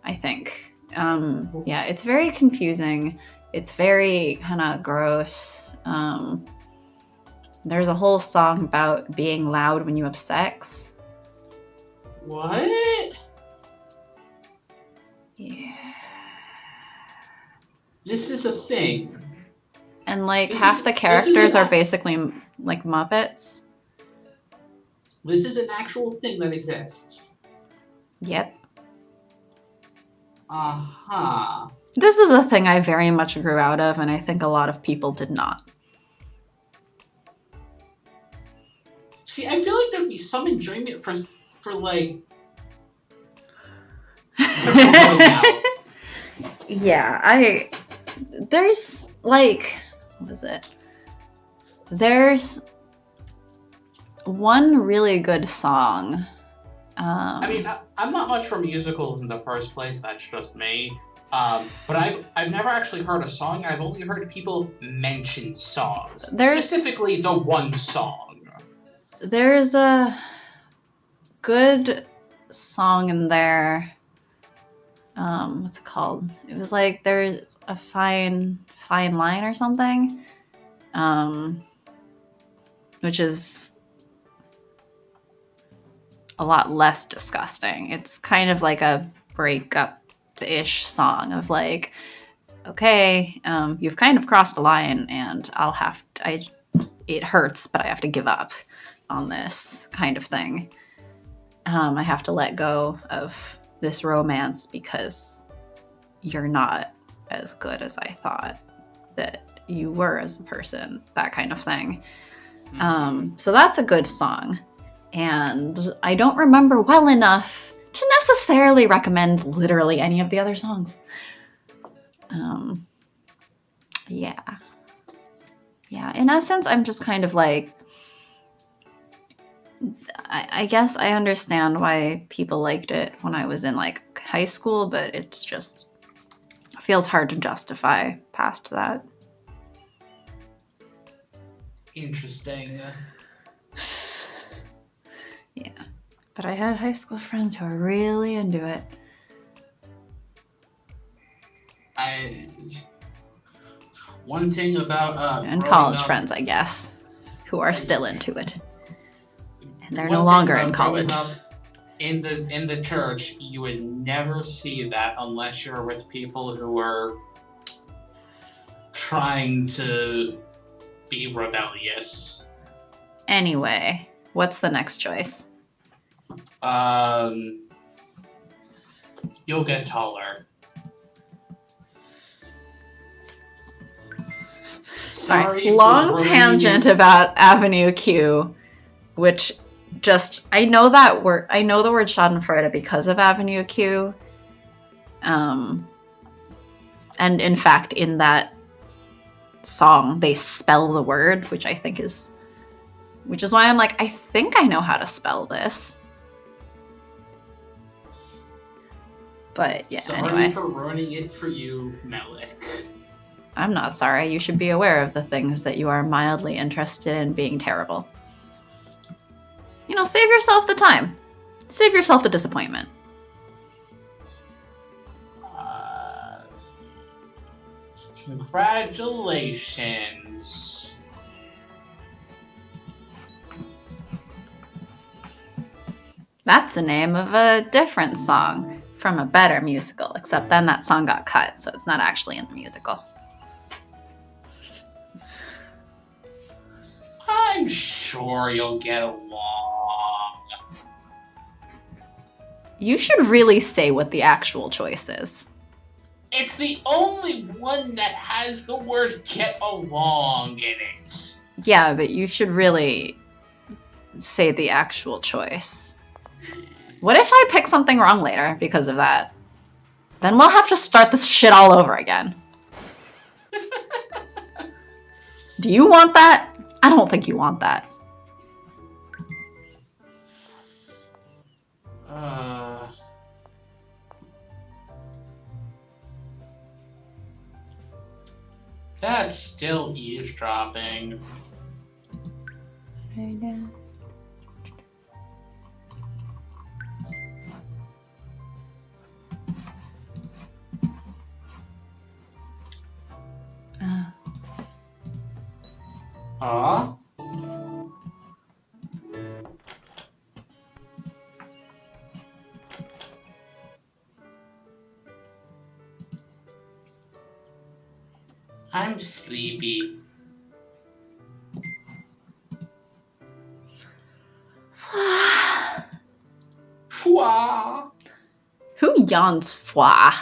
I think. It's very confusing. It's very kind of gross. There's a whole song about being loud when you have sex. What? Yeah. This is a thing. And like half the characters are basically like Muppets. This is an actual thing that exists. Yep. Uh-huh. This is a thing I very much grew out of, and I think a lot of people did not. See, I feel like there'd be some enjoyment for like... Yeah, there's, like, what was it? There's one really good song. I mean, I'm not much for musicals in the first place. That's just me. But I've never actually heard a song. I've only heard people mention songs. Specifically, the one song. There's a good song in there. What's it called? It was like there's a fine line or something. Which is a lot less disgusting. It's kind of like a breakup-ish song of like, okay, you've kind of crossed a line, and it hurts, but I have to give up on this kind of thing. I have to let go of this romance because you're not as good as I thought that you were as a person, that kind of thing. So that's a good song. And I don't remember well enough to necessarily recommend literally any of the other songs. Yeah. In essence, I'm just kind of like, I guess I understand why people liked it when I was in like high school, but it's just feels hard to justify past that. Interesting. Yeah. But I had high school friends who were really into it. One thing about and college friends, I guess, who are still into it. And they're no longer in college. In the church, you would never see that unless you're with people who are trying to be rebellious. Anyway, what's the next choice? You'll get taller. Sorry. Long tangent about Avenue Q, which just I know the word Schadenfreude because of Avenue Q. And in fact, in that song, they spell the word, which is why I'm like, I think I know how to spell this. But yeah, sorry anyway. for ruining it for you, Melik. I'm not sorry. You should be aware of the things that you are mildly interested in being terrible. You know, save yourself the time. Save yourself the disappointment. Congratulations. That's the name of a different song from a better musical, except then that song got cut, so it's not actually in the musical. I'm sure you'll get along. You should really say what the actual choice is. It's the only one that has the word get along in it. Yeah, but you should really say the actual choice. What if I pick something wrong later because of that? Then we'll have to start this shit all over again. Do you want that? I don't think you want that. That's still eavesdropping. Right now. I'm sleepy. Fwa. Who yawns fwa?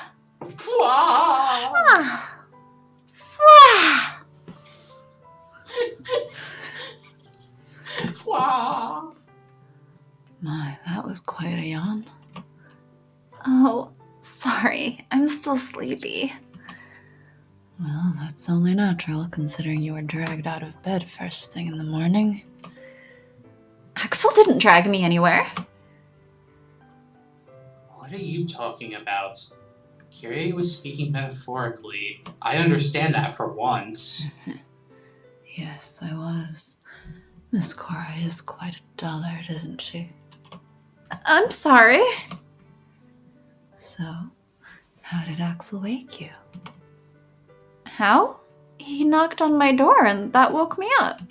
Fwa. Fwa! Fwa. My, that was quite a yawn. Oh, sorry. I'm still sleepy. Well, that's only natural, considering you were dragged out of bed first thing in the morning. Axel didn't drag me anywhere. What are you talking about? Kyrie was speaking metaphorically. I understand that for once. Yes, I was. Miss Cora is quite a dullard, isn't she? I'm sorry. So, how did Axel wake you? How? He knocked on my door and that woke me up.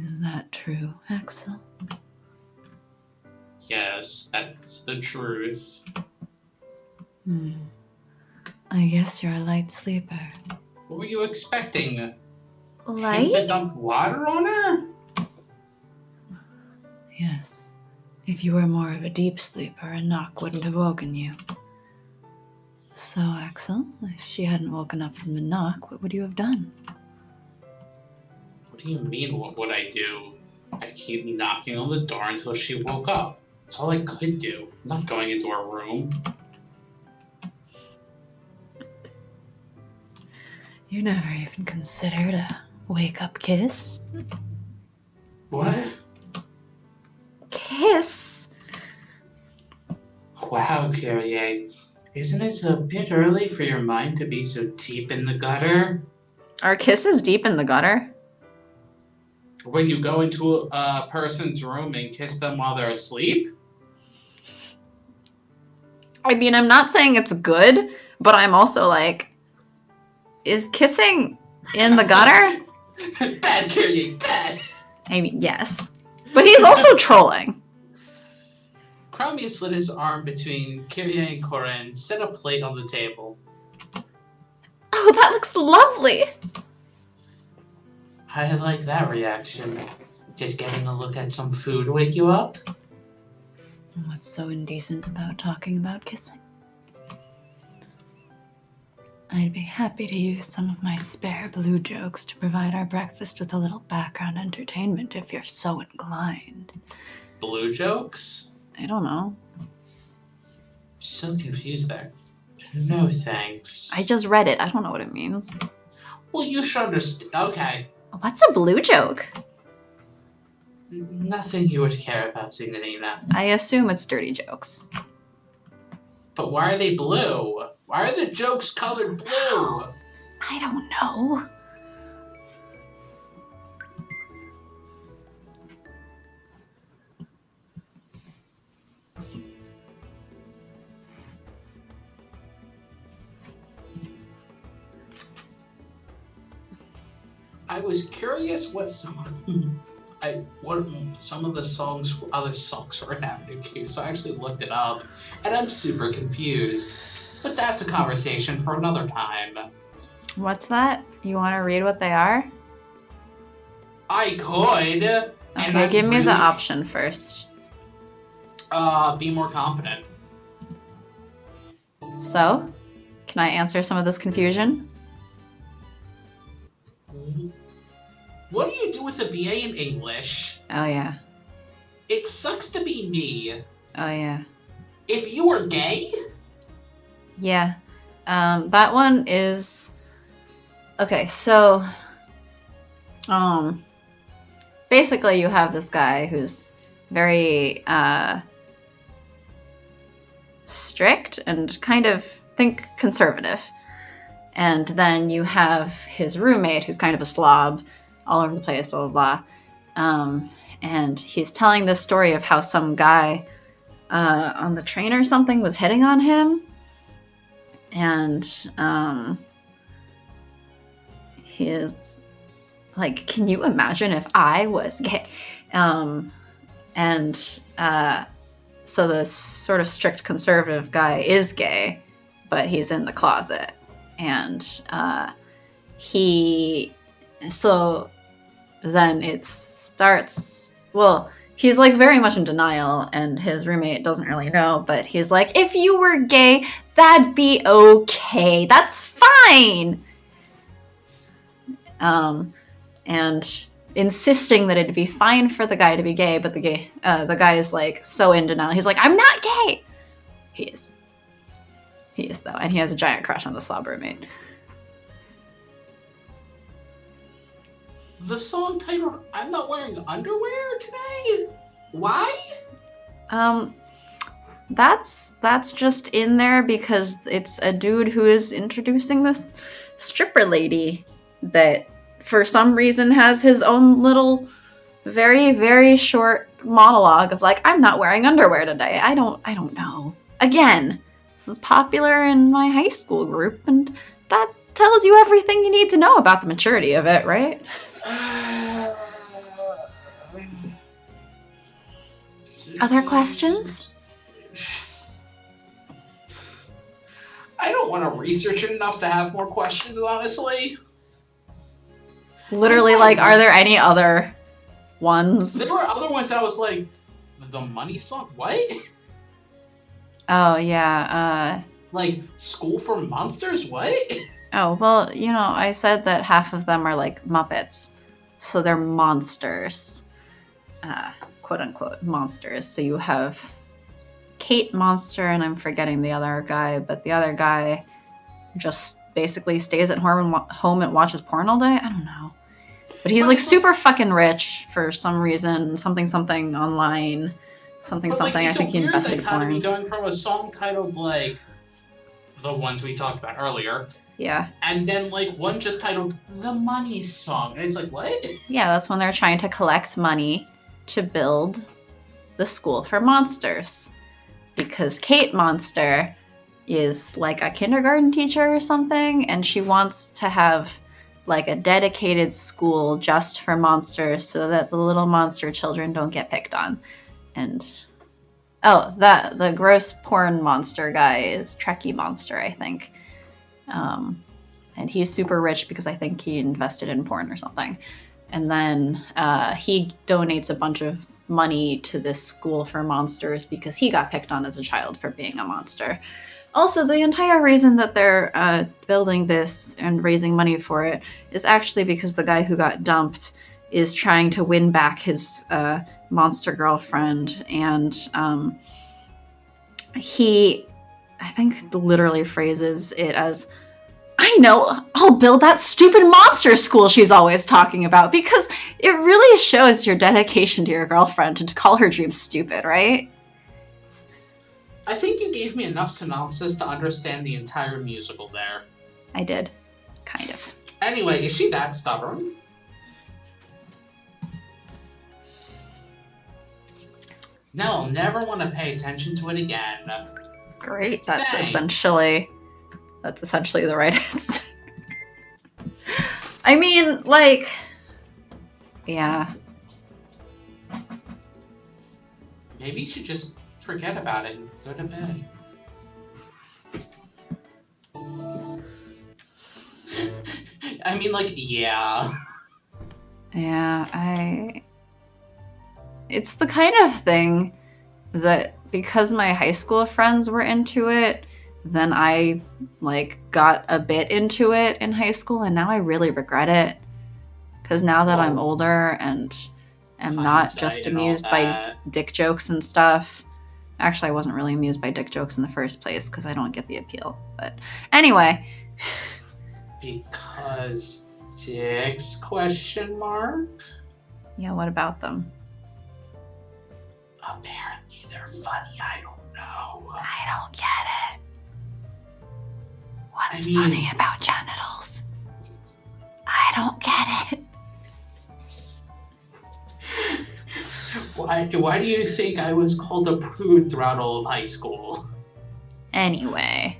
Is that true, Axel? Yes, that's the truth. I guess you're a light sleeper. What were you expecting? Him to Light? dump water on her? Yes. If you were more of a deep sleeper, a knock wouldn't have woken you. So, Axel, if she hadn't woken up from the knock, what would you have done? What do you mean, what would I do? I'd keep knocking on the door until she woke up. That's all I could do. I'm not going into her room. You never even considered a wake-up kiss? What? Kiss? Wow, Kyrie. Isn't it a bit early for your mind to be so deep in the gutter? Are kisses deep in the gutter? When you go into a person's room and kiss them while they're asleep? I mean, I'm not saying it's good, but I'm also like, is kissing in the gutter? Bad, Kyrie, bad! I mean, yes. But he's also trolling. Chromia slid his arm between Kyrie and Cora and set a plate on the table. Oh, that looks lovely. I like that reaction. Did getting a look at some food wake you up? What's so indecent about talking about kissing? I'd be happy to use some of my spare blue jokes to provide our breakfast with a little background entertainment if you're so inclined. Blue jokes? I don't know. So confused there. No thanks. I just read it. I don't know what it means. Well, you should understand. Okay. What's a blue joke? Nothing you would care about, Signorina. I assume it's dirty jokes. But why are they blue? Why are the jokes colored blue? I don't know. I was curious what some of the other songs were in Avenue Q, so I actually looked it up, and I'm super confused. But that's a conversation for another time. What's that? You want to read what they are? I could. And Okay, I'm give me the really- option first. Be more confident. So, can I answer some of this confusion? What do you do with a BA in English? Oh, yeah. It sucks to be me. Oh, yeah. If you were gay? Yeah. That one is... Okay, so... Basically, you have this guy who's very, strict and kind of, think, conservative. And then you have his roommate who's kind of a slob, all over the place, blah, blah, blah. And he's telling this story of how some guy on the train or something was hitting on him. And he is like, can you imagine if I was gay? So the sort of strict conservative guy is gay, but he's in the closet. And so then it starts, well, he's like very much in denial, and his roommate doesn't really know, but he's like, if you were gay, that'd be okay. That's fine. And insisting that it'd be fine for the guy to be gay, but the guy is like so in denial. He's like, I'm not gay. He is though, and he has a giant crush on the slob roommate. The song titled "I'm Not Wearing Underwear Today." Why? That's just in there because it's a dude who is introducing this stripper lady that for some reason has his own little very, very short monologue of like, I'm not wearing underwear today. I don't know. Again, this is popular in my high school group, and that tells you everything you need to know about the maturity of it, right? Other questions? I don't want to research it enough to have more questions, honestly. Literally, like, are there any other ones? There were other ones that was like, the money song? What? Oh, yeah, Like, School for Monsters? What? Oh, well, I said that half of them are like Muppets. So they're monsters. Quote unquote monsters. So you have Kate Monster, and I'm forgetting the other guy, but the other guy just basically stays at home and watches porn all day? I don't know. But he's like super fucking rich for some reason. Something online. Something. I think he invested in porn. Going from a song titled like the ones we talked about earlier. Yeah. And then, like, one just titled The Money Song. And it's like, what? Yeah, that's when they're trying to collect money to build the school for monsters. Because Kate Monster is, like, a kindergarten teacher or something, and she wants to have, like, a dedicated school just for monsters so that the little monster children don't get picked on. And... oh, the gross porn monster guy is Trekkie Monster, I think. And he's super rich because I think he invested in porn or something. And then he donates a bunch of money to this school for monsters because he got picked on as a child for being a monster. Also, the entire reason that they're building this and raising money for it is actually because the guy who got dumped is trying to win back his monster girlfriend. And he, I think, literally phrases it as, I know, I'll build that stupid monster school she's always talking about, because it really shows your dedication to your girlfriend to call her dreams stupid, right? I think you gave me enough synopsis to understand the entire musical there. I did. Kind of. Anyway, is she that stubborn? No, I'll never want to pay attention to it again. Great. That's Thanks. essentially the right answer. I mean, like, yeah. Maybe you should just forget about it and go to bed. I mean, like, yeah. Yeah, it's the kind of thing that because my high school friends were into it, then I, like, got a bit into it in high school, and now I really regret it. Because now that I'm older and am not just amused by dick jokes and stuff. Actually, I wasn't really amused by dick jokes in the first place, because I don't get the appeal. But anyway. Because dicks, question mark? Yeah, what about them? Apparently they're funny, I don't know. I don't get it. What's I mean, funny about genitals? I don't get it. Why do you think I was called a prude throughout all of high school? Anyway.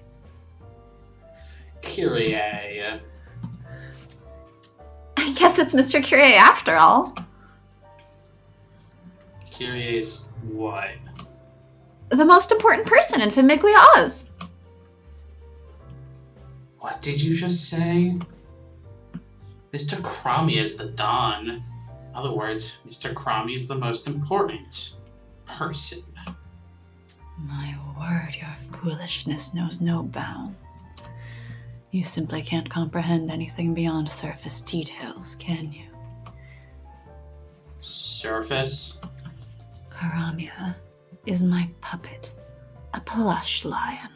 Kyrie. I guess it's Mr. Kyrie after all. Kyrie's what? The most important person in Famiglia Oz. What did you just say? Mr. Crummy is the Don. In other words, Mr. Cromie is the most important person. My word, your foolishness knows no bounds. You simply can't comprehend anything beyond surface details, can you? Surface? Karamia is my puppet, a plush lion.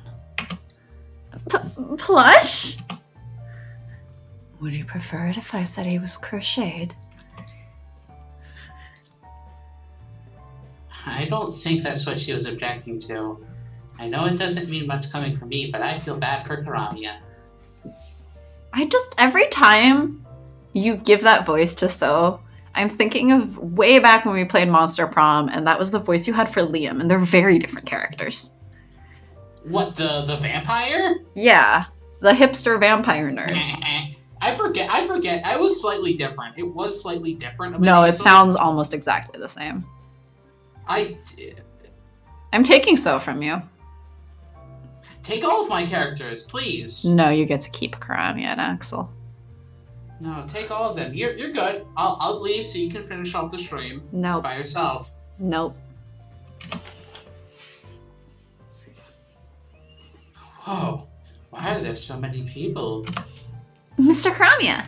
Plush? Would you prefer it if I said he was crocheted? I don't think that's what she was objecting to. I know it doesn't mean much coming from me, but I feel bad for Karamia. Every time you give that voice to So, I'm thinking of way back when we played Monster Prom, and that was the voice you had for Liam, and they're very different characters. What, the vampire? Yeah, the hipster vampire nerd. I forget. I was slightly different. It was slightly different. No, it sounds almost exactly the same. I'm taking So from you. Take all of my characters, please. No, you get to keep Karamia and Axel. No, take all of them. You're good. I'll leave so you can finish off the stream. Nope. By yourself. Nope. Whoa. Why are there so many people? Mr. Karamia!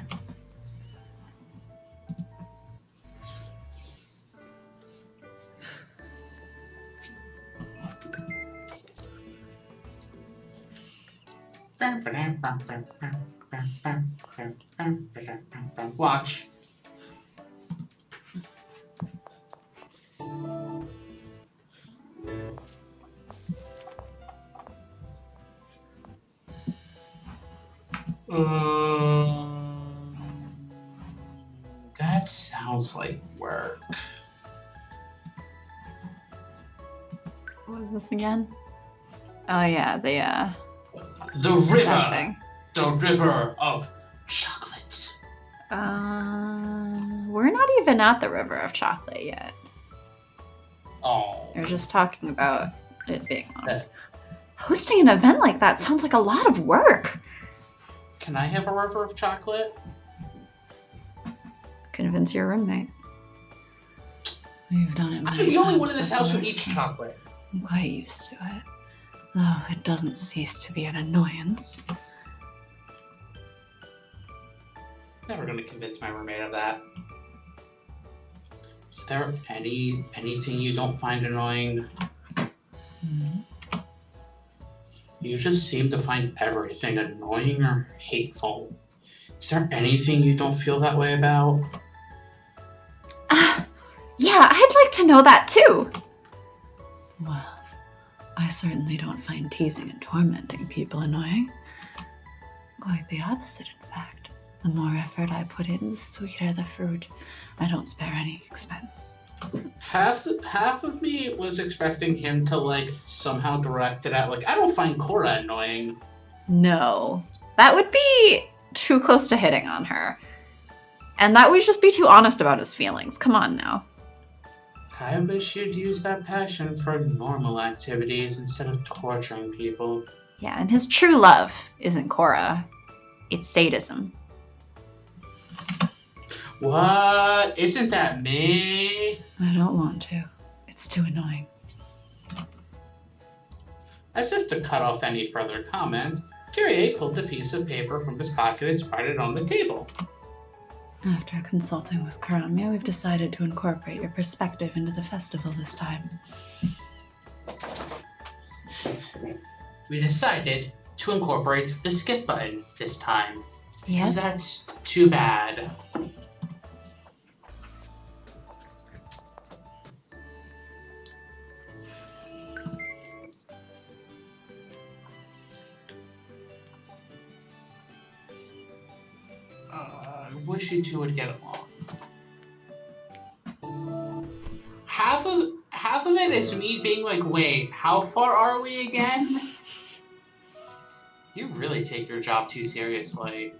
Watch. That sounds like work. What was this again? Oh yeah, The that river. thing. The river of chocolate. We're not even at the River of Chocolate yet. Oh. We're just talking about it being on. Uh. Hosting an event like that sounds like a lot of work. Can I have a river of chocolate? Convince your roommate. We've done it many I'm the only times one in this house who before, eats so chocolate. I'm quite used to it. Though it doesn't cease to be an annoyance. Never gonna convince my roommate of that. Is there anything you don't find annoying? Hmm. You just seem to find everything annoying or hateful. Is there anything you don't feel that way about? Yeah, I'd like to know that too. Well, I certainly don't find teasing and tormenting people annoying. Quite the opposite, in fact. The more effort I put in, the sweeter the fruit. I don't spare any expense. Half of me was expecting him to somehow direct it at I don't find Cora annoying. No. That would be too close to hitting on her. And that would just be too honest about his feelings. Come on now. I wish you'd use that passion for normal activities instead of torturing people. Yeah, and his true love isn't Cora. It's sadism. What? Isn't that me? I don't want to. It's too annoying. As if to cut off any further comments, Kyrie pulled a piece of paper from his pocket and spread it on the table. After consulting with Karamia, we've decided to incorporate your perspective into the festival this time. We decided to incorporate the skip button this time. Yeah. Because that's too bad. I wish you two would get along. Half of it is me being wait, how far are we again? You really take your job too seriously.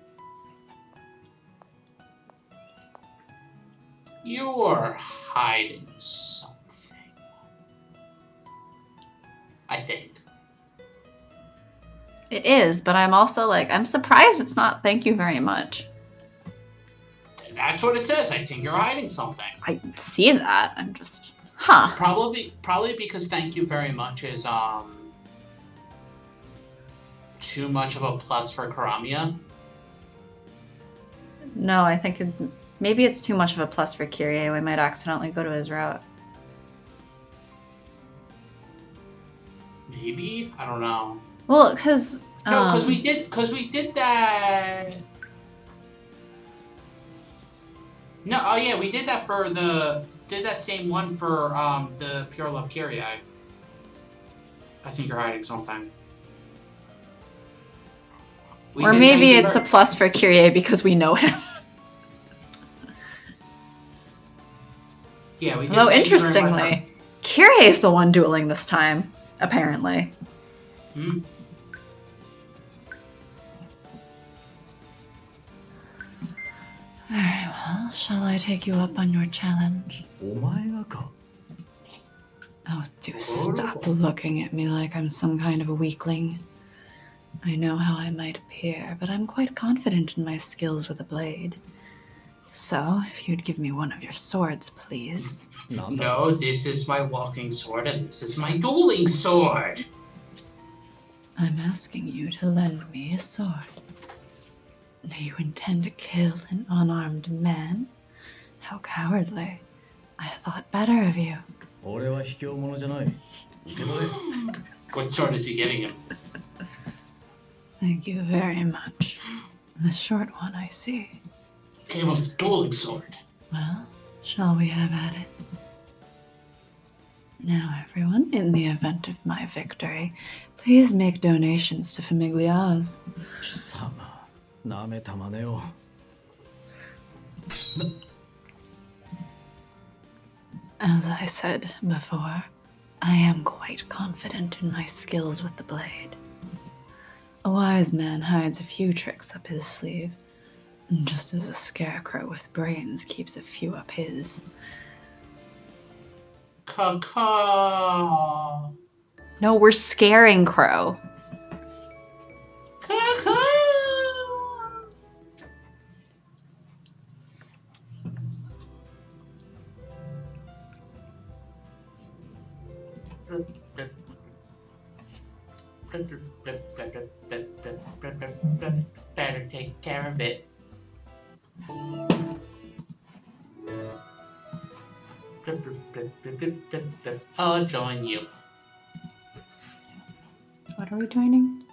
You're hiding something. I think. It is, but I'm also I'm surprised it's not thank you very much. That's what it says. I think you're hiding something. I see that. I'm just, huh? Probably because "thank you very much" is too much of a plus for Karamia. No, I think maybe it's too much of a plus for Kyrie. We might accidentally go to his route. Maybe, I don't know. Well, because No, because we did that. No, oh yeah, we did that for that same one for the Pure Love Kyrie. I think you're hiding something. Or maybe it's a plus for Kyrie because we know him. Yeah, we did. Although interestingly, Kyrie is the one dueling this time, apparently. Hmm. Very well. Shall I take you up on your challenge? お前がか Oh, do stop looking at me like I'm some kind of a weakling. I know how I might appear, but I'm quite confident in my skills with a blade. So, if you'd give me one of your swords, please. No, this is my walking sword, and this is my dueling sword. I'm asking you to lend me a sword. Do you intend to kill an unarmed man? How cowardly. I thought better of you. 俺は卑怯者じゃないけどね What sword is he giving him? Thank you very much. The short one, I see. Gave him the dueling sword. Well, shall we have at it? Now, everyone, in the event of my victory, please make donations to Famiglia's. 貴様なめたまねを As I said before, I am quite confident in my skills with the blade. A wise man hides a few tricks up his sleeve, just as a scarecrow with brains keeps a few up his. Caw. No, we're scaring Crow. Better take care of it. I'll join you. What are we joining?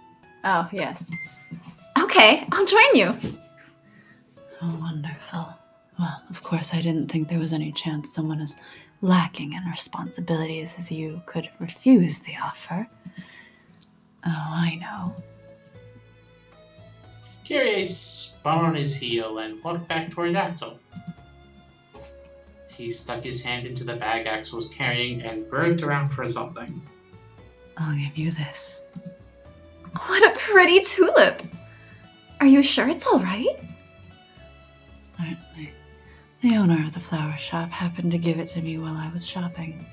Oh, yes. Okay, I'll join you. Oh, wonderful. Well, of course, I didn't think there was any chance someone as lacking in responsibilities as you could refuse the offer. Oh, I know. Kyrie spun on his heel and walked back toward Axel. He stuck his hand into the bag Axel was carrying and burrowed around for something. I'll give you this. What a pretty tulip. Are you sure it's all right? Certainly. The owner of the flower shop happened to give it to me while I was shopping.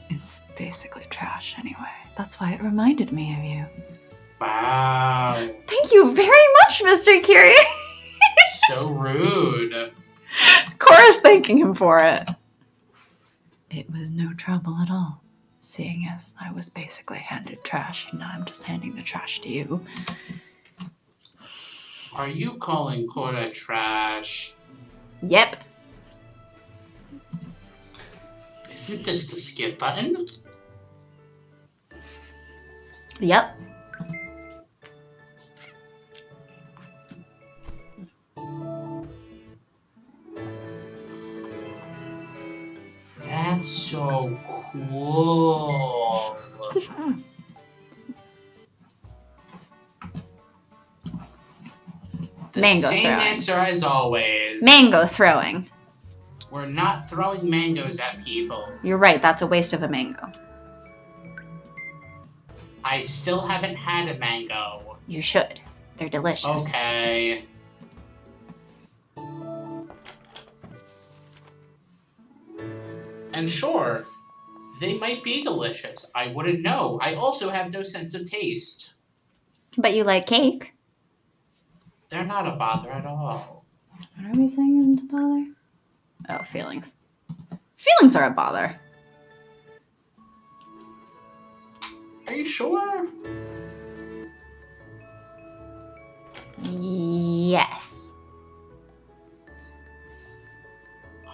It's basically trash anyway. That's why it reminded me of you. Wow. Thank you very much, Mr. Kyrie. So rude. Cora's thanking him for it. It was no trouble at all, seeing as I was basically handed trash and now I'm just handing the trash to you. Are you calling Cora trash? Yep. Isn't this the skip button? Yep. That's so cool. The Mango same throwing. answer as always. Mango throwing. We're not throwing mangoes at people. You're right, that's a waste of a mango. I still haven't had a mango. You should. They're delicious. Okay. And sure, they might be delicious. I wouldn't know. I also have no sense of taste. But you like cake. They're not a bother at all. What are we saying isn't a bother? Oh, feelings. Feelings are a bother. Are you sure? Yes.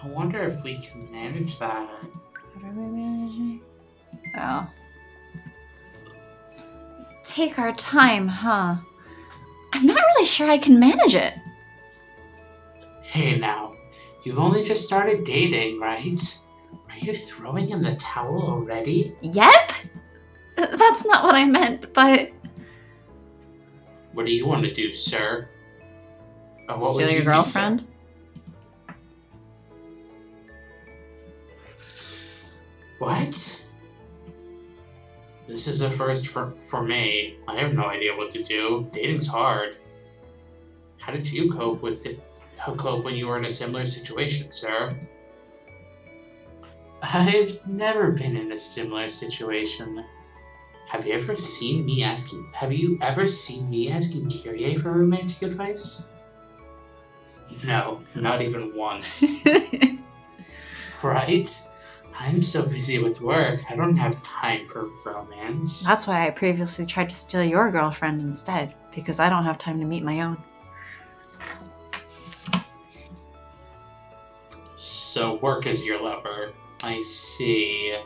I wonder if we can manage that. What are we managing? Oh. Take our time, huh? I'm not really sure I can manage it. Hey now, you've only just started dating, right? Are you throwing in the towel already? Yep! That's not what I meant, but... What do you want to do, sir? Or what Steal would you your do, girlfriend? sir? What? This is a first for me. I have no idea what to do. Dating's hard. How did you cope with it? How cope when you were in a similar situation, sir? I've never been in a similar situation. Have you ever seen me asking Kyrie for romantic advice? No, not even once. Right? I'm so busy with work, I don't have time for romance. That's why I previously tried to steal your girlfriend instead, because I don't have time to meet my own. So work is your lover. I see.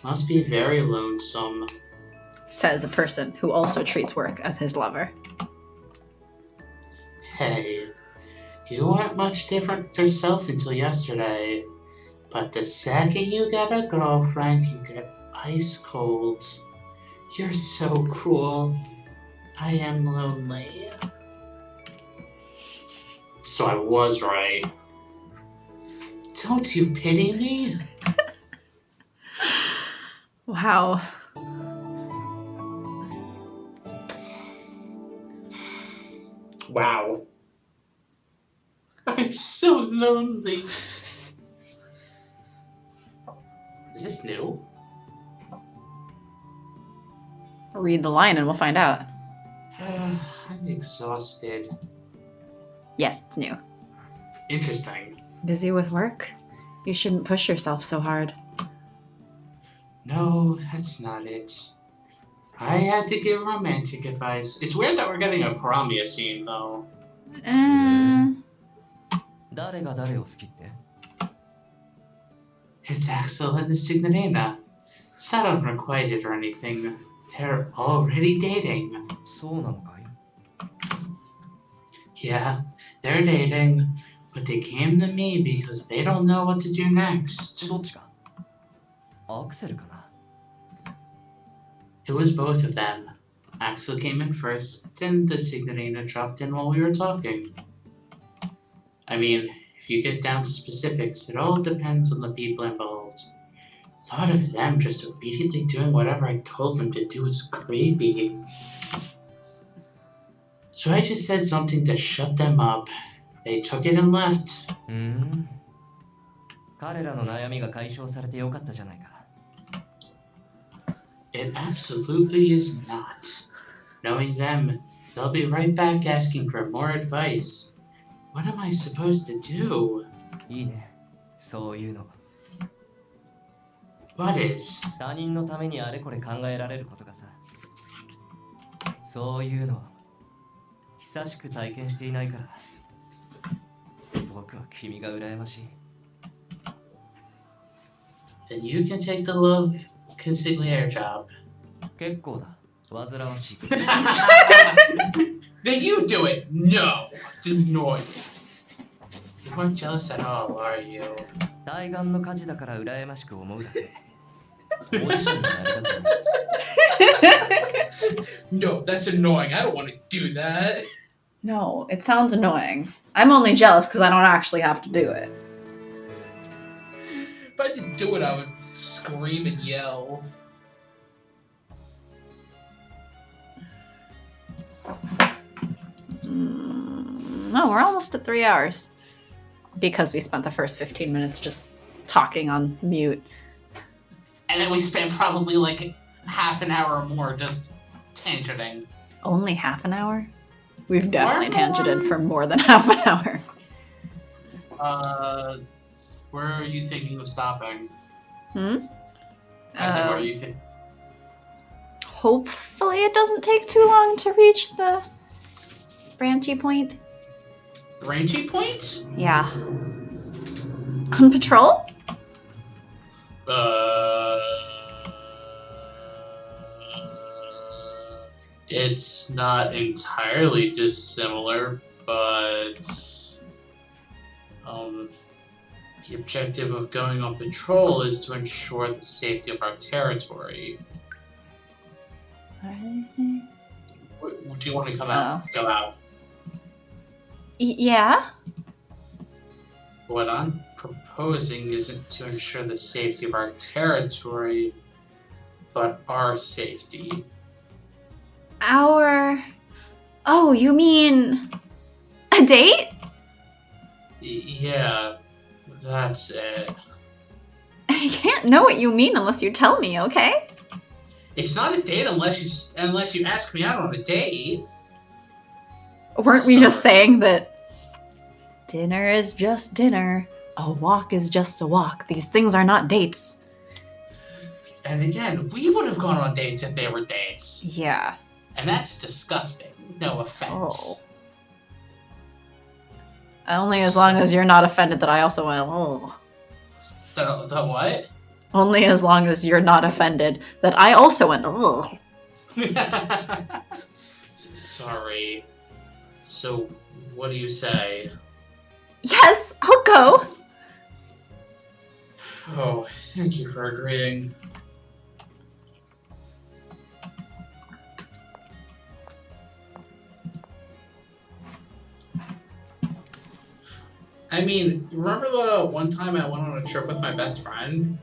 Must be very lonesome. Says a person who also treats work as his lover. Hey, you weren't much different yourself until yesterday. But the second you get a girlfriend, you get ice cold. You're so cruel. I am lonely. So I was right. Don't you pity me? Wow. Wow. I'm so lonely. Is this new? Read the line and we'll find out. I'm exhausted. Yes, it's new. Interesting. Busy with work? You shouldn't push yourself so hard. No, that's not it. I had to give romantic advice. It's weird that we're getting a Karamia scene, though. 誰が誰を好きって It's Axel and the Signorina. It's not unrequited or anything. They're already dating. そうなのかい Yeah, they're dating, but they came to me because they don't know what to do next. どっちかアクセルかな It was both of them. Axel came in first, then the Signorina dropped in while we were talking. I mean, if you get down to specifics, it all depends on the people involved. Thought of them just immediately doing whatever I told them to do is creepy. So I just said something to shut them up. They took it and left. 彼らの悩みが解消されてよかったじゃないか It absolutely is not. Knowing them, they'll be right back asking for more advice. What am I supposed to do? いいねそういうの What is? 他人のためにあれこれ考えられることがさそういうの久しく体験していないから僕は君が羨ましい Then you can take the love consigliere job. 結構だ煩わしい Then you do it! No! No. You weren't jealous at all, are you? 対岸の火事だから羨ましく思うだけオーディションになりたくない No, that's annoying. I don't want to do that. No, it sounds annoying. I'm only jealous because I don't actually have to do it. If I didn't do it, I would scream and yell. No, we're almost at 3 hours. Because we spent the first 15 minutes just talking on mute. And then we spent probably like half an hour or more just tangenting. Only half an hour? We've definitely Or tangented more. for more than half an hour. Where are you thinking of stopping? Hmm? I said, where are you thinking? Hopefully it doesn't take too long to reach the branchy point. Branchy Point? Yeah. On patrol? It's not entirely dissimilar, but the objective of going on patrol is to ensure the safety of our territory. What are they saying? Do you want to come out? Go out. Yeah? What I'm proposing isn't to ensure the safety of our territory, but our safety. Oh, you mean a date? Yeah, that's it. I can't know what you mean unless you tell me, okay? It's not a date unless you ask me out on a date. Weren't we just saying that dinner is just dinner, a walk is just a walk? These things are not dates. And again, we would have gone on dates if they were dates. Yeah. And that's disgusting. No offense. Only as long as you're not offended that I also went, oh. The what? Only as long as you're not offended that I also went, oh. Sorry. So, what do you say? Yes, I'll go. Oh, thank you for agreeing. I mean, remember the one time I went on a trip with my best friend?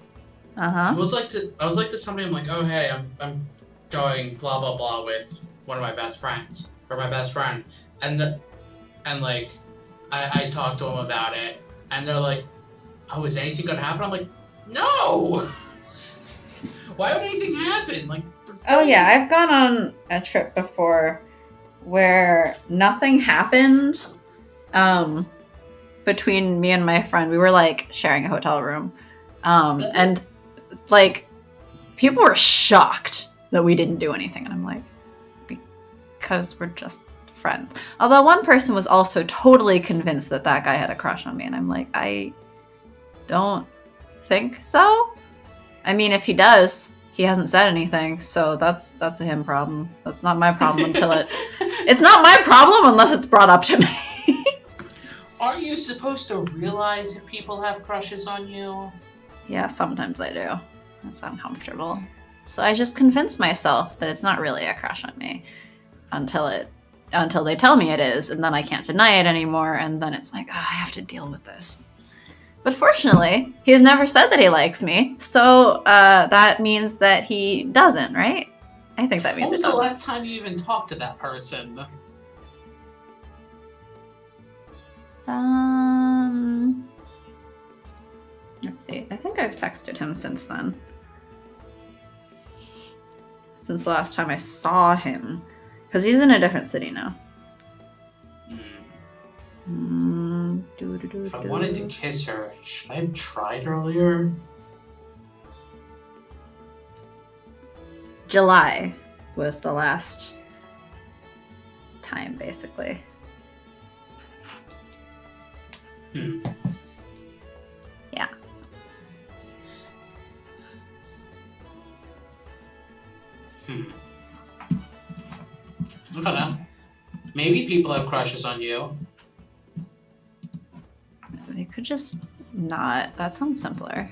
I was like to somebody, I'm like, oh hey, I'm going blah blah blah with one of my best friends or my best friend, and like I talked to them about it, and they're like, oh, is anything gonna happen? I'm like, no. Why would anything happen? Like, Oh yeah, I've gone on a trip before where nothing happened between me and my friend. We were like sharing a hotel room. And like people were shocked that we didn't do anything. And I'm like, because we're just friends. Although one person was also totally convinced that that guy had a crush on me. And I'm like, I don't think so. I mean, if he does, he hasn't said anything, so that's a him problem. That's not my problem until it's not my problem unless it's brought up to me. Are you supposed to realize if people have crushes on you? Yeah, sometimes I do. It's uncomfortable. So I just convince myself that it's not really a crush on me until they tell me it is, and then I can't deny it anymore, and then it's like, oh, I have to deal with this. But fortunately, he's never said that he likes me, so that means that he doesn't, right? I think that means it doesn't. When was the last time you even talked to that person? Let's see. I think I've texted him since then. Since the last time I saw him. Because he's in a different city now. If I wanted to kiss her, should I have tried earlier? July was the last time, basically. Yeah. I don't know. Maybe people have crushes on you. They could just not. That sounds simpler.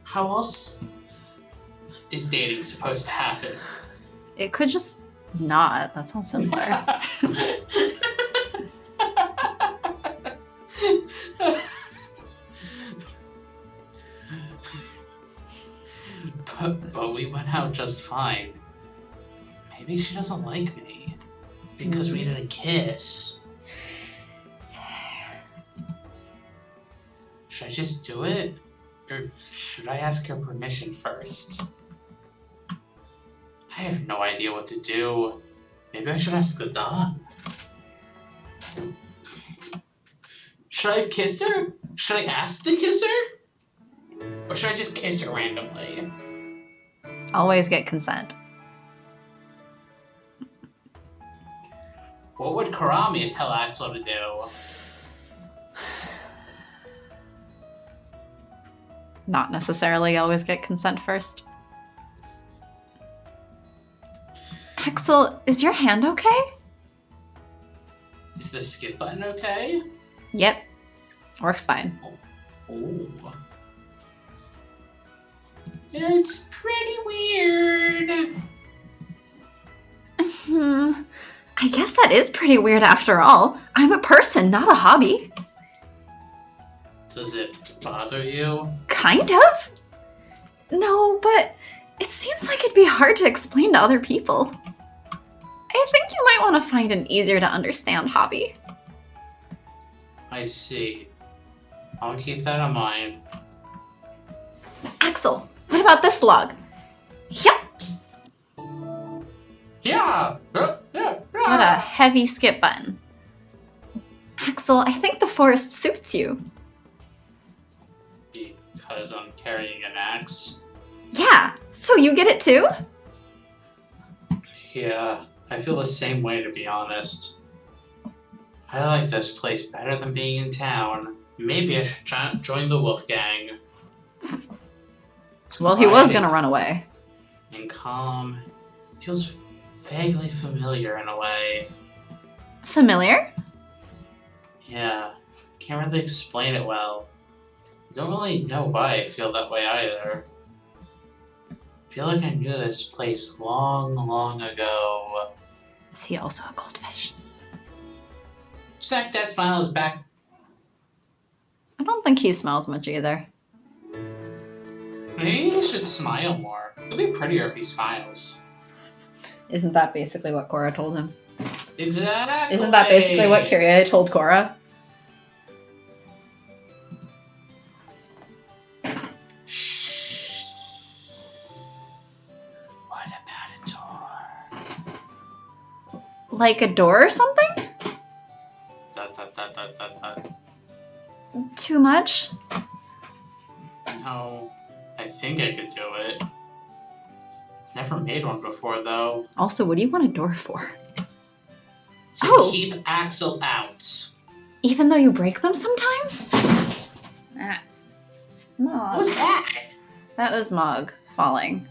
How else is dating supposed to happen? It could just not. That sounds simpler. But we went out just fine. Maybe she doesn't like me because we didn't kiss. Should I just do it? Or should I ask her permission first? I have no idea what to do. Maybe I should ask the Don. Should I kiss her? Should I ask to kiss her? Or should I just kiss her randomly? Always get consent. What would Karami tell Axel to do? Not necessarily always get consent first. Axel, is your hand okay? Is the skip button okay? Yep. Works fine. Oh. It's pretty weird. I guess that is pretty weird after all. I'm a person, not a hobby. Does it bother you? Kind of? No, but it seems like it'd be hard to explain to other people. I think you might want to find an easier to understand hobby. I see. I'll keep that in mind. Axel, what about this log? Yep. Yeah! What a heavy skip button. Axel, I think the forest suits you. Because I'm carrying an axe? Yeah, so you get it too? Yeah, I feel the same way, to be honest. I like this place better than being in town. Maybe I should join the wolf gang. Well, he was gonna run away. And calm. Feels vaguely familiar in a way. Familiar? Yeah, can't really explain it well. I don't really know why I feel that way either. I feel like I knew this place long, long ago. Is he also a goldfish? Check that smile is back. I don't think he smells much either. Maybe he should smile more. It'll be prettier if he smiles. Isn't that basically what Korra told him? Exactly. Isn't that basically what Kyrie told Korra? Shh. What about a door? Like a door or something? Dot, dot, dot, dot, dot, dot. Too much? No, I think I could do it. Never made one before, though. Also, what do you want a door for? To keep Axel out. Even though you break them sometimes? Ah. What Mog. was that? That was Mog falling.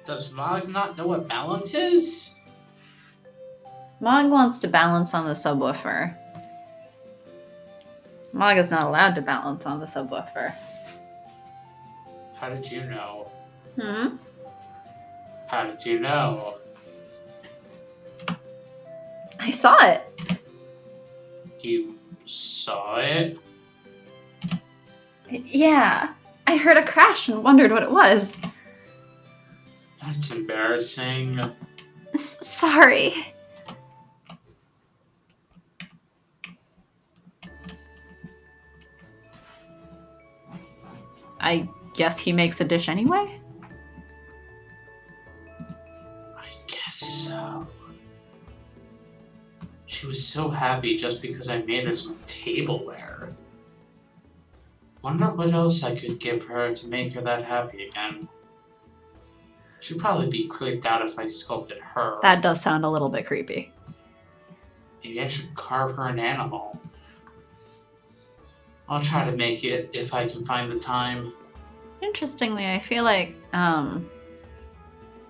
Does Mog not know what balance is? Mog wants to balance on the subwoofer. Mog is not allowed to balance on the subwoofer. How did you know? Hmm? How did you know? I saw it. You saw it? Yeah. I heard a crash and wondered what it was. That's embarrassing. Sorry. I guess he makes a dish anyway? I guess so. She was so happy just because I made her some tableware. Wonder what else I could give her to make her that happy again. She'd probably be creeped out if I sculpted her. That does sound a little bit creepy. Maybe I should carve her an animal. I'll try to make it if I can find the time. Interestingly, I feel like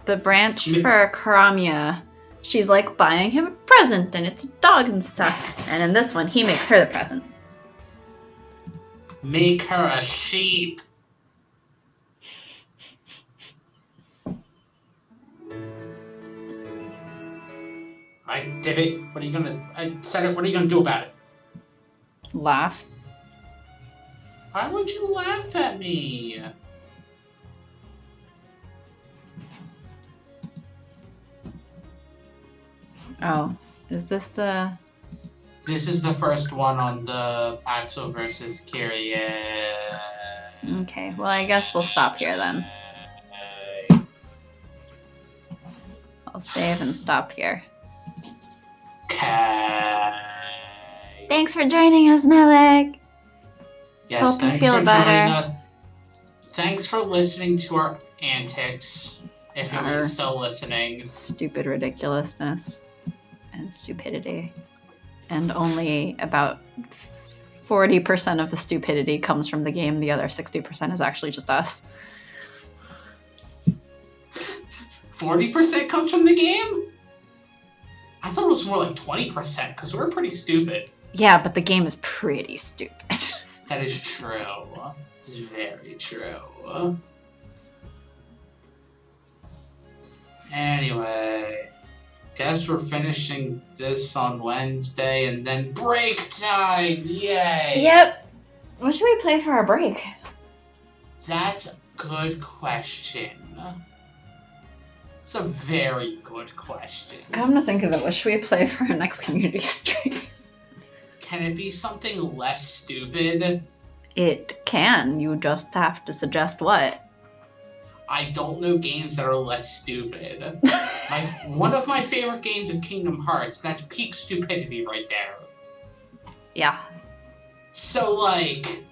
the branch for Karamia, she's like buying him a present and it's a dog and stuff. And in this one, he makes her the present. Make her a sheep. I did it. What are you gonna... I said it. What are you gonna do about it? Laugh. Why would you laugh at me? Oh, is this the... This is the first one on the Axel versus Kyrie. Okay, well, I guess we'll stop here then. I'll save and stop here. Cat. Thanks for joining us, Malik. Yes, Hope you thanks feel for better. joining us. Thanks for listening to our antics. If Our- you're still listening. Stupid ridiculousness and stupidity. And only about 40% of the stupidity comes from the game. The other 60% is actually just us. 40% comes from the game? I thought it was more like 20% because we're pretty stupid. Yeah, but the game is pretty stupid. That is true. It's very true. Anyway, guess we're finishing this on Wednesday and then break time! Yay! Yep. What should we play for our break? That's a good question. It's a very good question. Come to think of it, what should we play for our next community stream? Can it be something less stupid? It can. You just have to suggest what. I don't know games that are less stupid. One of my favorite games is Kingdom Hearts. That's peak stupidity right there. Yeah. So, like...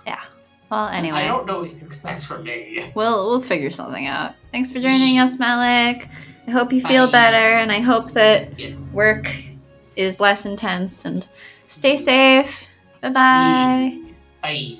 Yeah. Well, anyway. I don't know what you expect from me. We'll figure something out. Thanks for joining us, Malik. I hope you feel Bye. better, and I hope that Yeah. work is less intense, and stay safe. Bye-bye. Bye.